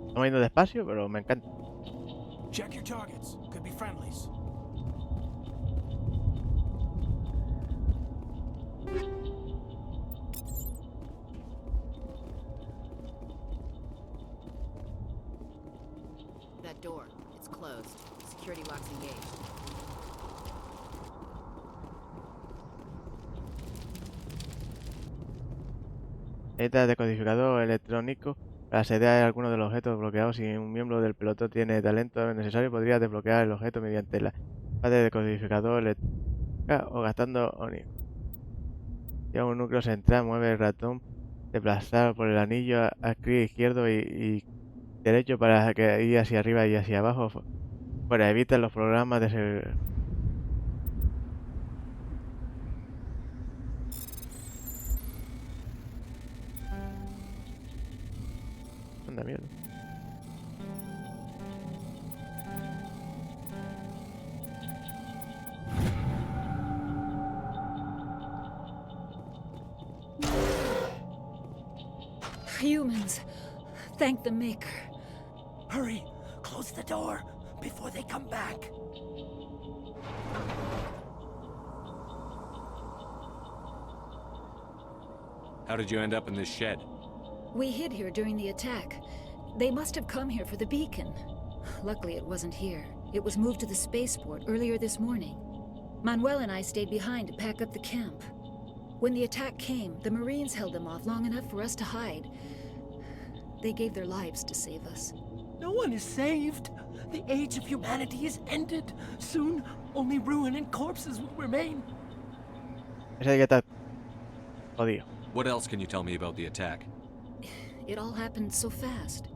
Speaker 1: Estamos yendo despacio, pero me encanta.
Speaker 9: Check your targets. Could be friendlies.
Speaker 15: That door. It's closed. Security locks engaged.
Speaker 1: Este decodificador electrónico para acceder a alguno de los objetos bloqueados. Si un miembro del pelotón tiene talento necesario, podría desbloquear el objeto mediante la de decodificador electrónico o gastando ONI. Ya un núcleo central mueve el ratón desplazado por el anillo a clic izquierdo y derecho para que ir hacia arriba y hacia abajo para evitar los programas de anda mierda.
Speaker 16: Humans, thank the Maker.
Speaker 9: Hurry, close the door before they come back.
Speaker 10: How did you end up in this shed?
Speaker 16: We hid here during the attack. They must have come here for the beacon. Luckily, it wasn't here. It was moved to the spaceport earlier this morning. Manuel and I stayed behind to pack up the camp. When the attack came, the Marines held them off long enough for us to hide. They gave their lives to save us.
Speaker 9: No one is saved. The age of humanity is ended. Soon, only ruin and corpses will remain.
Speaker 1: Ese que está jodido.
Speaker 10: What else can you tell me about the attack?
Speaker 16: It all happened so fast.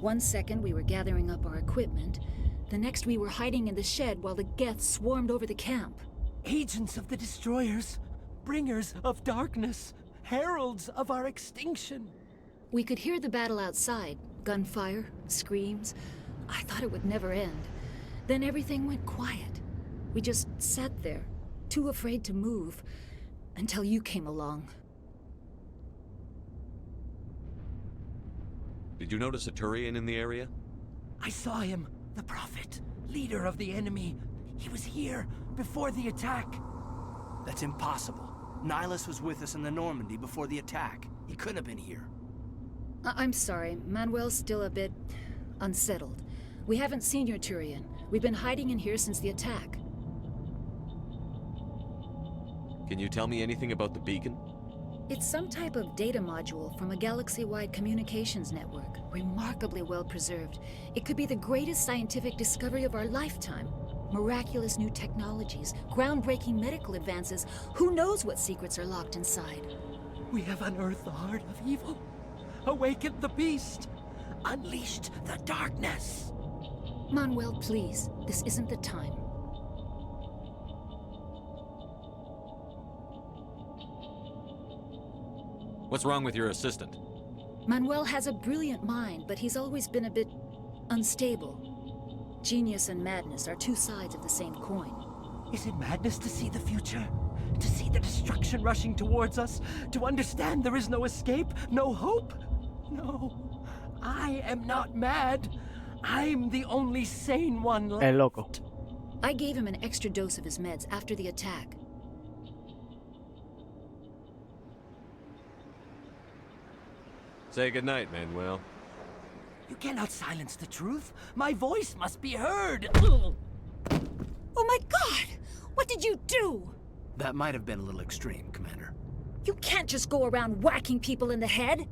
Speaker 16: 1 second we were gathering up our equipment. The next we were hiding in the shed while the Geth swarmed over the camp.
Speaker 9: Agents of the destroyers, bringers of darkness, heralds of our extinction.
Speaker 16: We could hear the battle outside. Gunfire, screams. I thought it would never end. Then everything went quiet. We just sat there, too afraid to move, until you came along.
Speaker 10: Did you notice a Turian in the area?
Speaker 9: I saw him, the Prophet, leader of the enemy. He was here before the attack.
Speaker 17: That's impossible. Nihilus was with us in the Normandy before the attack. He couldn't have been here.
Speaker 16: I'm sorry, Manuel's still a bit unsettled. We haven't seen your Turian. We've been hiding in here since the attack.
Speaker 10: Can you tell me anything about the beacon?
Speaker 16: It's some type of data module from a galaxy-wide communications network, remarkably well preserved. It could be the greatest scientific discovery of our lifetime. Miraculous new technologies, groundbreaking medical advances. Who knows what secrets are locked inside?
Speaker 9: We have unearthed the heart of evil, awakened the beast, unleashed the darkness.
Speaker 16: Manuel, please, this isn't the time.
Speaker 10: What's wrong with your assistant?
Speaker 16: Manuel has a brilliant mind, but he's always been a bit unstable. Genius and madness are two sides of the same coin.
Speaker 9: Is it madness to see the future? To see the destruction rushing towards us? To understand there is no escape? No hope? No. I am not mad. I'm the only sane one left.
Speaker 1: El loco.
Speaker 16: I gave him an extra dose of his meds after the attack.
Speaker 10: Say goodnight, Manuel.
Speaker 9: You cannot silence the truth. My voice must be heard.
Speaker 16: Oh my God! What did you do?
Speaker 17: That might have been a little extreme, Commander.
Speaker 16: You can't just go around whacking people in the head.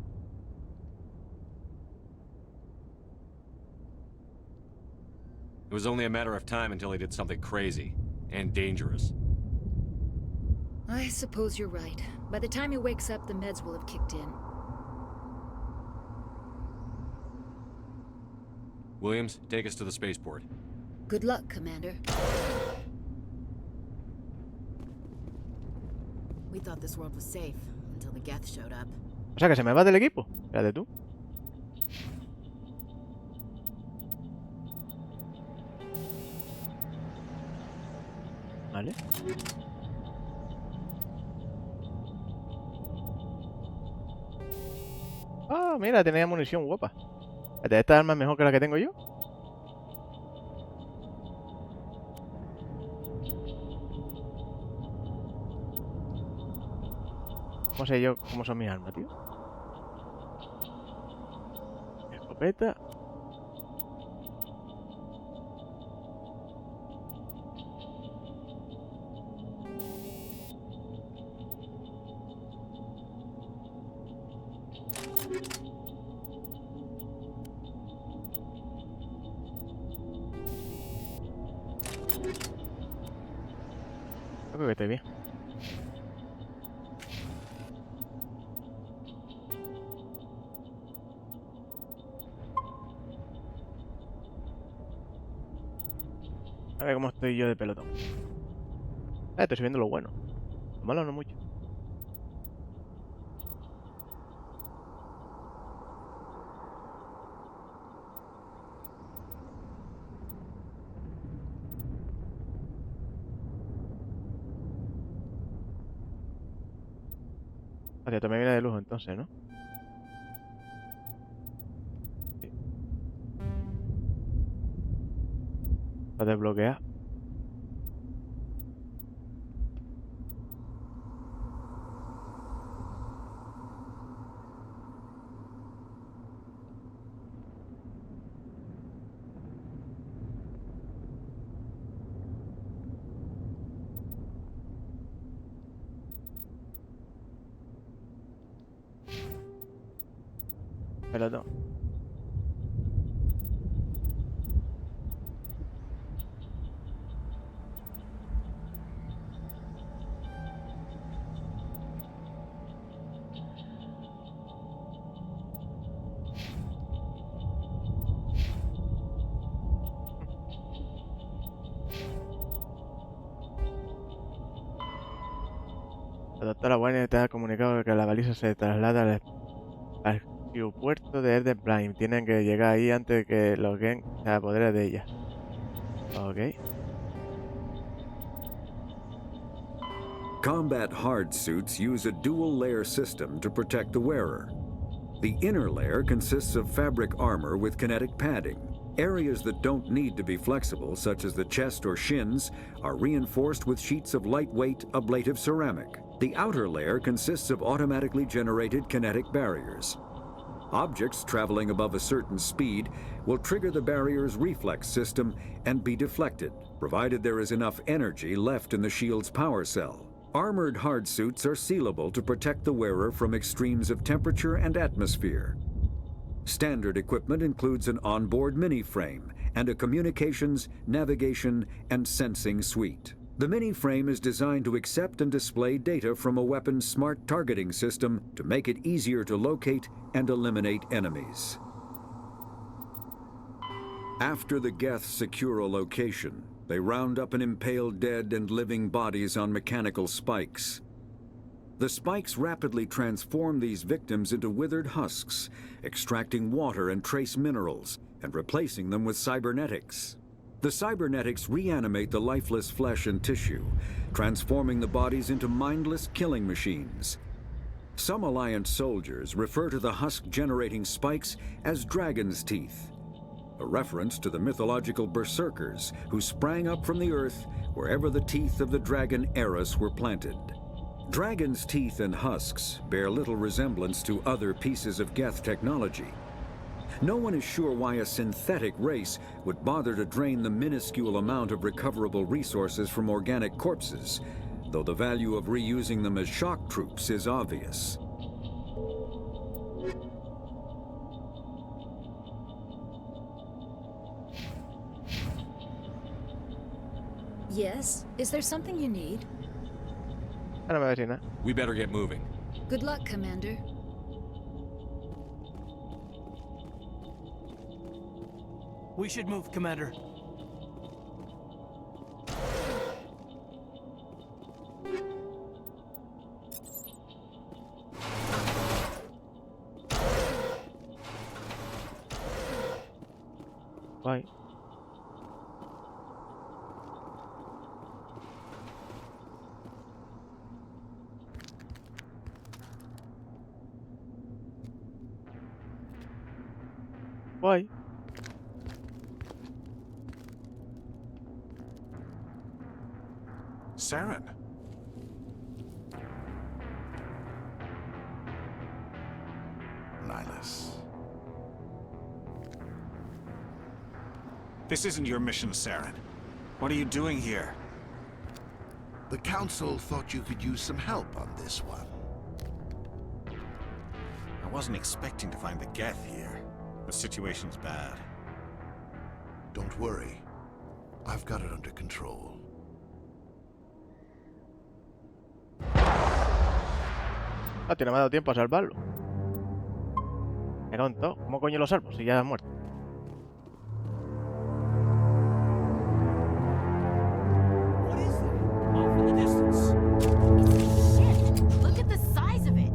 Speaker 10: It was only a matter of time until he did something crazy and dangerous.
Speaker 16: I suppose you're right. By the time he wakes up, the meds will have kicked in.
Speaker 10: Williams, take us to the spaceport.
Speaker 16: Good luck, Commander.
Speaker 15: We thought this world was safe until the Geth showed up.
Speaker 1: O sea que se me va del equipo. Espérate tú. Vale. Ah, mira, tenía munición guapa. ¿Esta arma es mejor que la que tengo yo? ¿Cómo sé yo cómo son mis armas, tío? Escopeta. Yo creo que estoy bien. A ver cómo estoy yo de pelotón. Estoy subiendo lo bueno. Lo malo no mucho. Hostia, también viene de lujo entonces, ¿no? Sí. Para desbloquear. Pelotón. La doctora Warner te ha comunicado que la baliza se traslada al aeropuerto de Eden Prime. Tienen que llegar ahí antes de que los Gen se apoderen de ella. Ok.
Speaker 11: Combat hard suits use a dual layer system to protect the wearer. The inner layer consists of fabric armor with kinetic padding. Areas that don't need to be flexible, such as the chest or shins, are reinforced with sheets of lightweight ablative ceramic. The outer layer consists of automatically generated kinetic barriers. Objects traveling above a certain speed will trigger the barrier's reflex system and be deflected, provided there is enough energy left in the shield's power cell. Armored hard suits are sealable to protect the wearer from extremes of temperature and atmosphere. Standard equipment includes an onboard mini-frame and a communications, navigation, and sensing suite. The mini-frame is designed to accept and display data from a weapon's smart targeting system to make it easier to locate and eliminate enemies. After the Geth secure a location, they round up and impale dead and living bodies on mechanical spikes. The spikes rapidly transform these victims into withered husks, extracting water and trace minerals, and replacing them with cybernetics. The cybernetics reanimate the lifeless flesh and tissue, transforming the bodies into mindless killing machines. Some Alliance soldiers refer to the husk-generating spikes as dragon's teeth, a reference to the mythological berserkers who sprang up from the earth wherever the teeth of the dragon Eris were planted. Dragon's teeth and husks bear little resemblance to other pieces of Geth technology. No one is sure why a synthetic race would bother to drain the minuscule amount of recoverable resources from organic corpses, though the value of reusing them as shock troops is obvious.
Speaker 16: Yes? Is there something you need?
Speaker 10: We better get moving.
Speaker 16: Good luck, Commander.
Speaker 17: We should move, Commander.
Speaker 1: Bye. Bye.
Speaker 3: Saren. Nihilus.
Speaker 8: This isn't your mission, Saren. What are you doing here?
Speaker 18: The Council thought you could use some help on this one.
Speaker 8: I wasn't expecting to find the Geth here. The situation's bad.
Speaker 18: Don't worry. I've got it under control.
Speaker 1: Hostia, no me ha dado tiempo a salvarlo. Me cago en todo. ¿Cómo coño lo salvo si ya has muerto?
Speaker 15: Look at the size of it.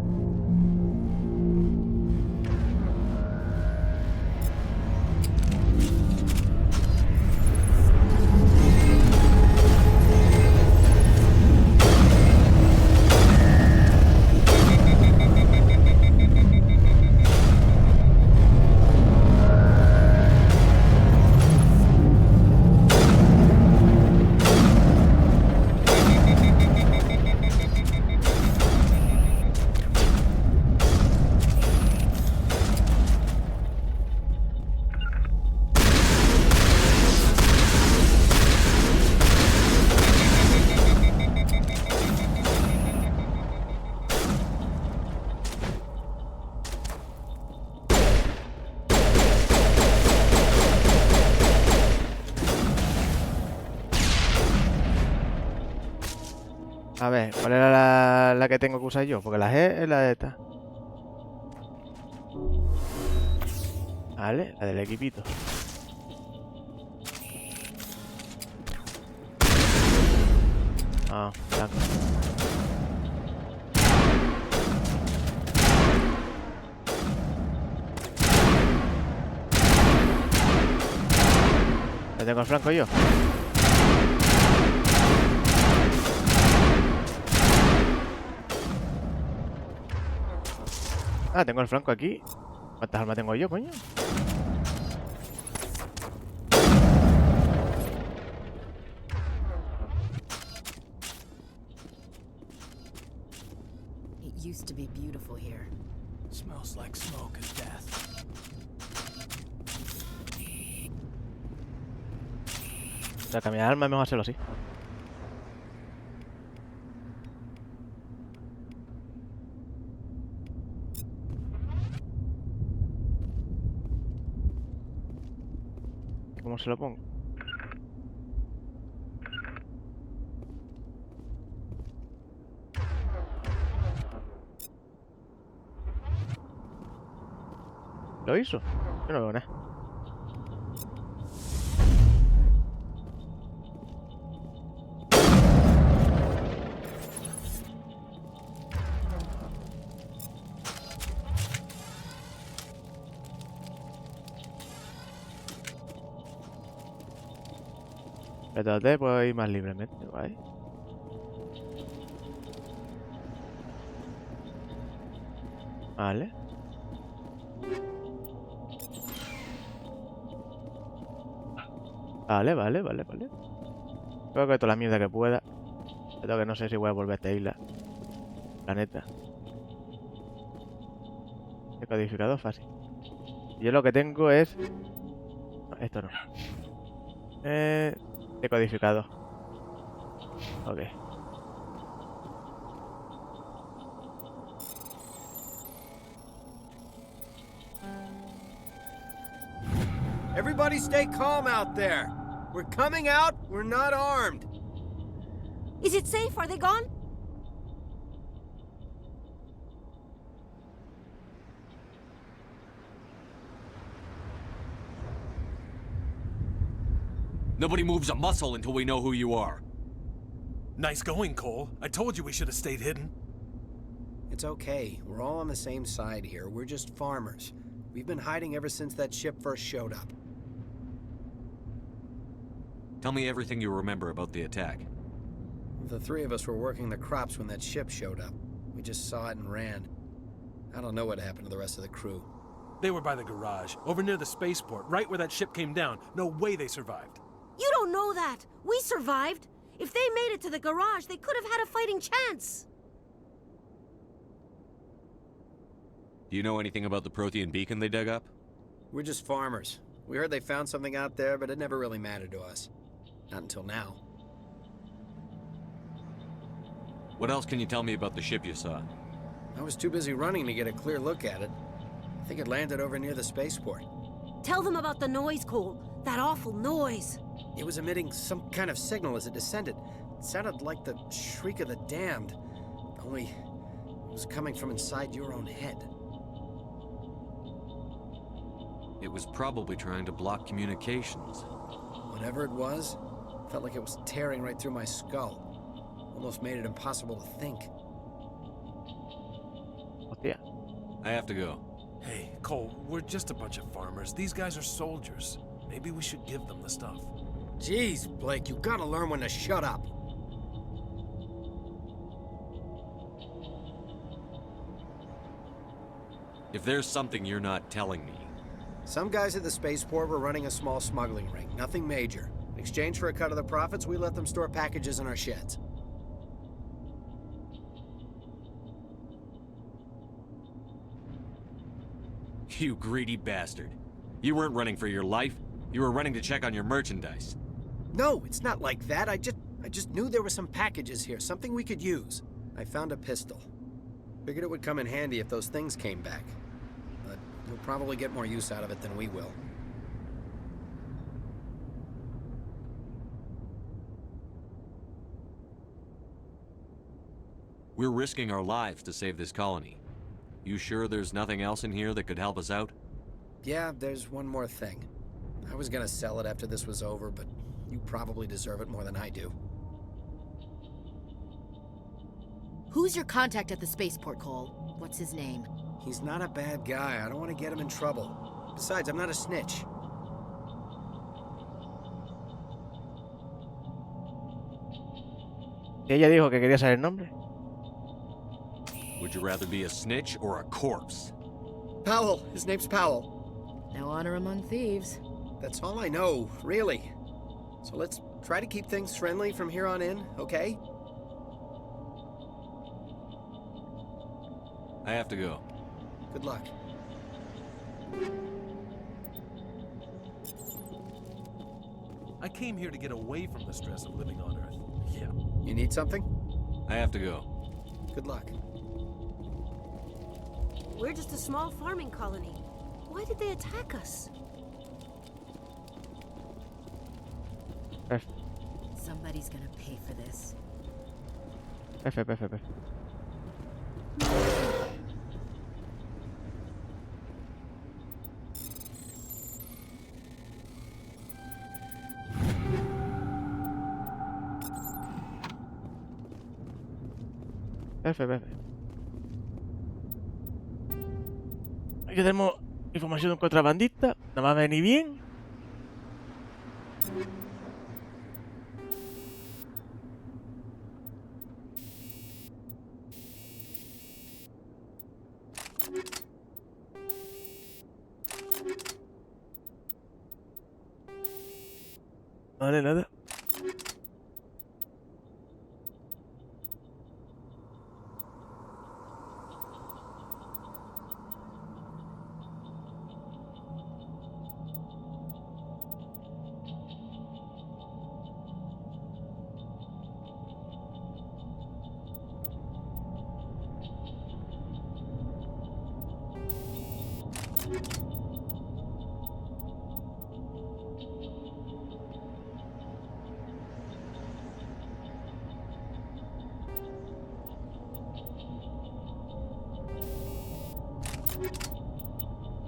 Speaker 1: A ver, ¿cuál era la que tengo que usar yo? Porque la G es la de esta. Vale, la del equipito. Ah, blanco. ¿Le tengo el flanco yo? Ah, tengo el flanco aquí. ¿Cuántas armas tengo yo, coño?
Speaker 15: It used to be beautiful here.
Speaker 17: Smells like smoke and death.
Speaker 1: Para cambiar armas es mejor hacerlo así. ¿Cómo se lo pongo? ¿Lo hizo? Yo no veo nada. Espérate, puedo ir más libremente, ¿vale? Vale. Vale. Creo que toda la mierda que pueda. Pero que no sé si voy a volver a esta isla. Planeta. Decodificador fácil. Yo lo que tengo es... No, esto no. Decodificador. Ok.
Speaker 19: Everybody stay calm out there. We're coming out, we're not armed.
Speaker 20: Is it safe? Are they gone?
Speaker 10: Nobody moves a muscle until we know who you are.
Speaker 21: Nice going, Cole. I told you we should have stayed hidden.
Speaker 19: It's okay. We're all on the same side here. We're just farmers. We've been hiding ever since that ship first showed up.
Speaker 10: Tell me everything you remember about the attack.
Speaker 19: The three of us were working the crops when that ship showed up. We just saw it and ran. I don't know what happened to the rest of the crew.
Speaker 21: They were by the garage, over near the spaceport, right where that ship came down. No way they survived.
Speaker 20: You don't know that. We survived. If they made it to the garage, they could have had a fighting chance.
Speaker 10: Do you know anything about the Prothean beacon they dug up?
Speaker 19: We're just farmers. We heard they found something out there, but it never really mattered to us. Not until now.
Speaker 10: What else can you tell me about the ship you saw?
Speaker 19: I was too busy running to get a clear look at it. I think it landed over near the spaceport.
Speaker 20: Tell them about the noise, Cole. That awful noise.
Speaker 19: It was emitting some kind of signal as it descended. It sounded like the shriek of the damned. Only, it was coming from inside your own head.
Speaker 10: It was probably trying to block communications.
Speaker 19: Whatever it was, felt like it was tearing right through my skull. Almost made it impossible to think.
Speaker 1: Hostia.
Speaker 10: I have to go.
Speaker 21: Hey, Cole, we're just a bunch of farmers. These guys are soldiers. Maybe we should give them the stuff.
Speaker 19: Jeez, Blake, you gotta learn when to shut up.
Speaker 10: If there's something you're not telling me...
Speaker 19: Some guys at the spaceport were running a small smuggling ring. Nothing major. In exchange for a cut of the profits, we let them store packages in our sheds.
Speaker 10: You greedy bastard. You weren't running for your life. You were running to check on your merchandise.
Speaker 19: No, it's not like that. I just knew there were some packages here, something we could use. I found a pistol. Figured it would come in handy if those things came back. But you'll probably get more use out of it than we will.
Speaker 10: We're risking our lives to save this colony. You sure there's nothing else in here that could help us out?
Speaker 19: Yeah, there's one more thing. I was gonna sell it after this was over, but you probably deserve it more than I do.
Speaker 15: Who's your contact at the spaceport, Cole? What's his name?
Speaker 19: He's not a bad guy. I don't want to get him in trouble. Besides, I'm not a snitch.
Speaker 1: Y ella dijo que quería saber el nombre.
Speaker 10: Would you rather be a snitch or a corpse?
Speaker 19: Powell. His name's Powell.
Speaker 15: No honor among thieves.
Speaker 19: That's all I know, really. So let's try to keep things friendly from here on in, okay?
Speaker 10: I have to go.
Speaker 19: Good luck.
Speaker 21: I came here to get away from the stress of living on Earth. Yeah.
Speaker 19: You need something?
Speaker 10: I have to go.
Speaker 19: Good luck.
Speaker 20: We're just a small farming colony. Why did they attack us?
Speaker 15: Somebody's gonna pay for this.
Speaker 1: F. Aquí tenemos información de un contrabandista. Nada más venir bien. Vale, nada.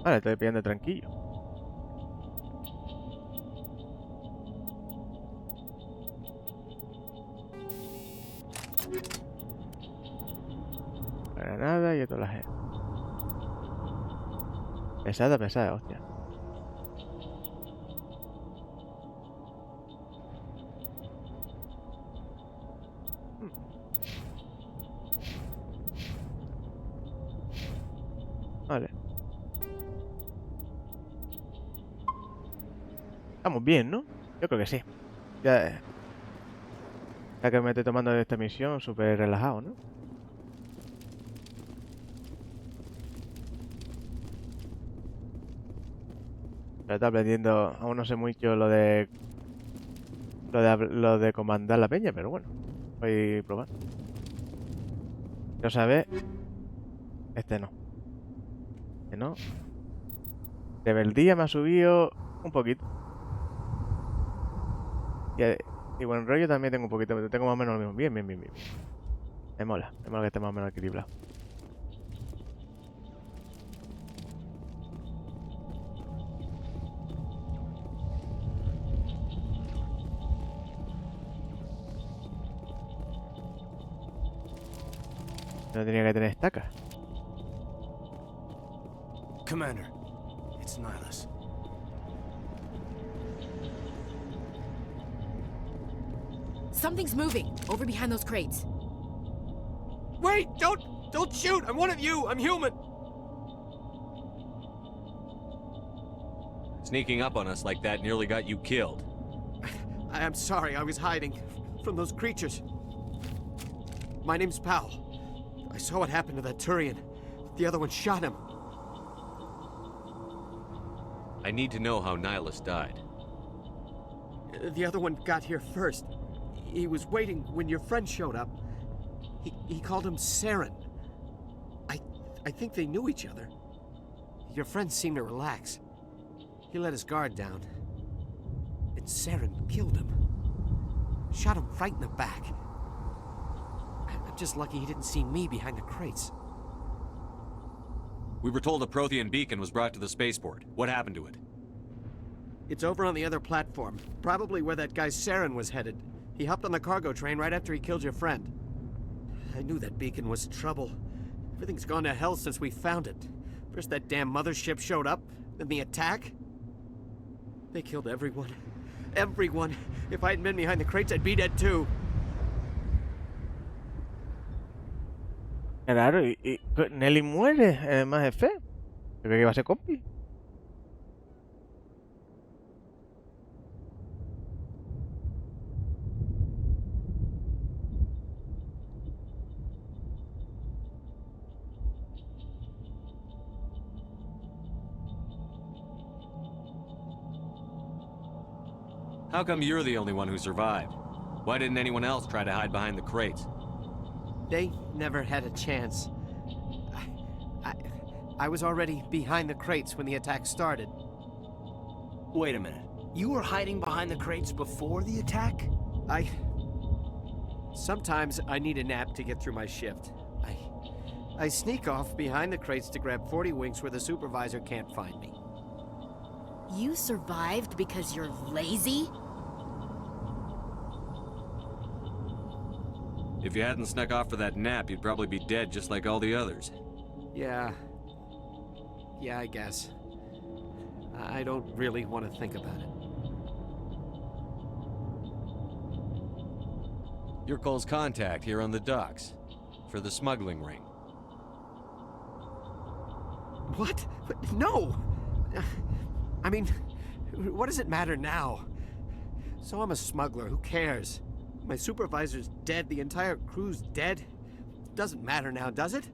Speaker 1: Vale, estoy pidiendo tranquilo. Para nada y esto la gente. Pesada, hostia. Vale. Estamos bien, ¿no? Yo creo que sí. Ya que me estoy tomando esta misión súper relajado, ¿no? Pero está aprendiendo, aún no sé mucho lo de comandar la peña, pero bueno, voy a probar. Quiero saber. Este no. Este no. Rebeldía me ha subido un poquito. Y buen rollo también tengo un poquito, pero tengo más o menos lo mismo. Bien. Me mola que esté más o menos equilibrado. No tenía que tener estacas.
Speaker 17: Commander, it's Nihilus.
Speaker 15: Something's moving over behind those crates.
Speaker 9: Wait! Don't shoot! I'm one of you! I'm human!
Speaker 10: Sneaking up on us like that nearly got you killed.
Speaker 9: I'm sorry, I was hiding from those creatures. My name's Powell. I saw what happened to that Turian. The other one shot him.
Speaker 10: I need to know how Nihilus died.
Speaker 9: The other one got here first. He was waiting when your friend showed up. He called him Saren. I think they knew each other. Your friend seemed to relax. He let his guard down. And Saren killed him. Shot him right in the back. I'm just lucky he didn't see me behind the crates.
Speaker 10: We were told a Prothean beacon was brought to the spaceport. What happened to it?
Speaker 9: It's over on the other platform. Probably where that guy Saren was headed. He hopped on the cargo train right after he killed your friend. I knew that beacon was trouble. Everything's gone to hell since we found it. First that damn mothership showed up, then the attack. They killed everyone. Everyone. If I hadn't been behind the crates, I'd be dead too.
Speaker 1: Claro, y Nelly muere en Mass Effect. Yo creo que iba a ser compi.
Speaker 10: How come you're the only one who survived? Why didn't anyone else try to hide behind the crates?
Speaker 9: They never had a chance. I was already behind the crates when the attack started.
Speaker 17: Wait a minute. You were hiding behind the crates before the attack?
Speaker 9: Sometimes I need a nap to get through my shift. I sneak off behind the crates to grab 40 winks where the supervisor can't find me.
Speaker 15: You survived because you're lazy?
Speaker 10: If you hadn't snuck off for that nap, you'd probably be dead just like all the others.
Speaker 9: Yeah, I guess. I don't really want to think about it.
Speaker 10: You're Cole's contact here on the docks. For the smuggling ring.
Speaker 9: What? No! I mean, what does it matter now? So I'm a smuggler, who cares? My supervisor's dead, the entire crew's dead. Doesn't matter now, does it?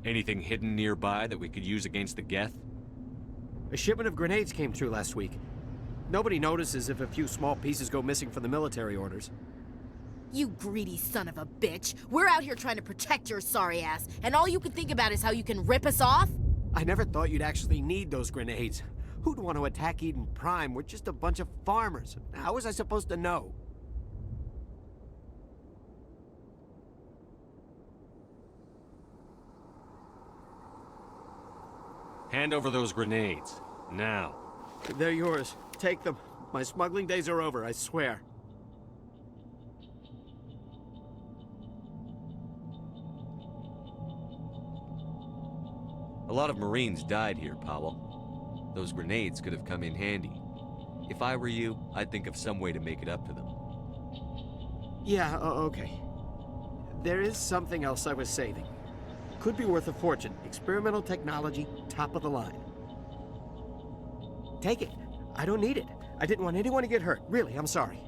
Speaker 10: Anything hidden nearby that we could use against the Geth?
Speaker 9: A shipment of grenades came through last week. Nobody notices if a few small pieces go missing from the military orders.
Speaker 15: You greedy son of a bitch. We're out here trying to protect your sorry ass, and all you can think about is how you can rip us off?
Speaker 9: I never thought you'd actually need those grenades. Who'd want to attack Eden Prime? We're just a bunch of farmers. How was I supposed to know?
Speaker 10: Hand over those grenades. Now.
Speaker 9: They're yours. Take them. My smuggling days are over, I swear.
Speaker 10: A lot of Marines died here, Powell. Those grenades could have come in handy. If I were you, I'd think of some way to make it up to them.
Speaker 9: Yeah, okay. There is something else I was saving. Could be worth a fortune. Experimental technology, top of the line. Take it. I don't need it. I didn't want anyone to get hurt. Really, I'm sorry.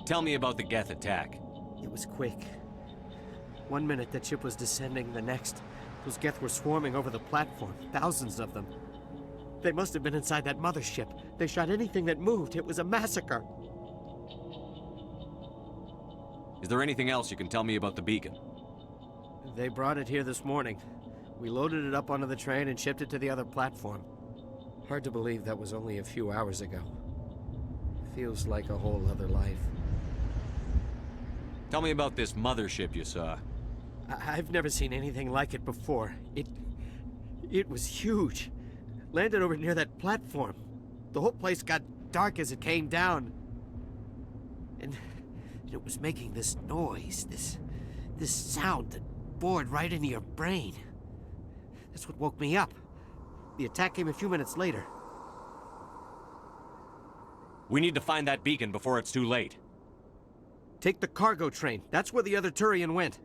Speaker 10: Tell me about the Geth attack.
Speaker 9: It was quick. 1 minute that ship was descending, the next, those Geth were swarming over the platform, thousands of them. They must have been inside that mothership. They shot anything that moved. It was a massacre.
Speaker 10: Is there anything else you can tell me about the beacon?
Speaker 9: They brought it here this morning. We loaded it up onto the train and shipped it to the other platform. Hard to believe that was only a few hours ago. Feels like a whole other life.
Speaker 10: Tell me about this mothership you saw.
Speaker 9: I've never seen anything like it before. It was huge. Landed over near that platform.
Speaker 20: The whole place got dark as it came down. And it was making this noise, this sound that bored right into your brain. That's what woke me up. The attack came a few minutes later.
Speaker 10: We need to find that beacon before it's too late.
Speaker 20: Take the cargo train. That's where the other Turian went.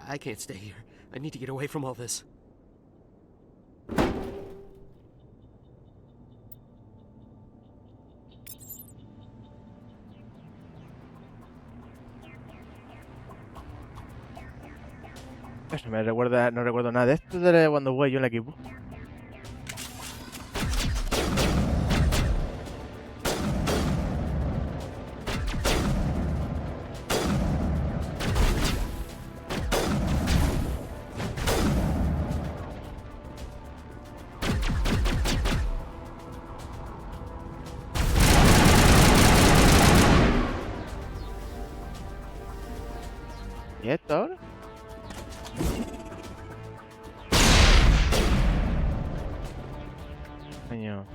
Speaker 20: I can't stay here. I need to get away from all this.
Speaker 1: Eso me recuerda, no recuerdo nada de esto de cuando jugué yo en el equipo. ¿Y esto ahora? Coño.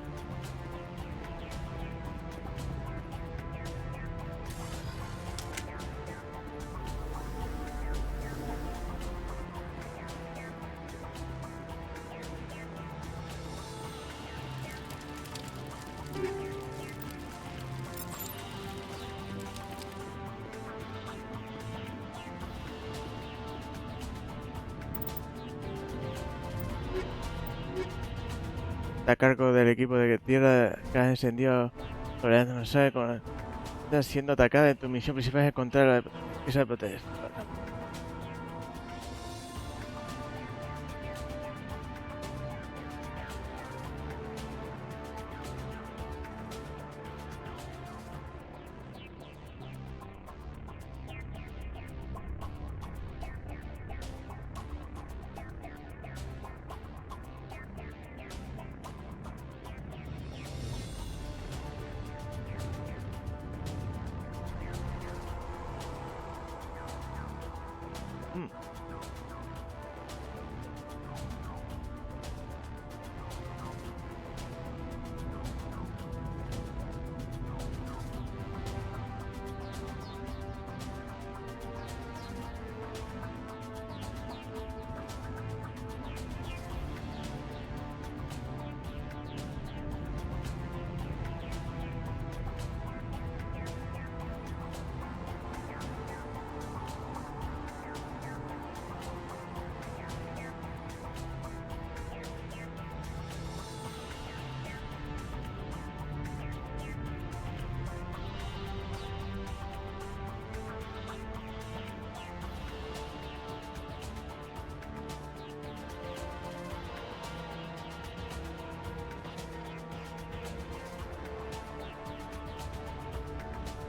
Speaker 1: A cargo del equipo de tierra que has encendido rodeando, no sé, estás siendo atacada. Tu misión principal es encontrar la pieza de proteger.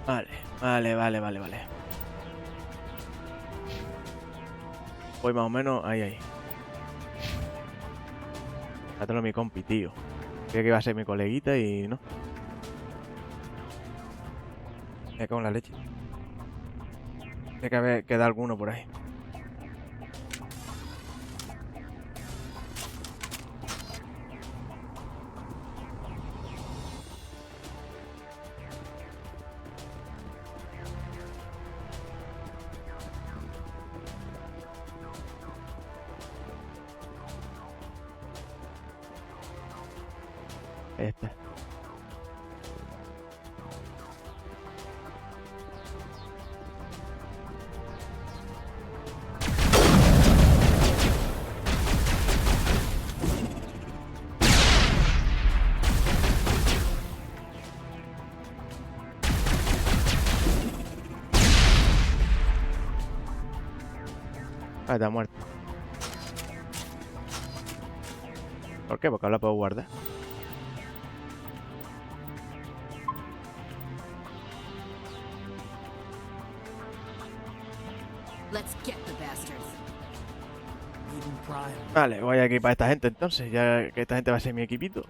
Speaker 1: Vale. Voy más o menos ahí. Trátalo mi compi, tío. Creía que iba a ser mi coleguita y no. Me cago en la leche. Tiene que haber quedado alguno por ahí. Este. Ah, está muerto. ¿Por qué? Porque ahora puedo guardar. Vale, voy a equipar a esta gente entonces, ya que esta gente va a ser mi equipito.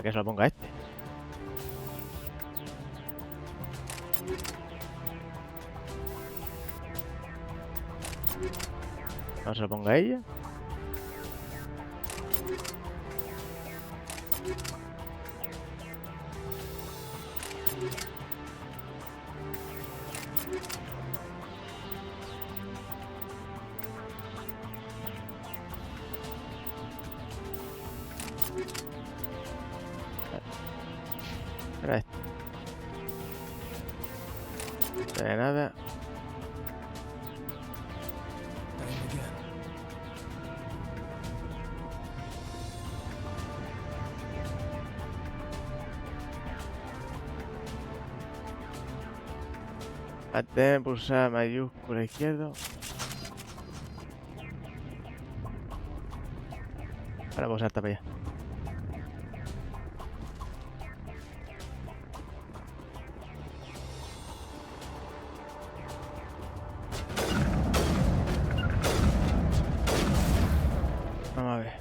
Speaker 1: que se lo ponga este. No se lo ponga a ella. Era este. De nada. Mantén pulsar mayúscula izquierdo. Ahora puedo saltar para allá. Vamos a ver.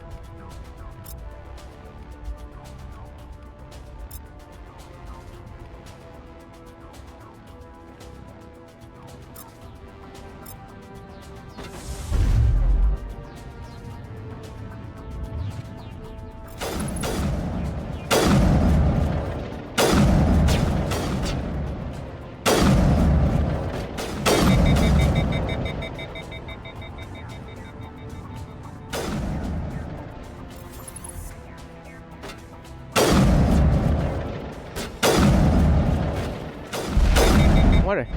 Speaker 1: Muere.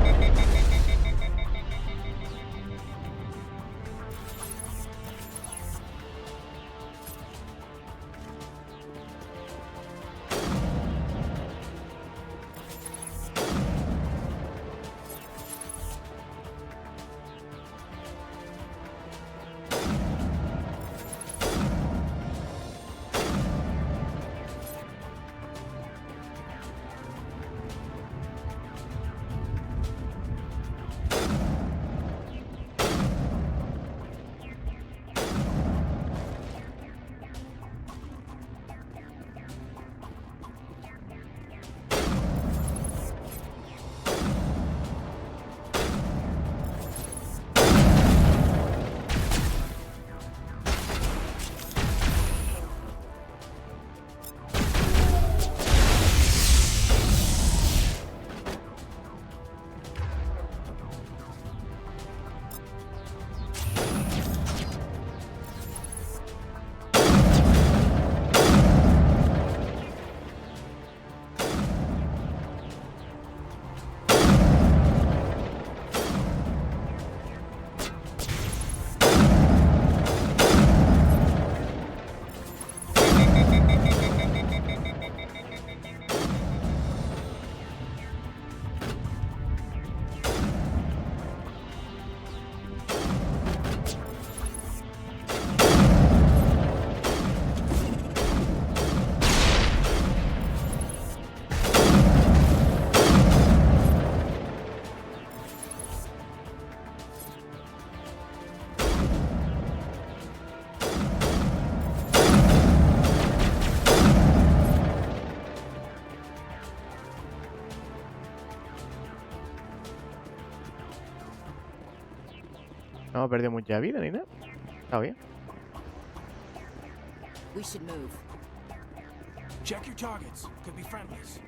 Speaker 1: No hemos perdido mucha vida ni nada. Está bien.
Speaker 6: We should move.
Speaker 17: Check your targets. Could be friendlies.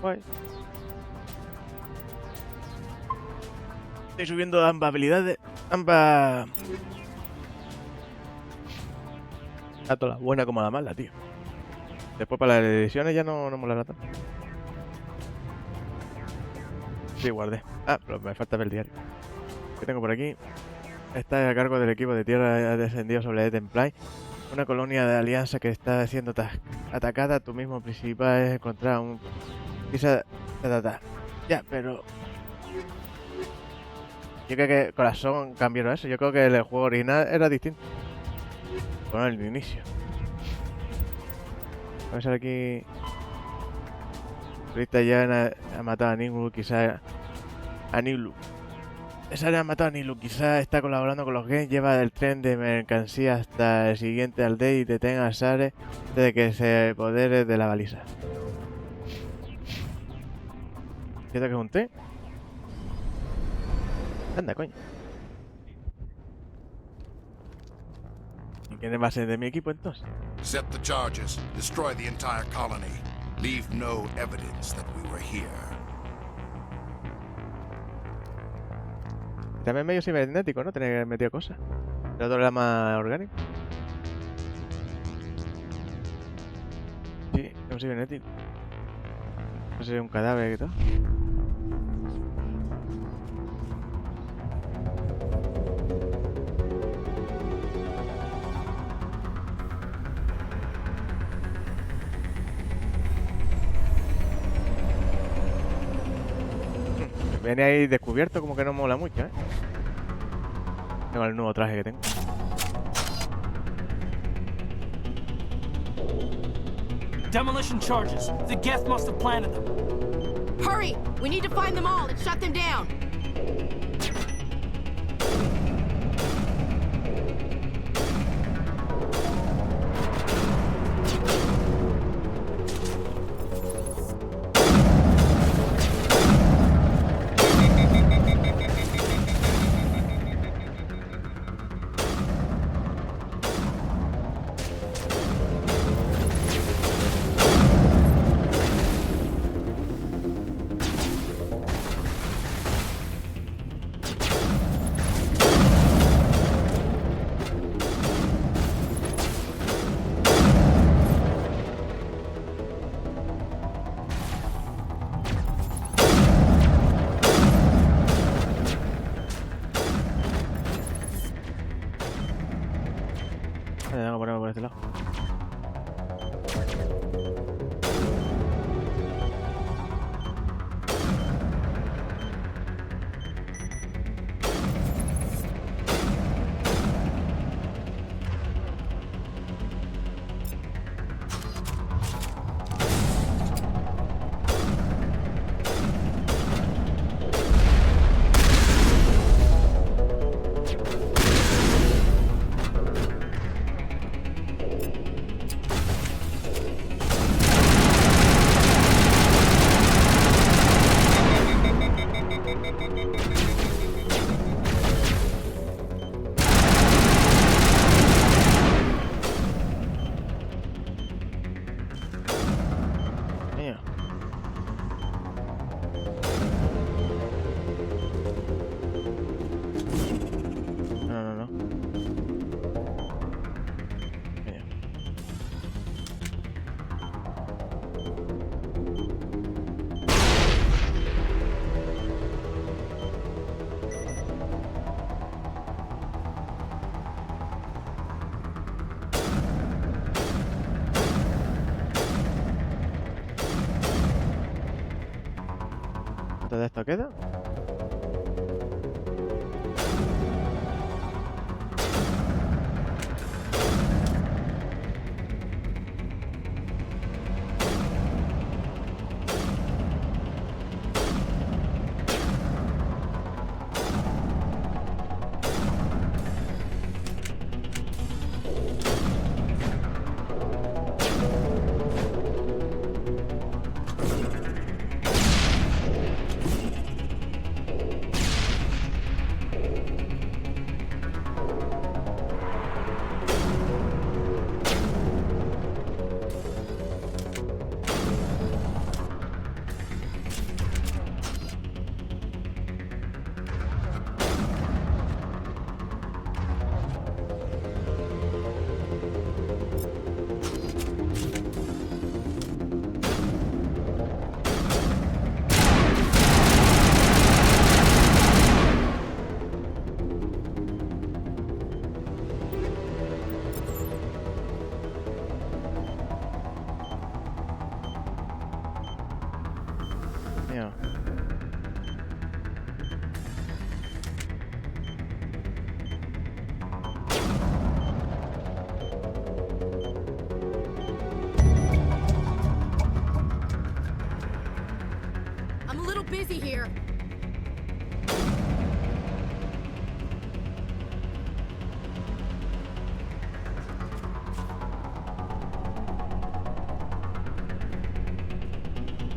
Speaker 1: Guay. Estoy subiendo ambas habilidades, ambas... Tanto la buena como la mala, tío. Después para las ediciones ya no molará tanto. Sí, guardé. Ah, pero me falta ver el diario. ¿Qué tengo por aquí? Está a cargo del equipo de tierra descendido sobre Templay. Una colonia de alianza que está siendo atacada. Tu mismo principal es encontrar un... Ya, pero... Yo creo que Corazón cambiaron eso. Yo creo que el juego original era distinto. Bueno, el inicio. Vamos a ver aquí. Ahorita ya ha matado a Nilu, quizás. A Nilu. Esa le ha matado a Nilu, quizás está colaborando con los games. Lleva el tren de mercancía hasta el siguiente aldea y detenga a Sare antes de que se apodere de la baliza. ¿Cierto que es un té? Anda, coño. ¿Y quién va a ser de mi equipo entonces?
Speaker 18: Set the charges. Destroy the entire colony. Leave no evidence that we were here.
Speaker 1: También medio cibernético, ¿no? Tener que metido cosas. El otro era más orgánico. Sí, es un cibernético. No sé, un cadáver y todo. Viene ahí descubierto, como que no mola mucho, ¿eh? Tengo el nuevo traje que tengo.
Speaker 9: Demolition charges. The Geth must have planted them.
Speaker 6: Hurry! We need to find them all and shut them down.
Speaker 1: Tengo que ponerme por este lado. ¿Cuánto de esto queda?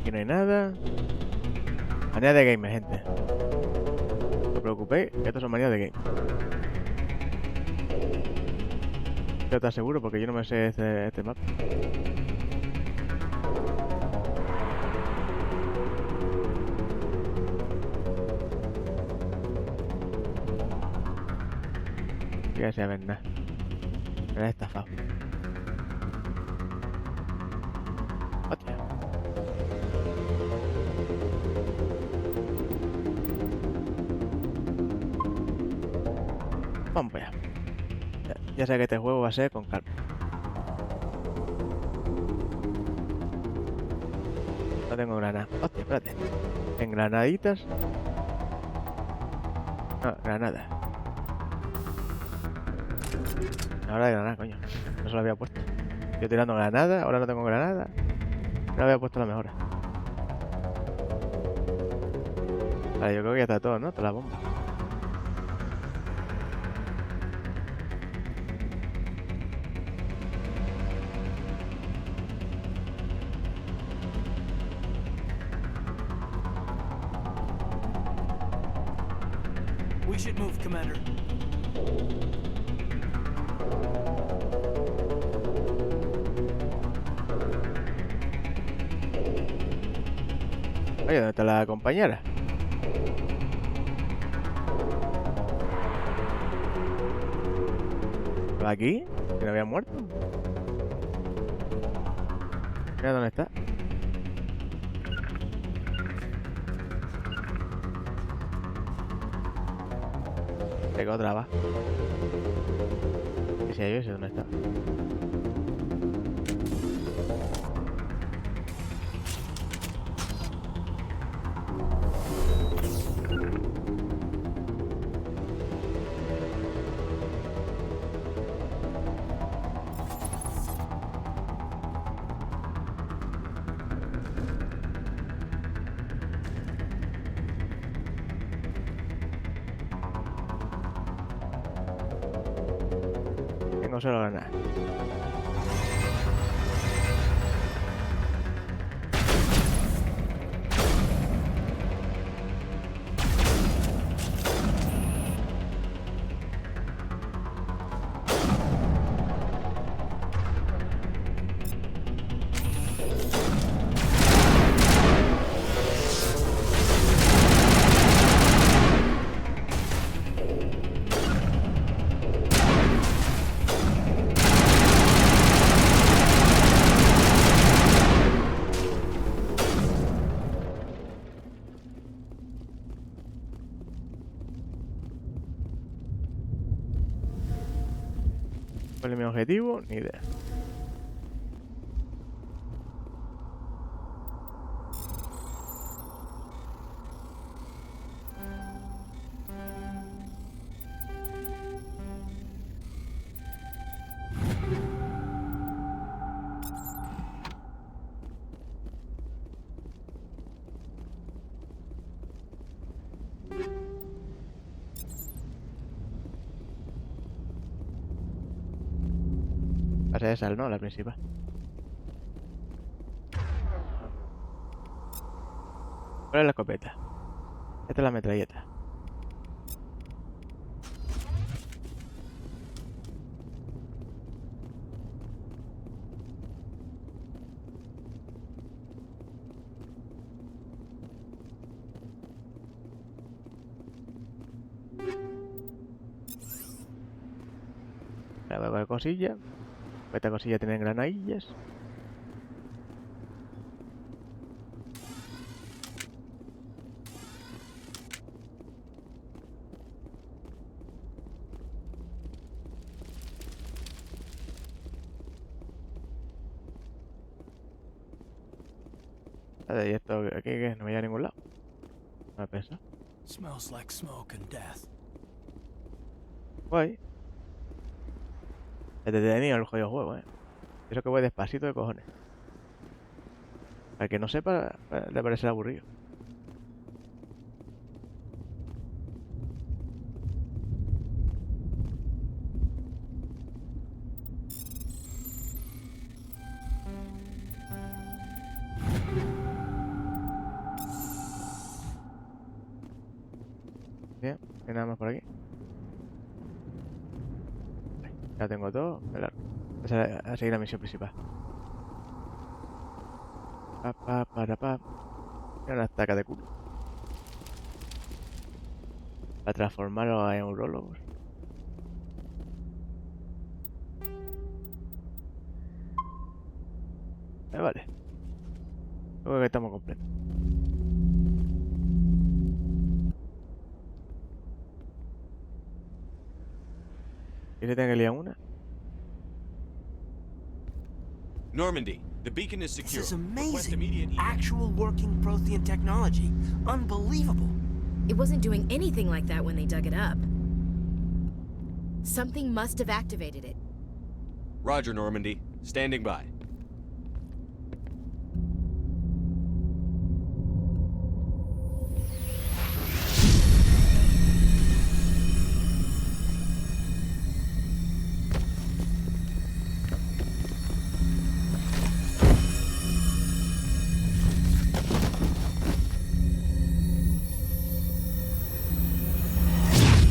Speaker 1: Aquí no hay nada. Manía de gamer, gente. No os preocupéis, que estos son manías de game. Yo te aseguro porque yo no me sé este mapa. Ya se ven nada. Me han estafado. Hostia. Vamos para allá. Ya sé que este juego va a ser con calma. No tengo granada. Hostia, espérate. En granaditas. No, granada. Ahora de granada, coño. No se lo había puesto. Yo tirando granada, ahora no tengo granada. No había puesto la mejora. Vale, yo creo que ya está todo, ¿no? Toda la bomba.
Speaker 17: We should move, Commander.
Speaker 1: Oye, ¿dónde está la compañera? ¿Va aquí? ¿Que no había muerto? Mira dónde está. Tengo otra va. Y si yo sé dónde está. Tengo solo ganar. ¿Cuál es mi objetivo? Ni idea. Va a ser esa, ¿no? La principal. ¿Cuál es la escopeta? Esta es la metralleta. Voy a coger cosilla. Esta cosilla tiene granadillas. ¿Y esto aquí qué? No me lleva a ningún lado. No me pesa.
Speaker 17: Smells like smoke and death.
Speaker 1: Guay. Entretenido el jodido juego, Eso que voy despacito de cojones. Al que no sepa, le parece aburrido. hay nada más por aquí. Ya tengo todo, me largo. Vamos a seguir la misión principal. Y una estaca de culo. Para transformarlo en urólogos. Vale. Creo que estamos completos. ¿Y se tengo que liar una?
Speaker 10: Normandy, the beacon is secure.
Speaker 17: This is
Speaker 10: Request
Speaker 17: amazing.
Speaker 10: immediate
Speaker 17: Actual working Prothean technology. Unbelievable.
Speaker 15: It wasn't doing anything like that when they dug it up. Something must have activated it.
Speaker 10: Roger, Normandy. Standing by.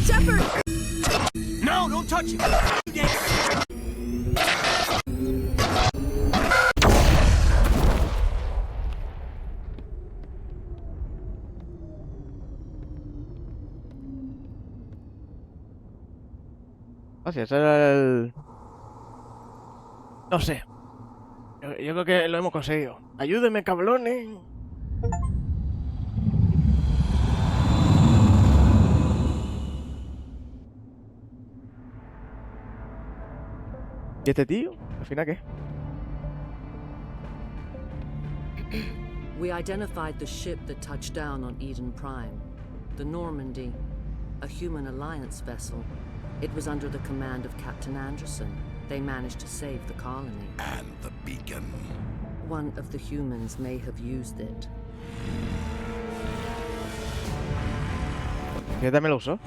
Speaker 15: Shepard!
Speaker 17: No, don't touch it!
Speaker 1: O sea, ese era el... No sé. Yo creo que lo hemos conseguido. Ayúdenme, cabrones. ¿Y este tío? ¿Al final qué?
Speaker 5: We identified the ship that touched down on Eden Prime. The Normandy. A human alliance vessel. It was under the command of Captain Anderson. They managed to save the colony.
Speaker 18: And the beacon.
Speaker 5: One of the humans may have used it.
Speaker 1: ¿Quién también lo usó?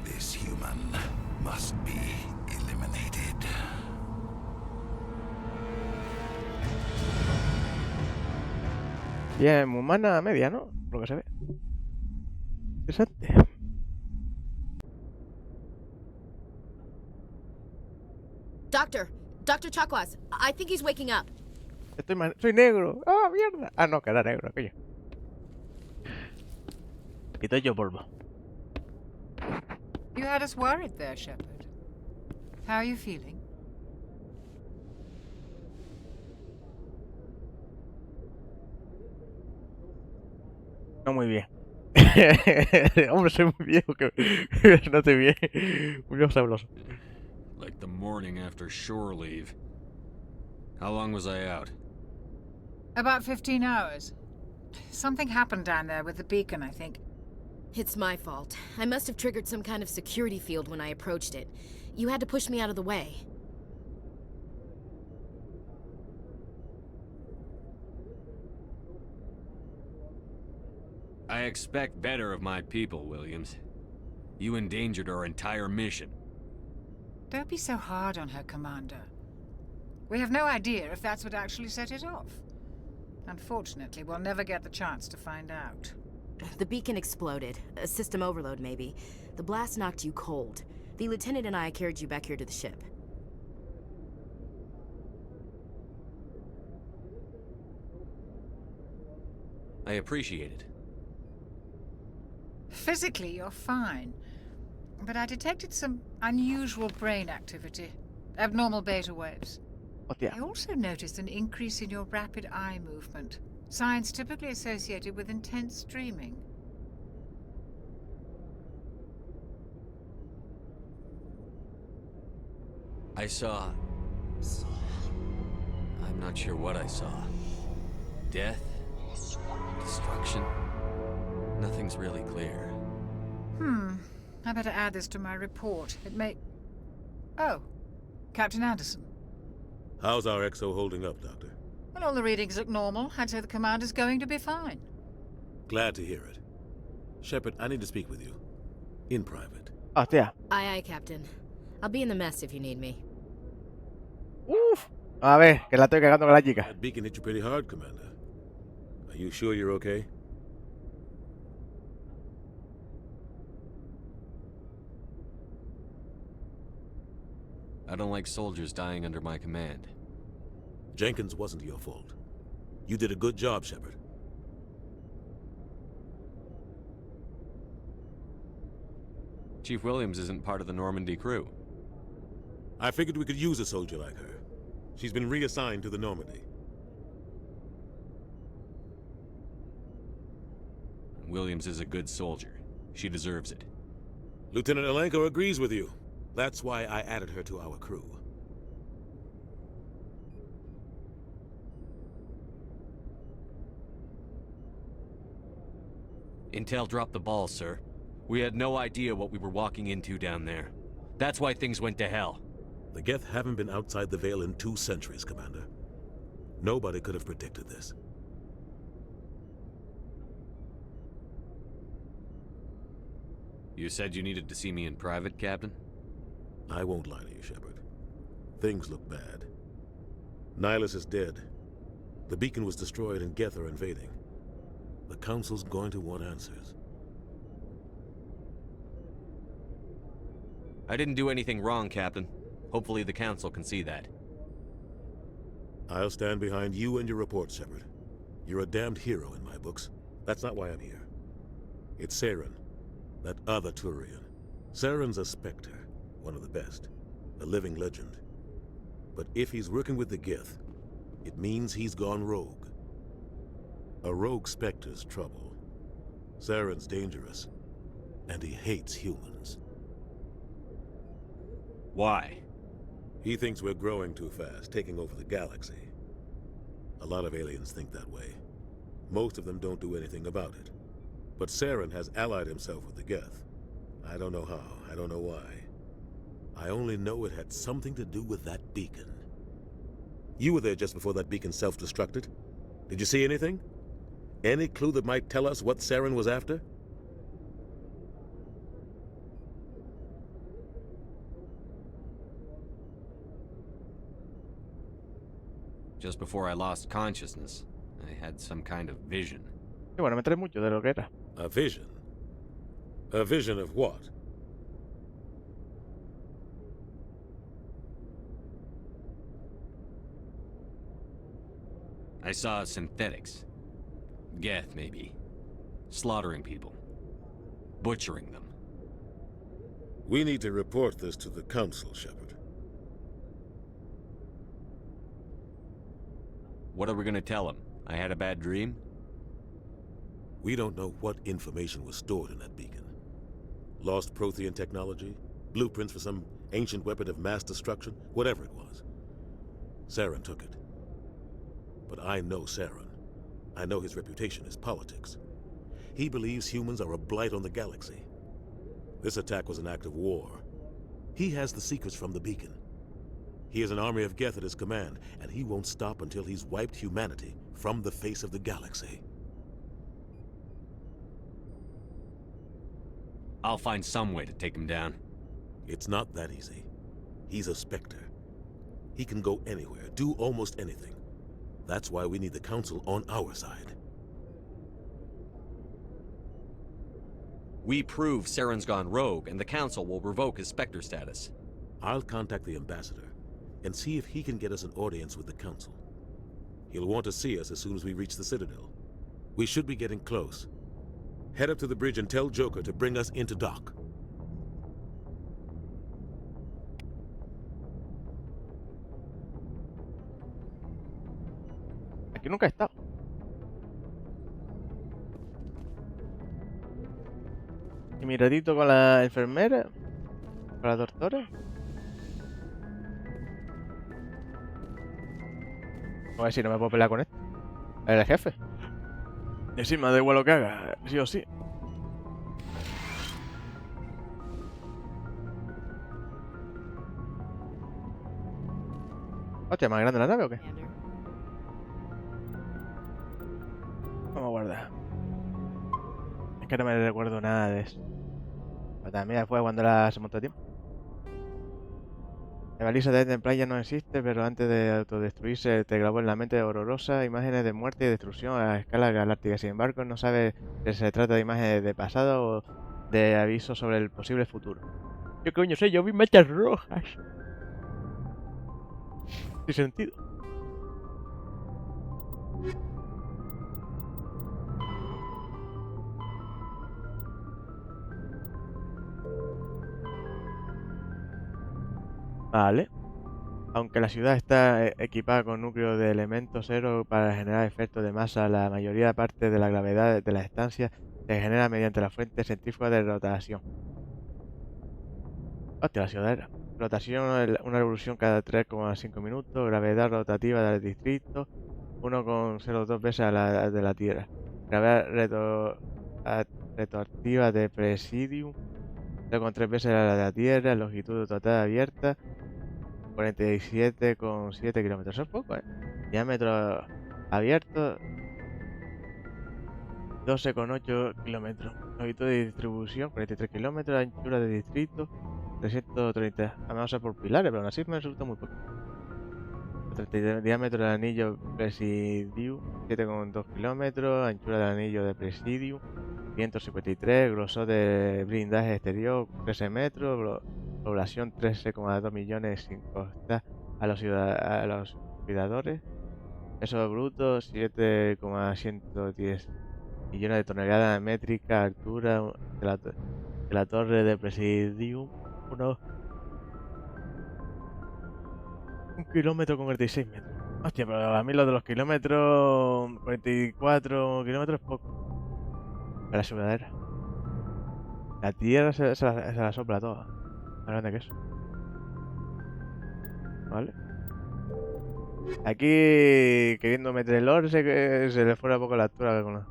Speaker 18: This human must be eliminated.
Speaker 1: Y es humana media, ¿no? Por lo que se ve. Interesante.
Speaker 15: Dr. Chakwas, I think he's waking up.
Speaker 1: Soy negro. ¡Ah, mierda! Ah, no, que era negro, coño. Quito yo polvo.
Speaker 2: You had us worried there, Shepard. How are you feeling?
Speaker 1: No muy bien. Hombre, soy muy viejo que no estoy bien. Muy sabroso.
Speaker 8: Like the morning after shore leave. How long was I out?
Speaker 2: About 15 hours. Something happened down there with the beacon, I think.
Speaker 15: It's my fault. I must have triggered some kind of security field when I approached it. You had to push me out of the way.
Speaker 10: I expect better of my people, Williams. You endangered our entire mission.
Speaker 2: Don't be so hard on her, Commander. We have no idea if that's what actually set it off. Unfortunately, we'll never get the chance to find out.
Speaker 15: The beacon exploded. A system overload, maybe. The blast knocked you cold. The lieutenant and I carried you back here to the ship.
Speaker 10: I appreciate it.
Speaker 2: Physically, you're fine. But I detected some unusual brain activity. Abnormal beta waves. I also noticed an increase in your rapid eye movement. Signs typically associated with intense dreaming.
Speaker 10: I saw... I'm not sure what I saw. Death? Destruction? Nothing's really clear.
Speaker 2: I better add this to my report. It may... Oh, Captain Anderson.
Speaker 4: How's our XO holding up, Doctor?
Speaker 2: Well, all the readings look normal. I'd say the commander's going to be fine.
Speaker 4: Glad to hear it. Shepard, I need to speak with you. In private.
Speaker 1: Oh, yeah.
Speaker 15: Aye, Captain. I'll be in the mess if you need me.
Speaker 1: Uf. A ver, que la estoy cagando con la chica.
Speaker 4: That beacon hit you pretty hard, Commander. Are you sure you're okay?
Speaker 10: I don't like soldiers dying under my command.
Speaker 4: Jenkins wasn't your fault. You did a good job, Shepard.
Speaker 10: Chief Williams isn't part of the Normandy crew.
Speaker 4: I figured we could use a soldier like her. She's been reassigned to the Normandy.
Speaker 10: Williams is a good soldier. She deserves it.
Speaker 4: Lieutenant Alenko agrees with you. That's why I added her to our crew.
Speaker 10: Intel dropped the ball, sir. We had no idea what we were walking into down there. That's why things went to hell.
Speaker 4: The Geth haven't been outside the Veil in 2 centuries, Commander. Nobody could have predicted this.
Speaker 10: You said you needed to see me in private, Captain?
Speaker 4: I won't lie to you, Shepard. Things look bad. Nihilus is dead. The beacon was destroyed and Geth are invading. The Council's going to want answers.
Speaker 10: I didn't do anything wrong, Captain. Hopefully the Council can see that.
Speaker 4: I'll stand behind you and your report, Shepard. You're a damned hero in my books. That's not why I'm here. It's Saren, that other Turian. Saren's a Spectre, one of the best, a living legend. But if he's working with the Geth, it means he's gone rogue. A rogue Spectre's trouble. Saren's dangerous, and he hates humans.
Speaker 10: Why?
Speaker 4: He thinks we're growing too fast, taking over the galaxy. A lot of aliens think that way. Most of them don't do anything about it. But Saren has allied himself with the Geth. I don't know how, I don't know why. I only know it had something to do with that beacon. You were there just before that beacon self-destructed. Did you see anything? Any clue that might tell us what Saren was after?
Speaker 10: Just before I lost consciousness, I had some kind of vision.
Speaker 1: Y bueno, me trae mucho de lo que era.
Speaker 4: A vision? A vision of what?
Speaker 10: I saw synthetics. Geth, maybe. Slaughtering people. Butchering them.
Speaker 4: We need to report this to the Council, Shepard.
Speaker 10: What are we gonna tell them? I had a bad dream?
Speaker 4: We don't know what information was stored in that beacon. Lost Prothean technology? Blueprints for some ancient weapon of mass destruction? Whatever it was. Saren took it. But I know Saren. I know his reputation is politics. He believes humans are a blight on the galaxy. This attack was an act of war. He has the secrets from the beacon. He has an army of Geth at his command, and he won't stop until he's wiped humanity from the face of the galaxy.
Speaker 10: I'll find some way to take him down.
Speaker 4: It's not that easy. He's a Spectre. He can go anywhere, do almost anything. That's why we need the Council on our side.
Speaker 10: We prove Saren's gone rogue, and the Council will revoke his Spectre status.
Speaker 4: I'll contact the Ambassador and see if he can get us an audience with the Council. He'll want to see us as soon as we reach the Citadel. We should be getting close. Head up to the bridge and tell Joker to bring us into dock.
Speaker 1: Aquí nunca he estado. Y miradito con la enfermera. Con la doctora. A ver si no me puedo pelear con esto. El jefe. Y sí, me da igual lo que haga, sí o sí. Hostia, ¿más grande la nave o qué? Vamos a guardar. Es que no me recuerdo nada de eso. Pero también fue cuando se montó tiempo. La baliza de Eden ya no existe, pero antes de autodestruirse te grabó en la mente horrorosas imágenes de muerte y destrucción a escala galáctica. Sin embargo, no sabe si se trata de imágenes de pasado o de avisos sobre el posible futuro. ¿Qué coño sé? Yo vi manchas rojas. Sin sentido. Vale. Aunque la ciudad está equipada con núcleos de elementos cero para generar efectos de masa, la mayoría parte de la gravedad de la estancia se genera mediante la fuente centrífuga de rotación. Hostia, la ciudadera. Rotación, una revolución cada 3,5 minutos. Gravedad rotativa del distrito, 1,02 veces a la de la Tierra. Gravedad retroactiva de presidium, 0,3 veces a la de la Tierra. Longitud total abierta, 47,7 kilómetros. Eso es poco, ¿eh? Diámetro abierto, 12,8 kilómetros. Longitud de distribución, 43 kilómetros. Anchura de distrito, 330. Vamos a usar por pilares, pero aún así me resulta muy poco. Diámetro del anillo presidium, 7,2 kilómetros. Anchura del anillo de presidium, 153. Grosor de blindaje exterior, 13 metros. Población 13,2 millones sin costar a los cuidadores. Peso bruto 7,110 millones de toneladas métricas. Altura de la torre de presidium, 1 kilómetro con 46 metros. Hostia, pero a mí lo de los kilómetros, 44 kilómetros es poco. La ciudadera. La tierra se la sopla toda. Más grande que eso. Vale. Aquí, queriendo meter el lore, se le fuera poco la altura con la...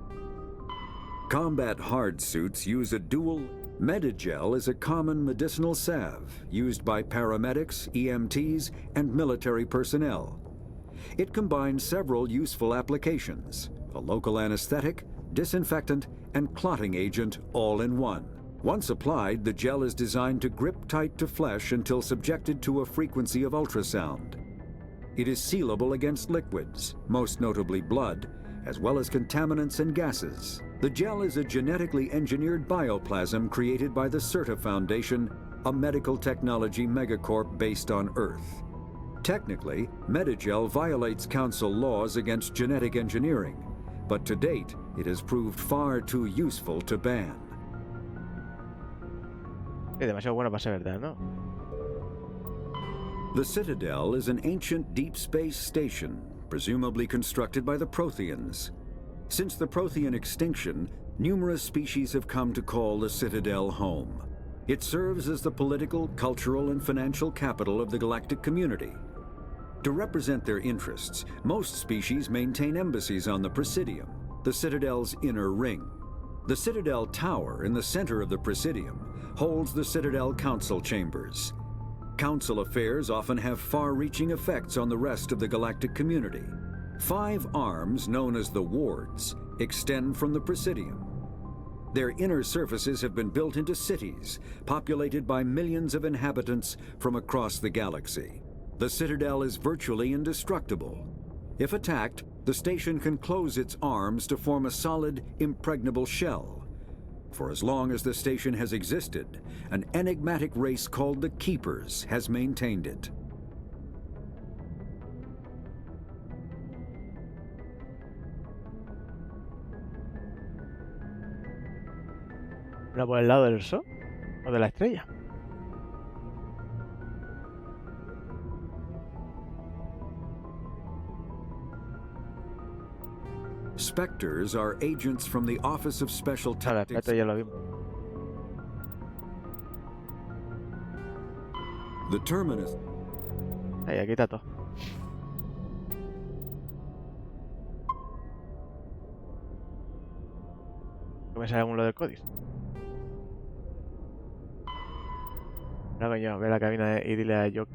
Speaker 11: Combat hard suits use a dual... Medigel is a common medicinal salve used by paramedics, EMTs, and military personnel. It combines several useful applications: a local anesthetic, disinfectant, and clotting agent all in one. Once applied, the gel is designed to grip tight to flesh until subjected to a frequency of ultrasound. It is sealable against liquids, most notably blood, as well as contaminants and gases. The gel is a genetically engineered bioplasm created by the CERTA Foundation, a medical technology megacorp based on Earth. Technically, Medigel violates Council laws against genetic engineering, but to date, it has proved far too useful to ban.
Speaker 1: Es demasiado bueno para ser verdad, ¿no?
Speaker 11: The Citadel is an ancient deep space station, presumably constructed by the Protheans. Since the Prothean extinction, numerous species have come to call the Citadel home. It serves as the political, cultural, and financial capital of the galactic community. To represent their interests, most species maintain embassies on the Presidium, the Citadel's inner ring. The Citadel Tower in the center of the Presidium holds the Citadel Council chambers. Council affairs often have far-reaching effects on the rest of the galactic community. 5 arms, known as the wards, extend from the Presidium. Their inner surfaces have been built into cities, populated by millions of inhabitants from across the galaxy. The Citadel is virtually indestructible. If attacked, the station can close its arms to form a solid, impregnable shell. For as long as the station has existed, an enigmatic race called the Keepers has maintained it.
Speaker 1: ¿Una por el lado del sol o de la estrella?
Speaker 11: Spectres are agents from the Office of Special Tactics.
Speaker 1: Ya lo vimos.
Speaker 11: The Terminus.
Speaker 1: Ahí, aquí está todo. ¿Cómo sale uno del códice? No, coño, ve la cabina y dile a Jock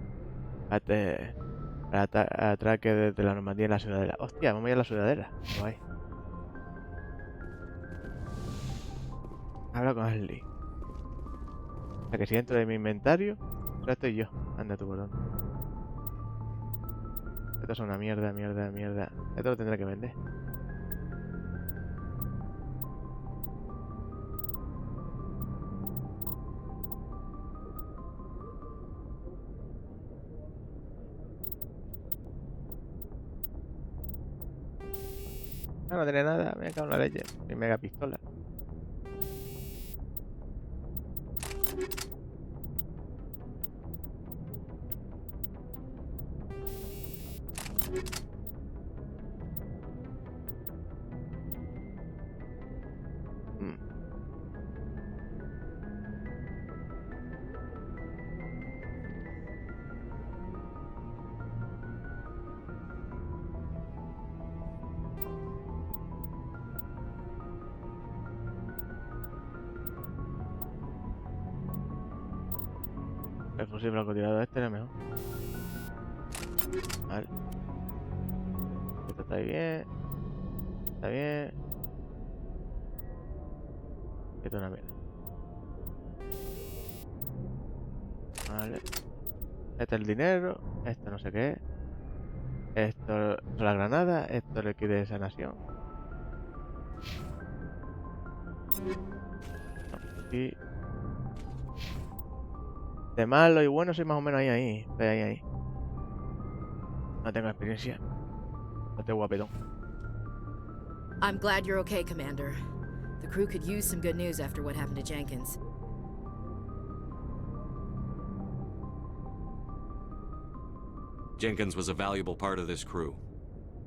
Speaker 1: para atraque desde la Normandía en la ciudadela. Hostia, vamos a ir a la ciudadela. Guay. Habla con Ashley. O sea que si dentro de mi inventario, solo estoy yo. Anda tu botón. Esto es una mierda. Esto lo tendré que vender. No tiene nada, me cago en la leche. Mi mega pistola. El fusil francotirador este era mejor. Vale. Esto está bien. Está bien. Esto es una mierda. Vale. Este es el dinero. Esto no sé qué es. Esto es la granada. Esto es el kit de sanación. Y de malo y bueno soy más o menos ahí. Estoy ahí. No tengo experiencia. No estoy guapetón.
Speaker 15: I'm glad you're okay, Commander. The crew could use some good news after what happened to Jenkins.
Speaker 10: Jenkins was a valuable part of this crew.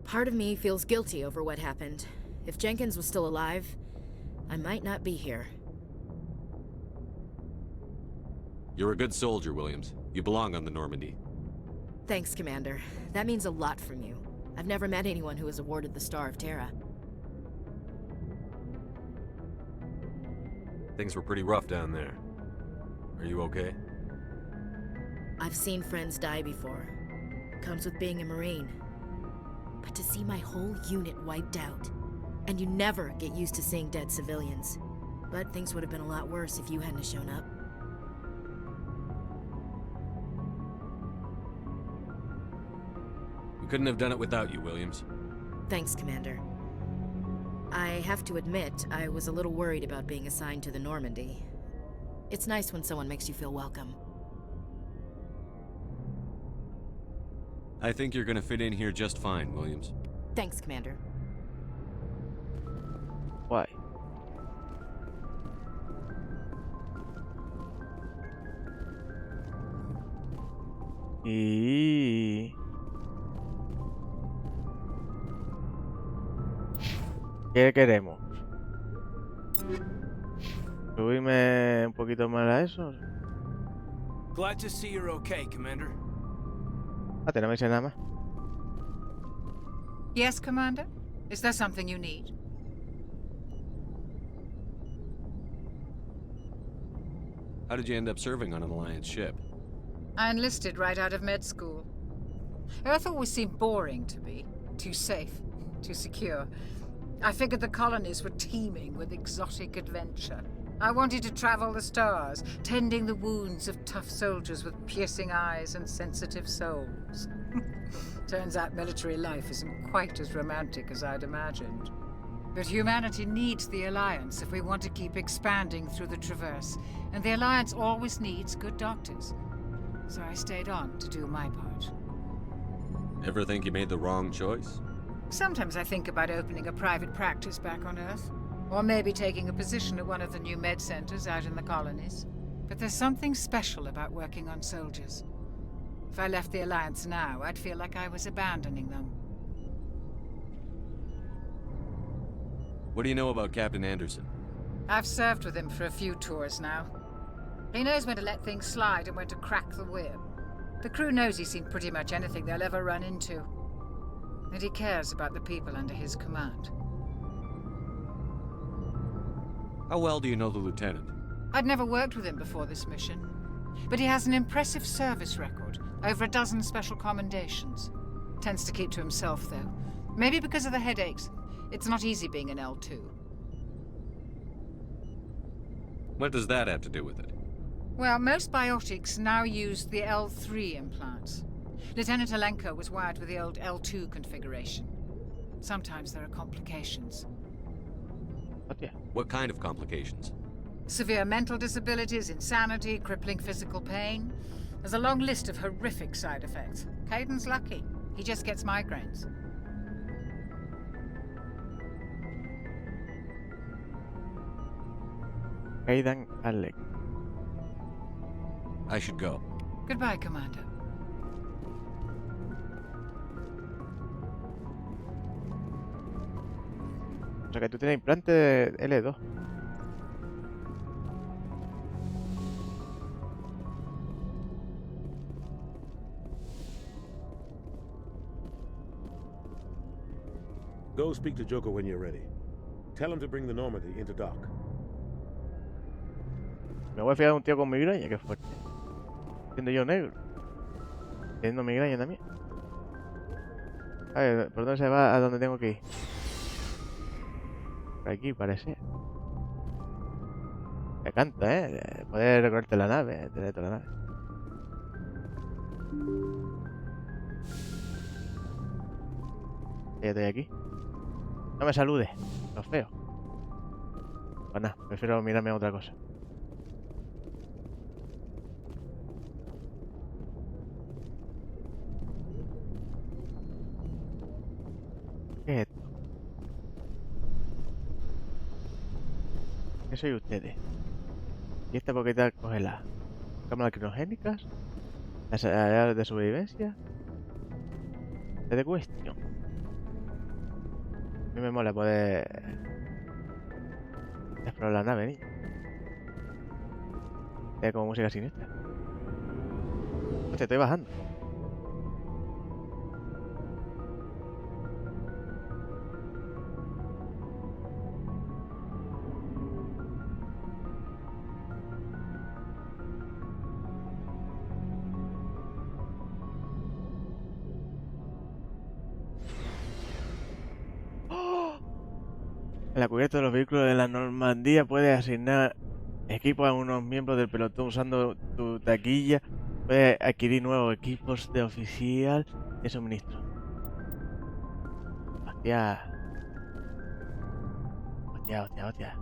Speaker 15: Part of me feels guilty over what happened. If Jenkins was still alive, I might not be here.
Speaker 10: You're a good soldier, Williams. You belong on the Normandy.
Speaker 15: Thanks, Commander. That means a lot from you. I've never met anyone who was awarded the Star of Terra.
Speaker 10: Things were pretty rough down there. Are you okay?
Speaker 15: I've seen friends die before. Comes with being a Marine. But to see my whole unit wiped out, and you never get used to seeing dead civilians. But things would have been a lot worse if you hadn't shown up.
Speaker 10: We couldn't have done it without you, Williams.
Speaker 15: Thanks, Commander. I have to admit, I was a little worried about being assigned to the Normandy. It's nice when someone makes you feel welcome.
Speaker 10: I think you're gonna fit in here just fine, Williams.
Speaker 15: Thanks, Commander.
Speaker 1: Why? Y... ¿Qué queremos? ¿Subirme un poquito más a eso?
Speaker 17: Glad to see you're okay, Commander.
Speaker 1: Ah, tenemos nada más.
Speaker 2: Yes, Commander? Is there something you need?
Speaker 10: How did you end up serving on an Alliance ship?
Speaker 2: I enlisted right out of med school. Earth always seemed boring to me. Too safe, too secure. I figured the colonies were teeming with exotic adventure. I wanted to travel the stars, tending the wounds of tough soldiers with piercing eyes and sensitive souls. Turns out military life isn't quite as romantic as I'd imagined. But humanity needs the Alliance if we want to keep expanding through the Traverse, and the Alliance always needs good doctors. So I stayed on to do my part.
Speaker 10: Ever think you made the wrong choice?
Speaker 2: Sometimes I think about opening a private practice back on Earth. Or maybe taking a position at one of the new med centers out in the colonies. But there's something special about working on soldiers. If I left the Alliance now, I'd feel like I was abandoning them.
Speaker 10: What do you know about Captain Anderson?
Speaker 2: I've served with him for a few tours now. He knows when to let things slide and when to crack the whip. The crew knows he's seen pretty much anything they'll ever run into. And he cares about the people under his command.
Speaker 10: How well do you know the lieutenant?
Speaker 2: I'd never worked with him before this mission. But he has an impressive service record, over a dozen special commendations. Tends to keep to himself, though. Maybe because of the headaches. It's not easy being an L2.
Speaker 10: What does that have to do with it?
Speaker 2: Well, most biotics now use the L3 implants. Lieutenant Alenko was wired with the old L2 configuration. Sometimes there are complications.
Speaker 10: What kind of complications?
Speaker 2: Severe mental disabilities, insanity, crippling physical pain. There's a long list of horrific side effects. Caden's lucky. He just gets migraines.
Speaker 1: Caden Alec.
Speaker 10: I should go.
Speaker 2: Goodbye, Commander.
Speaker 1: O sea que tú tienes implante de L2.
Speaker 4: Go speak to Joker when you're ready. Tell him to bring the Normandy into dock.
Speaker 1: Me voy a fijar de un tío con migraña, que fuerte. Siendo yo negro. Teniendo migraña también. A ver, ¿por dónde se va? A dónde tengo que ir. Por aquí parece. Me canta, poder recorrerte la nave, tener toda la nave. Ya estoy aquí. No me saludes, lo feo. Pues nada, prefiero mirarme a otra cosa. ¿Qué es esto? ¿Qué soy ustedes? ¿Y esta poqueta coge las cámaras crinogénicas? ¿Las áreas de sobrevivencia? ¿De cuestión? A mí me mola poder explorar la nave, niño. Es como música siniestra. Hostia, estoy bajando. En la cubierta de los vehículos de la Normandía puedes asignar equipos a unos miembros del pelotón usando tu taquilla. Puedes adquirir nuevos equipos de oficial de suministro. Hostia. Hostia, hostia, hostia.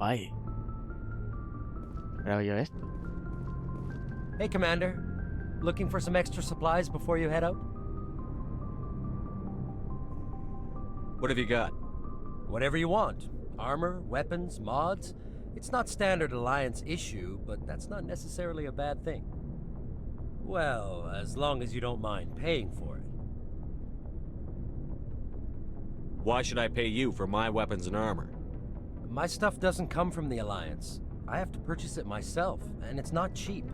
Speaker 1: Ay. ¿Grabo yo esto?
Speaker 9: Hey, Commander. Looking for some extra supplies before you head out?
Speaker 10: What have you got?
Speaker 9: Whatever you want. Armor, weapons, mods. It's not standard Alliance issue, but that's not necessarily a bad thing. Well, as long as you don't mind paying for it.
Speaker 10: Why should I pay you for my weapons and armor?
Speaker 9: My stuff doesn't come from the Alliance. I have to purchase it myself, and it's not cheap.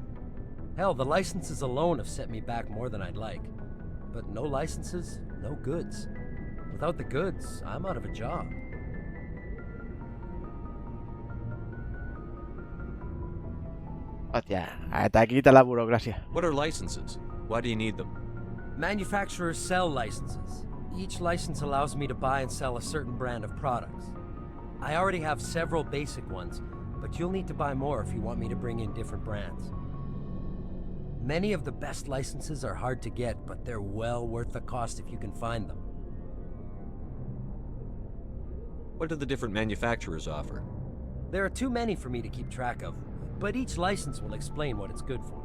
Speaker 9: Hell, the licenses alone have set me back more than I'd like. But no licenses, no goods. Without the goods, I'm out of a job.
Speaker 1: Hostia, hasta aquí está la burocracia.
Speaker 10: What are licenses? Why do you need them?
Speaker 9: Manufacturers sell licenses. Each license allows me to buy and sell a certain brand of products. I already have several basic ones, but you'll need to buy more if you want me to bring in different brands. Many of the best licenses are hard to get, but they're well worth the cost if you can find them.
Speaker 10: What do the different manufacturers offer?
Speaker 9: There are too many for me to keep track of, but each license will explain what it's good for.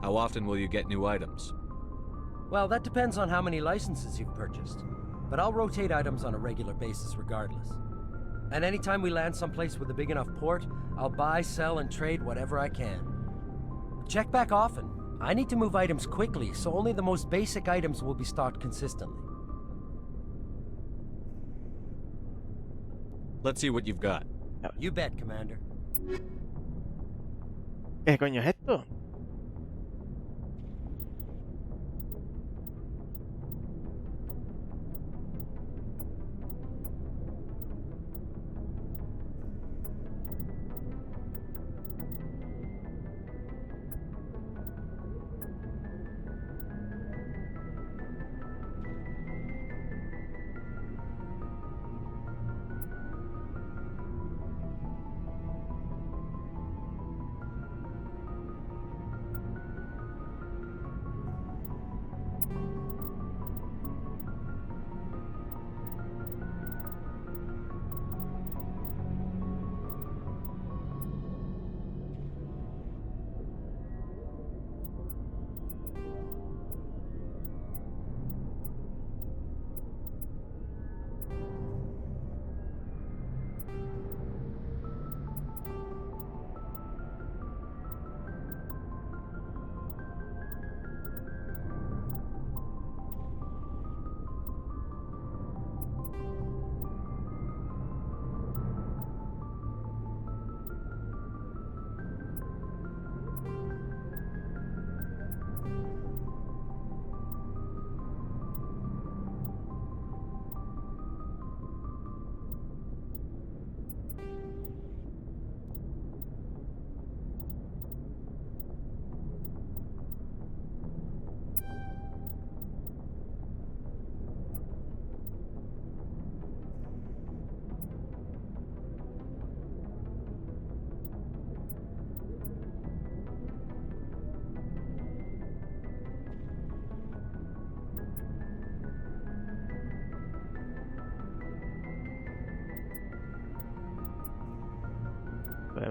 Speaker 10: How often will you get new items?
Speaker 9: Well, that depends on how many licenses you've purchased, but I'll rotate items on a regular basis regardless. And anytime we land someplace with a big enough port, I'll buy, sell, and trade whatever I can. Check back often. I need to move items quickly, so only the most basic items will be stocked consistently.
Speaker 10: Let's see what you've got.
Speaker 9: You bet, Commander.
Speaker 1: ¿Qué coño es esto?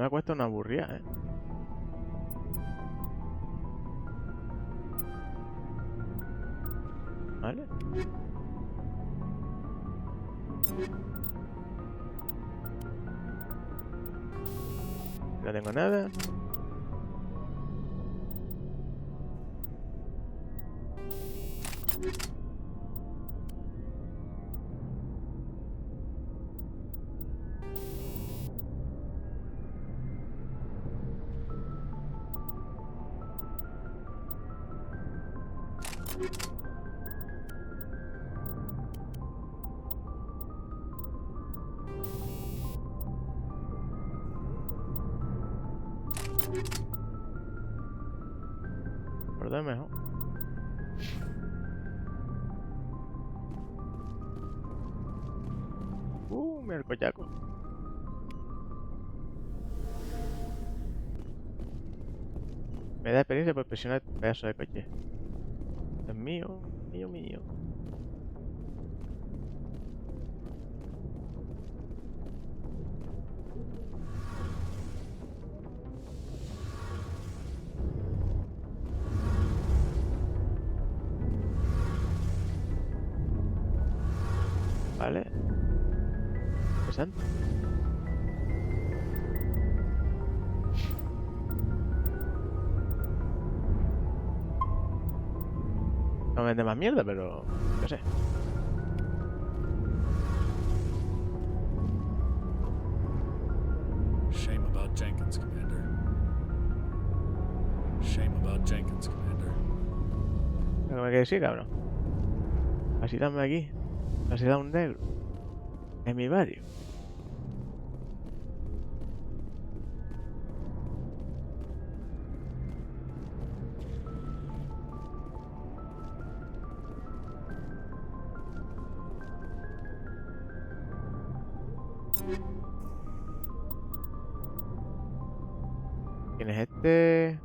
Speaker 1: me cuesta una aburrida, ¿eh? Vale. No tengo nada. Por dónde mejor. Mira el collaco. Me da experiencia por presionar este pedazo de coche. Es mío, mío, mío. Vale. Interesante. No vende más mierda, pero no sé.
Speaker 21: Shame about Jenkins, Commander. Shame about Jenkins, Commander.
Speaker 1: Lo que me quede sí, cabrón. Así dame aquí. Así da un negro. En mi barrio. ¿Quién es este?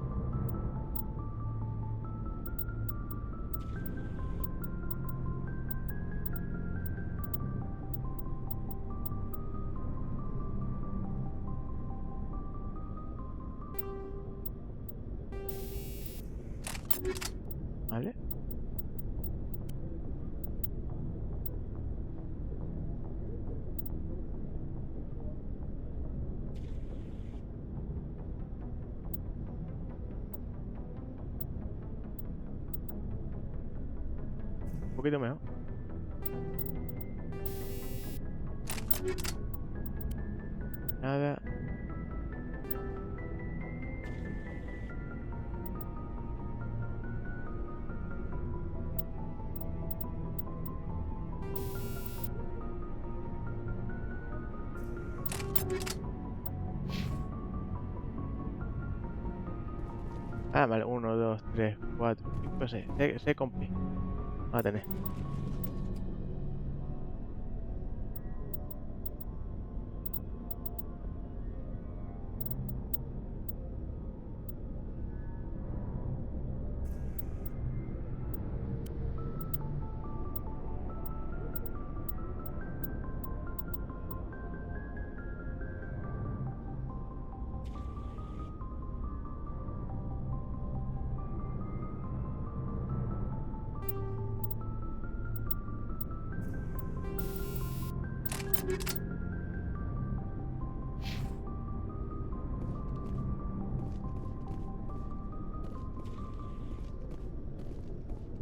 Speaker 1: Vale. Un poquito mejor. Nada. Ah, vale, 1, 2, 3, 4, 5, 6. Se compli. Va a tener.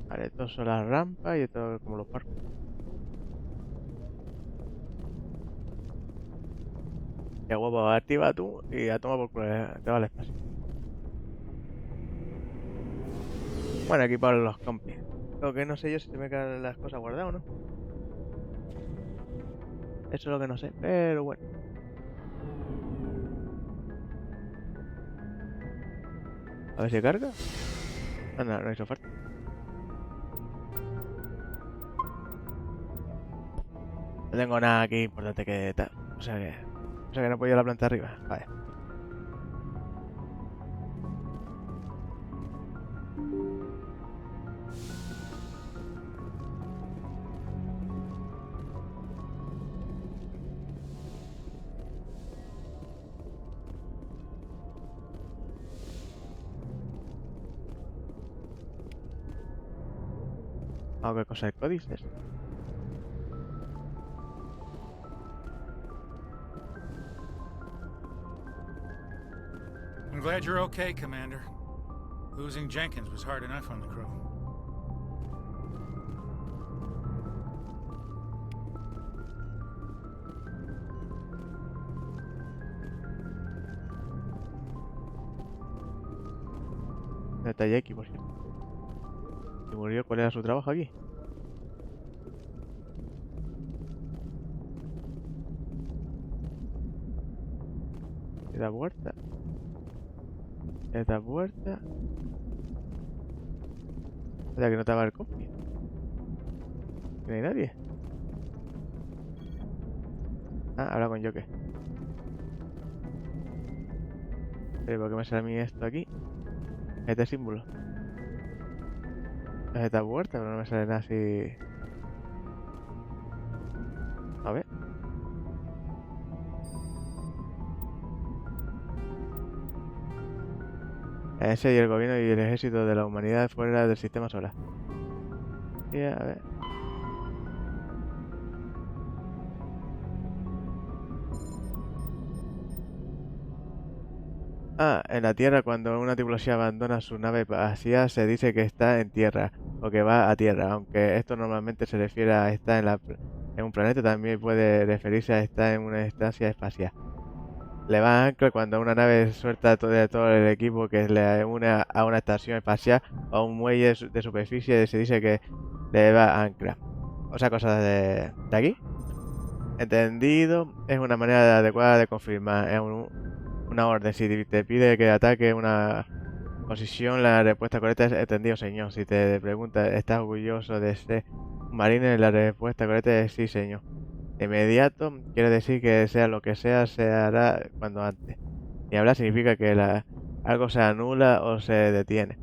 Speaker 1: Vale, estos son las rampas y esto como los parques. Ya guapo, activa tú y a tomar por culo, te va al espacio. Bueno, aquí para los compis. Lo que no sé yo si se me quedan las cosas guardadas o no. Eso es lo que no sé, pero bueno. A ver si carga. Ah, no, no hizo falta. No tengo nada aquí importante que tal. O sea que no puedo ir a la planta arriba. Vale. A ver qué cosa el códices.
Speaker 12: I'm glad you're okay, Commander. Losing Jenkins was hard enough on the crew.
Speaker 1: Detalle aquí, por cierto. ¿Y murió? ¿Cuál era su trabajo aquí? Esta puerta. Esta puerta. Espera, que no estaba el compi. No hay nadie. Ah, habla con Joker. Pero ¿por qué me sale a mí esto aquí? Este símbolo. Es esta puerta, pero no me sale nada así. A ver. Ese y el gobierno y el ejército de la humanidad fuera del sistema solar. Y a ver. Ah, en la Tierra cuando una tripulación abandona su nave vacía se dice que está en Tierra o que va a Tierra, aunque esto normalmente se refiere a estar en un planeta, también puede referirse a estar en una estancia espacial. Le va ancla cuando una nave suelta todo el equipo que le une a una estación espacial o a un muelle de superficie, se dice que le va ancla. Otra cosa de aquí. Entendido, es una manera adecuada de confirmar. Es una orden. Si te pide que ataque una posición, la respuesta correcta es entendido, señor. Si te pregunta, ¿estás orgulloso de ser un marine? La respuesta correcta es sí, señor. De inmediato quiere decir que sea lo que sea, se hará cuando antes. Y hablar significa que algo se anula o se detiene.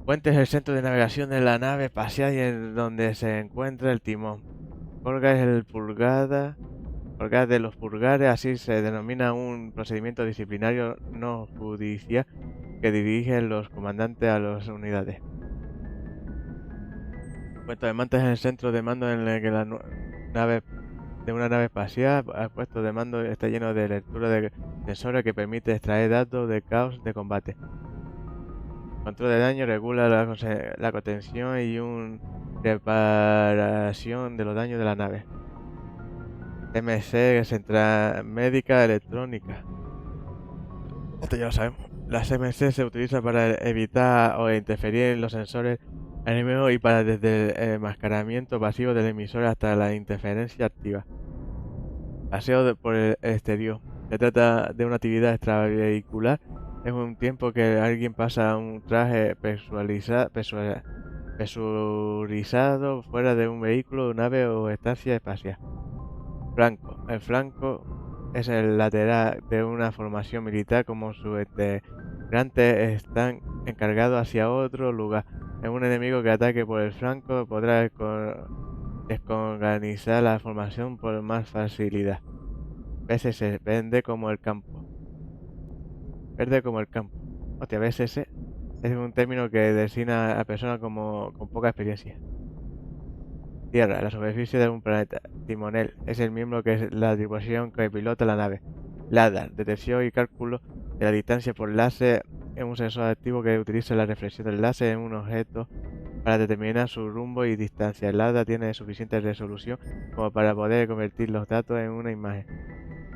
Speaker 1: Puente es el centro de navegación de la nave espacial y en donde se encuentra el timón. Purga es el purgada de los purgares, así se denomina un procedimiento disciplinario no judicial que dirigen los comandantes a las unidades. Puesto de mando es el centro de mando en el que la nave de una nave espacial. El puesto de mando está lleno de lectura de sensores que permite extraer datos de caos de combate. Control de daño regula la contención y reparación de los daños de la nave. MC, Central Médica Electrónica. Esto ya lo sabemos. Las MC se utilizan para evitar o interferir en los sensores enemigos y para desde el enmascaramiento pasivo del emisor hasta la interferencia activa. Paseo por el exterior. Se trata de una actividad extravehicular. Es un tiempo que alguien pasa un traje presurizado fuera de un vehículo, nave o estancia espacial. Flanco. El flanco es el lateral de una formación militar, como sus integrantes están encargados hacia otro lugar. En un enemigo que ataque por el flanco podrá desorganizar la formación por más facilidad. BSS, verde como el campo. Verde como el campo. Hostia, BSS es un término que designa a personas con poca experiencia. Tierra, la superficie de un planeta. Timonel es el miembro que es la tripulación que pilota la nave. LADAR, detección y cálculo de la distancia por láser, es un sensor activo que utiliza la reflexión del láser en un objeto para determinar su rumbo y distancia. El LADAR tiene suficiente resolución como para poder convertir los datos en una imagen.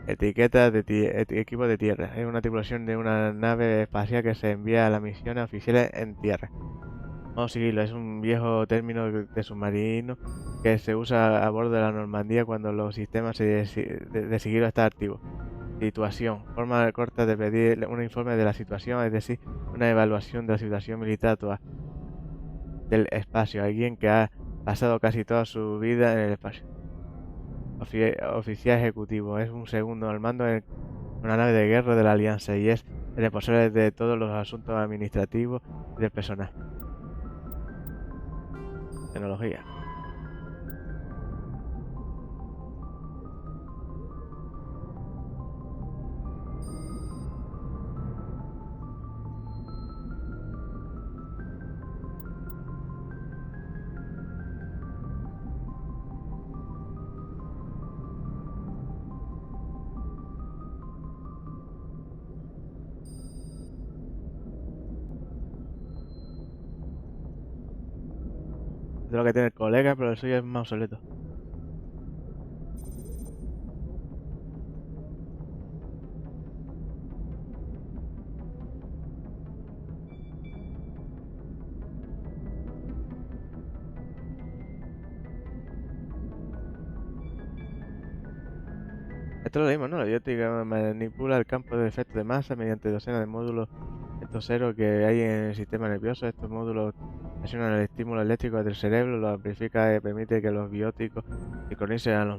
Speaker 1: Etiqueta de equipo de tierra. Es una tripulación de una nave espacial que se envía a las misiones oficiales en tierra. Modo sigilo es un viejo término de submarino que se usa a bordo de la Normandía cuando los sistemas de sigilo están activos. Situación. Forma corta de pedir un informe de la situación, es decir, una evaluación de la situación militar actual del espacio. Alguien que ha pasado casi toda su vida en el espacio. Oficial ejecutivo. Es un segundo al mando en una nave de guerra de la Alianza y es el responsable de todos los asuntos administrativos y del personal. Tecnología. de lo que tiene el colega, pero el suyo es más obsoleto. Esto lo leímos, ¿no? La biótica manipula el campo de efecto de masa mediante docenas de módulos cero que hay en el sistema nervioso. Estos módulos presionan el estímulo eléctrico del cerebro, lo amplifica y permite que los bióticos sincronicen a los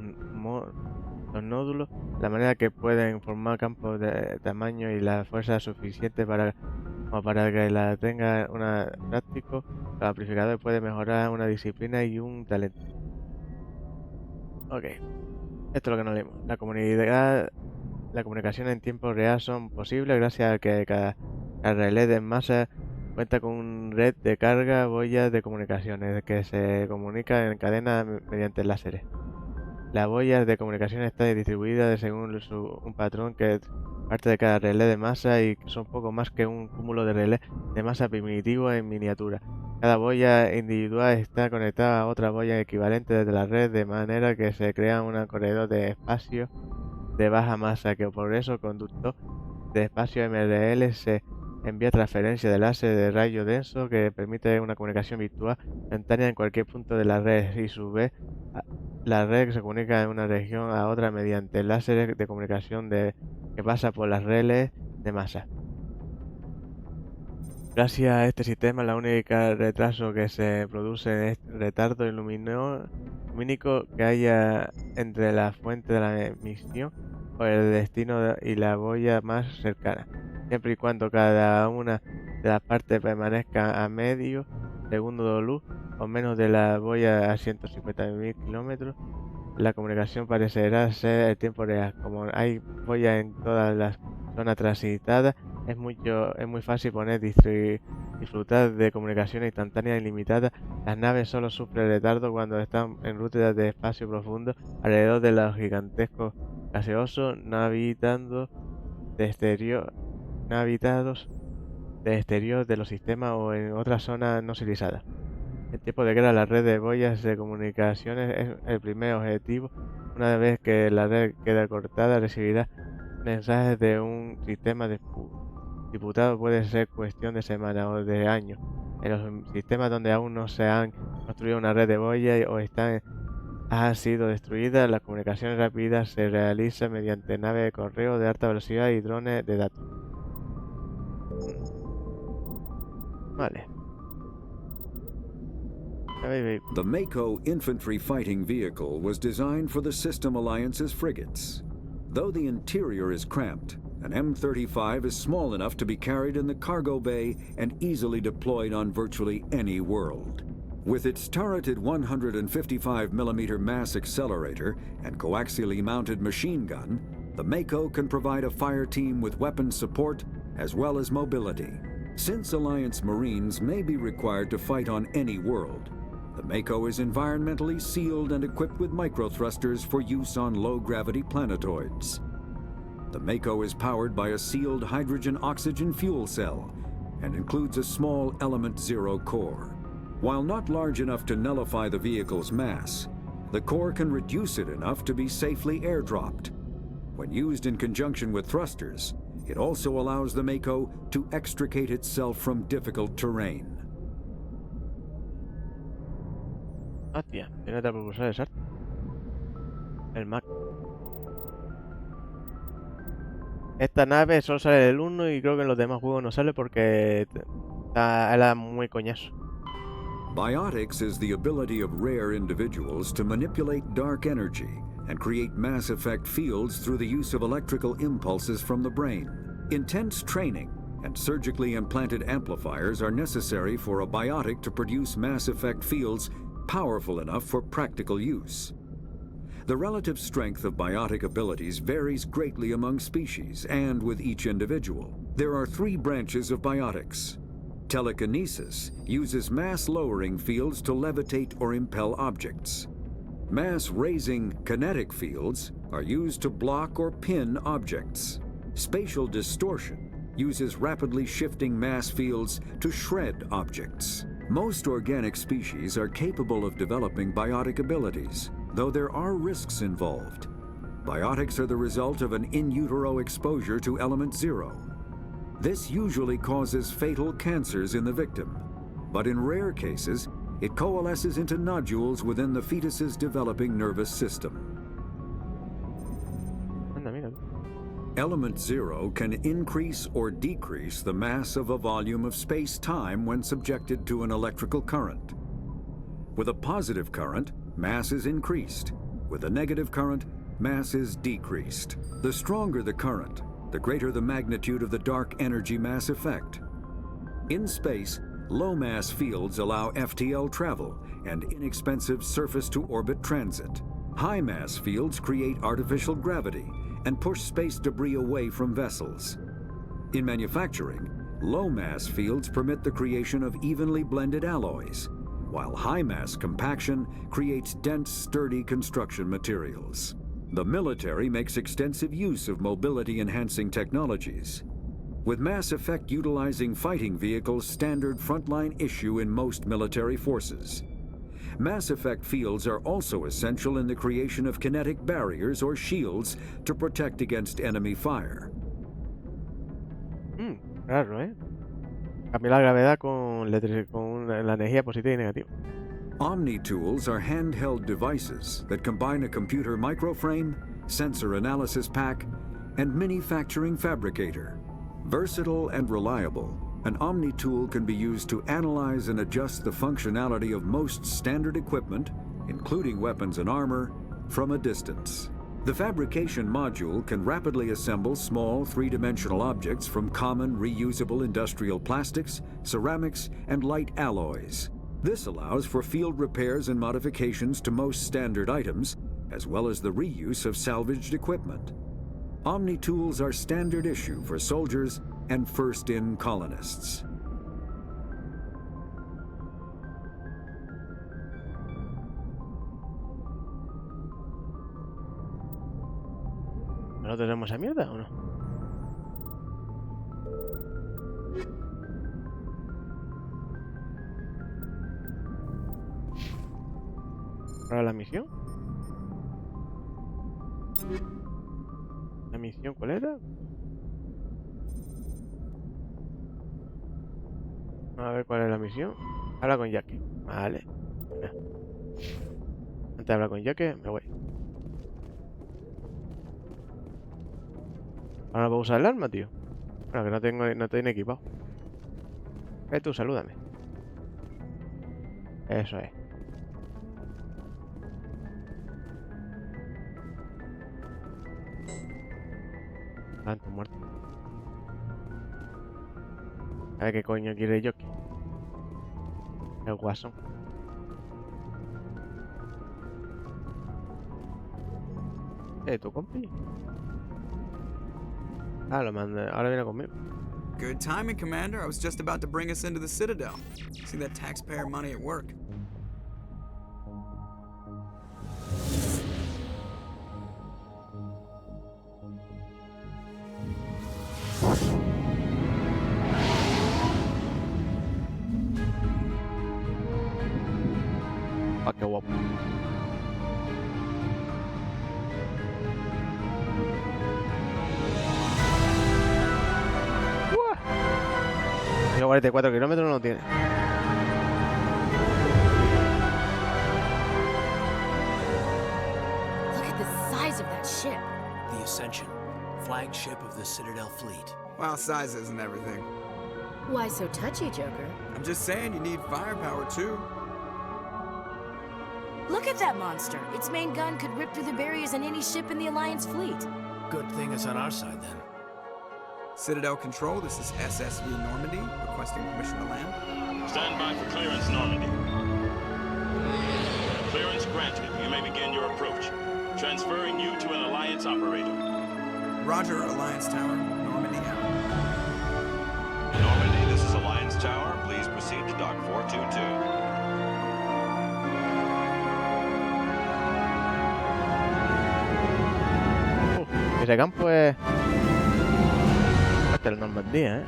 Speaker 1: nódulos, de la manera que pueden formar campos de tamaño y la fuerza suficiente para que la tenga una práctico. El amplificador puede mejorar una disciplina y un talento. Ok. Esto es lo que nos leímos. La comunicación en tiempo real son posibles gracias a que cada relé de masa cuenta con una red de carga boyas de comunicaciones que se comunican en cadena mediante láseres. Las boyas de comunicación están distribuidas según un patrón que parte de cada relé de masa y son poco más que un cúmulo de relés de masa primitivo en miniatura. Cada boya individual está conectada a otra boya equivalente desde la red, de manera que se crea un corredor de espacio de baja masa que por eso conducto de espacio MRL se envía transferencia de láser de rayo denso que permite una comunicación virtual instantánea en cualquier punto de la red y su vez la red se comunica de una región a otra mediante láseres de comunicación que pasa por las relés de masa. Gracias a este sistema, la única retraso que se produce es el retardo lumínico que haya entre la fuente de la emisión o el destino y la boya más cercana, siempre y cuando cada una de las partes permanezca a medio segundo de luz o menos de la boya a 150.000 kilómetros. La comunicación parecerá ser el tiempo real. Como hay boyas en todas las zonas transitadas, es muy fácil disfrutar de comunicación instantánea ilimitada. Las naves solo sufren retardo cuando están en rutas de espacio profundo alrededor de los gigantescos gaseosos no habitados de exterior de los sistemas o en otras zonas no civilizadas. En tiempo de guerra, la red de boyas de comunicaciones es el primer objetivo. Una vez que la red queda cortada, recibirá mensajes de un sistema disputado. Puede ser cuestión de semanas o de años. En los sistemas donde aún no se han construido una red de boyas o ha sido destruida, las comunicaciones rápidas se realizan mediante naves de correo de alta velocidad y drones de datos. Vale.
Speaker 11: The Mako infantry fighting vehicle was designed for the System Alliance's frigates. Though the interior is cramped, an M35 is small enough to be carried in the cargo bay and easily deployed on virtually any world. With its turreted 155mm mass accelerator and coaxially mounted machine gun, the Mako can provide a fire team with weapon support as well as mobility. Since Alliance Marines may be required to fight on any world, the Mako is environmentally sealed and equipped with microthrusters for use on low-gravity planetoids. The Mako is powered by a sealed hydrogen-oxygen fuel cell and includes a small Element Zero core. While not large enough to nullify the vehicle's mass, the core can reduce it enough to be safely airdropped. When used in conjunction with thrusters, it also allows the Mako to extricate itself from difficult terrain.
Speaker 1: Hostia, tiene otra propulsora de SART. El Mac. Esta nave solo sale del 1 y creo que en los demás juegos no sale porque era muy coñazo.
Speaker 11: Biotics is the ability of rare individuals to manipulate dark energy and create mass effect fields through the use of electrical impulses from the brain. Intense training and surgically implanted amplifiers are necessary for a biotic to produce mass effect fields powerful enough for practical use. The relative strength of biotic abilities varies greatly among species and with each individual. There are 3 branches of biotics. Telekinesis uses mass-lowering fields to levitate or impel objects. Mass-raising kinetic fields are used to block or pin objects. Spatial distortion uses rapidly shifting mass fields to shred objects. Most organic species are capable of developing biotic abilities, though there are risks involved. Biotics are the result of an in utero exposure to element 0. This usually causes fatal cancers in the victim, but in rare cases, it coalesces into nodules within the fetus's developing nervous system. Element 0 can increase or decrease the mass of a volume of space-time when subjected to an electrical current. With a positive current, mass is increased. With a negative current, mass is decreased. The stronger the current, the greater the magnitude of the dark energy mass effect. In space, low-mass fields allow FTL travel and inexpensive surface-to-orbit transit. High-mass fields create artificial gravity and push space debris away from vessels. In manufacturing, low-mass fields permit the creation of evenly blended alloys, while high-mass compaction creates dense, sturdy construction materials. The military makes extensive use of mobility-enhancing technologies, with mass effect utilizing fighting vehicles standard frontline issue in most military forces. Mass effect fields are also essential in the creation of kinetic barriers or shields to protect against enemy fire.
Speaker 1: Claro, ¿eh? Cambiar la gravedad con la energía positiva y negativa.
Speaker 11: Omni-tools are handheld devices that combine a computer microframe, sensor analysis pack, and manufacturing fabricator. Versatile and reliable, an Omni-tool can be used to analyze and adjust the functionality of most standard equipment, including weapons and armor, from a distance. The fabrication module can rapidly assemble small three-dimensional objects from common reusable industrial plastics, ceramics, and light alloys. This allows for field repairs and modifications to most standard items, as well as the reuse of salvaged equipment. Omni-tools are standard issue for soldiers and first-in colonists.
Speaker 1: ¿No tenemos esa mierda o no? ¿Para la misión? ¿La misión cuál era? A ver cuál es la misión. Habla con Jackie. Vale. Antes de hablar con Jackie, me voy. Ahora puedo usar el arma, tío. Bueno, que no estoy ni equipado. Tú, salúdame. Eso es. Tanto muerto. A ver qué coño quiere Jockey. El guasón. ¿Tu compi? Ah, lo mandé. Ahora viene conmigo.
Speaker 7: Good timing, Commander. I was just about to bring us into the Citadel. See that taxpayer money at work.
Speaker 1: Ah, qué guapo. ¡Uah! 44 kilómetros no tiene.
Speaker 15: Look at the size of that ship.
Speaker 17: The Ascension, flagship of the Citadel fleet.
Speaker 7: Well, size isn't everything.
Speaker 15: Why so touchy, Joker?
Speaker 7: I'm just saying you need firepower, too.
Speaker 15: Look at that monster. Its main gun could rip through the barriers in any ship in the Alliance fleet.
Speaker 17: Good thing it's on our side, then.
Speaker 7: Citadel Control, this is SSV Normandy, requesting permission to land.
Speaker 14: Stand by for clearance, Normandy. Clearance granted. You may begin your approach. Transferring you to an Alliance operator.
Speaker 7: Roger, Alliance Tower. Normandy out.
Speaker 14: Normandy, this is Alliance Tower. Please proceed to Dock 422.
Speaker 1: Ese campo es... Hasta el Normandía, ¿eh?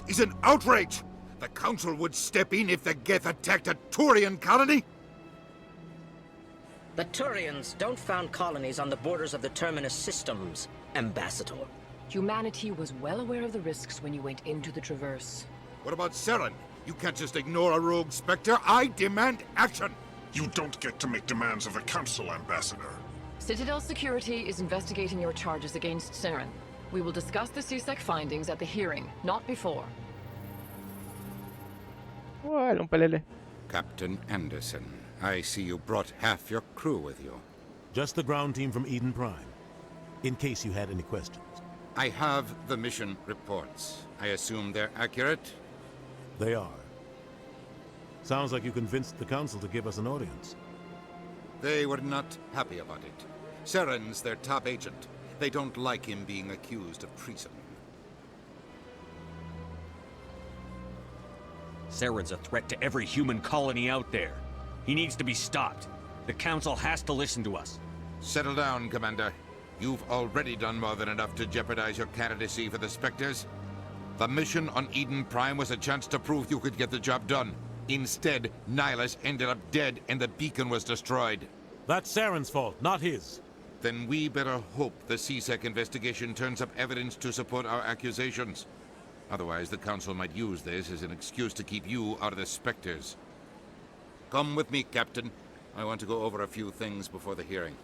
Speaker 18: is an outrage. The Council would step in if the Geth attacked a Turian colony?
Speaker 13: The Turians don't found colonies on the borders of the Terminus systems, Ambassador.
Speaker 22: Humanity was well aware of the risks when you went into the Traverse.
Speaker 18: What about Seren? You can't just ignore a rogue Spectre. I demand action!
Speaker 23: You don't get to make demands of the Council, Ambassador.
Speaker 22: Citadel Security is investigating your charges against Seren. We will discuss the CSEC findings at the hearing, not before.
Speaker 1: Bueno, un pelele.
Speaker 18: Captain Anderson, I see you brought half your crew with you.
Speaker 4: Just the ground team from Eden Prime, in case you had any questions.
Speaker 18: I have the mission reports. I assume they're accurate?
Speaker 4: They are. Sounds like you convinced the Council to give us an audience.
Speaker 18: They were not happy about it. Seren's their top agent. They don't like him being accused of treason.
Speaker 10: Seren's a threat to every human colony out there. He needs to be stopped. The Council has to listen to us.
Speaker 18: Settle down, Commander. You've already done more than enough to jeopardize your candidacy for the Spectres. The mission on Eden Prime was a chance to prove you could get the job done. Instead, Nihilus ended up dead and the beacon was destroyed.
Speaker 4: That's Seren's fault, not his.
Speaker 18: Then we better hope the CSEC investigation turns up evidence to support our accusations. Otherwise, the Council might use this as an excuse to keep you out of the Spectres. Come with me, Captain. I want to go over a few things before the hearing.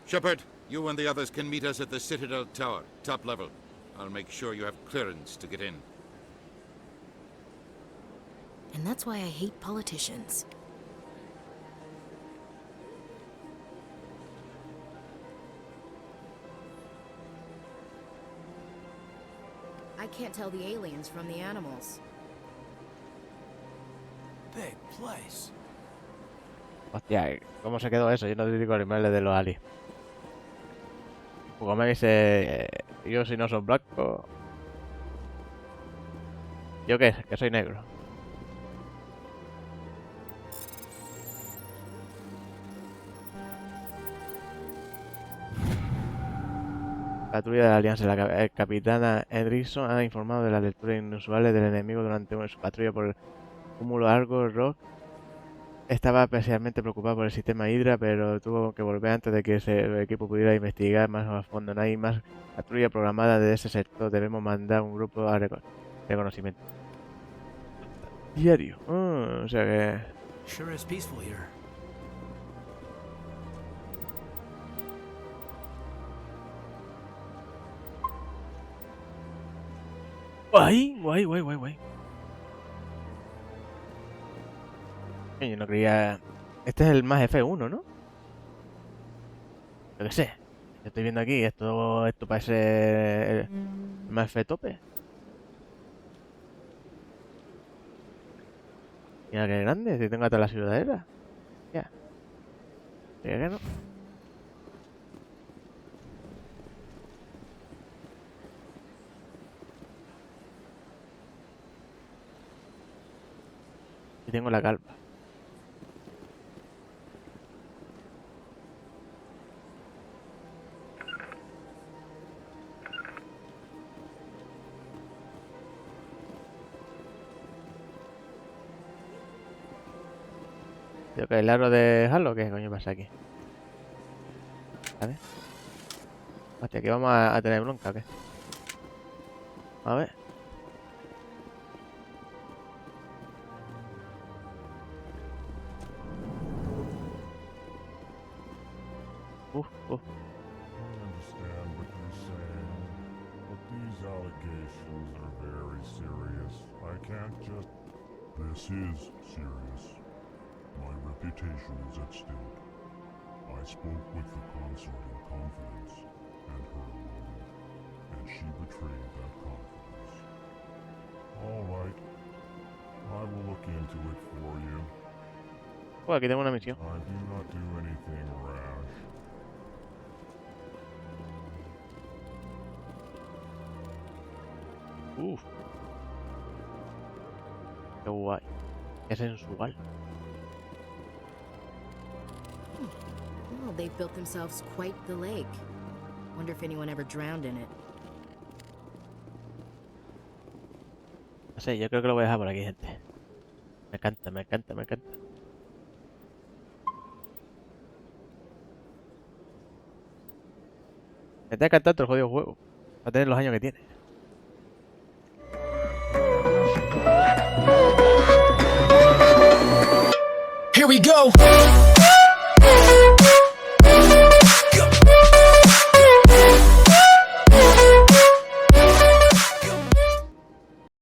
Speaker 18: Shepard, you and the others can meet us at the Citadel Tower, top level. I'll make sure you have clearance to get in.
Speaker 15: And that's why I hate politicians. I can't tell the aliens from the animals.
Speaker 17: Big place.
Speaker 1: Hostia, ¿cómo se quedó eso? Yo no digo animales de los aliens. Como me dice, yo si no soy blanco. ¿Yo qué? Que soy negro. Patrulla de la Alianza. La capitana Edrison ha informado de las lecturas inusuales del enemigo durante su patrulla por el cúmulo Argo Rock. Estaba especialmente preocupado por el sistema Hydra, pero tuvo que volver antes de que el equipo pudiera investigar más a fondo. No hay más patrulla programada de ese sector. Debemos mandar un grupo a reconocimiento. Diario. O sea que...
Speaker 17: Sure is peaceful here.
Speaker 1: Guay. Yo no creía... Este es el más F1, ¿no? Yo qué sé. Yo estoy viendo aquí, esto parece el más F tope. Mira qué grande, si tengo hasta la ciudadela. Ya. Mira que no. Y tengo la calva. Creo que el aro de Halo, ¿qué coño pasa aquí? A ver. Hostia, aquí vamos a tener bronca, ¿o qué? A ver.
Speaker 24: I understand what you're saying, but these allegations are very serious. I can't just... This is serious. My reputation is at stake. I spoke with the consort in confidence, and her alone, and she betrayed that confidence. All right. I will look into it for you.
Speaker 1: Oh, aquí tengo una misión.
Speaker 24: I do not do anything rash.
Speaker 1: Uf. Qué guay. Qué sensual.
Speaker 15: Well, they've built themselves quite the lake. Wonder if anyone ever drowned in it.
Speaker 1: No sé, yo creo que lo voy a dejar por aquí, gente. Me encanta, me encanta, me encanta. Me está encantando el jodido juego. Va a tener los años que tiene.
Speaker 3: Here we go.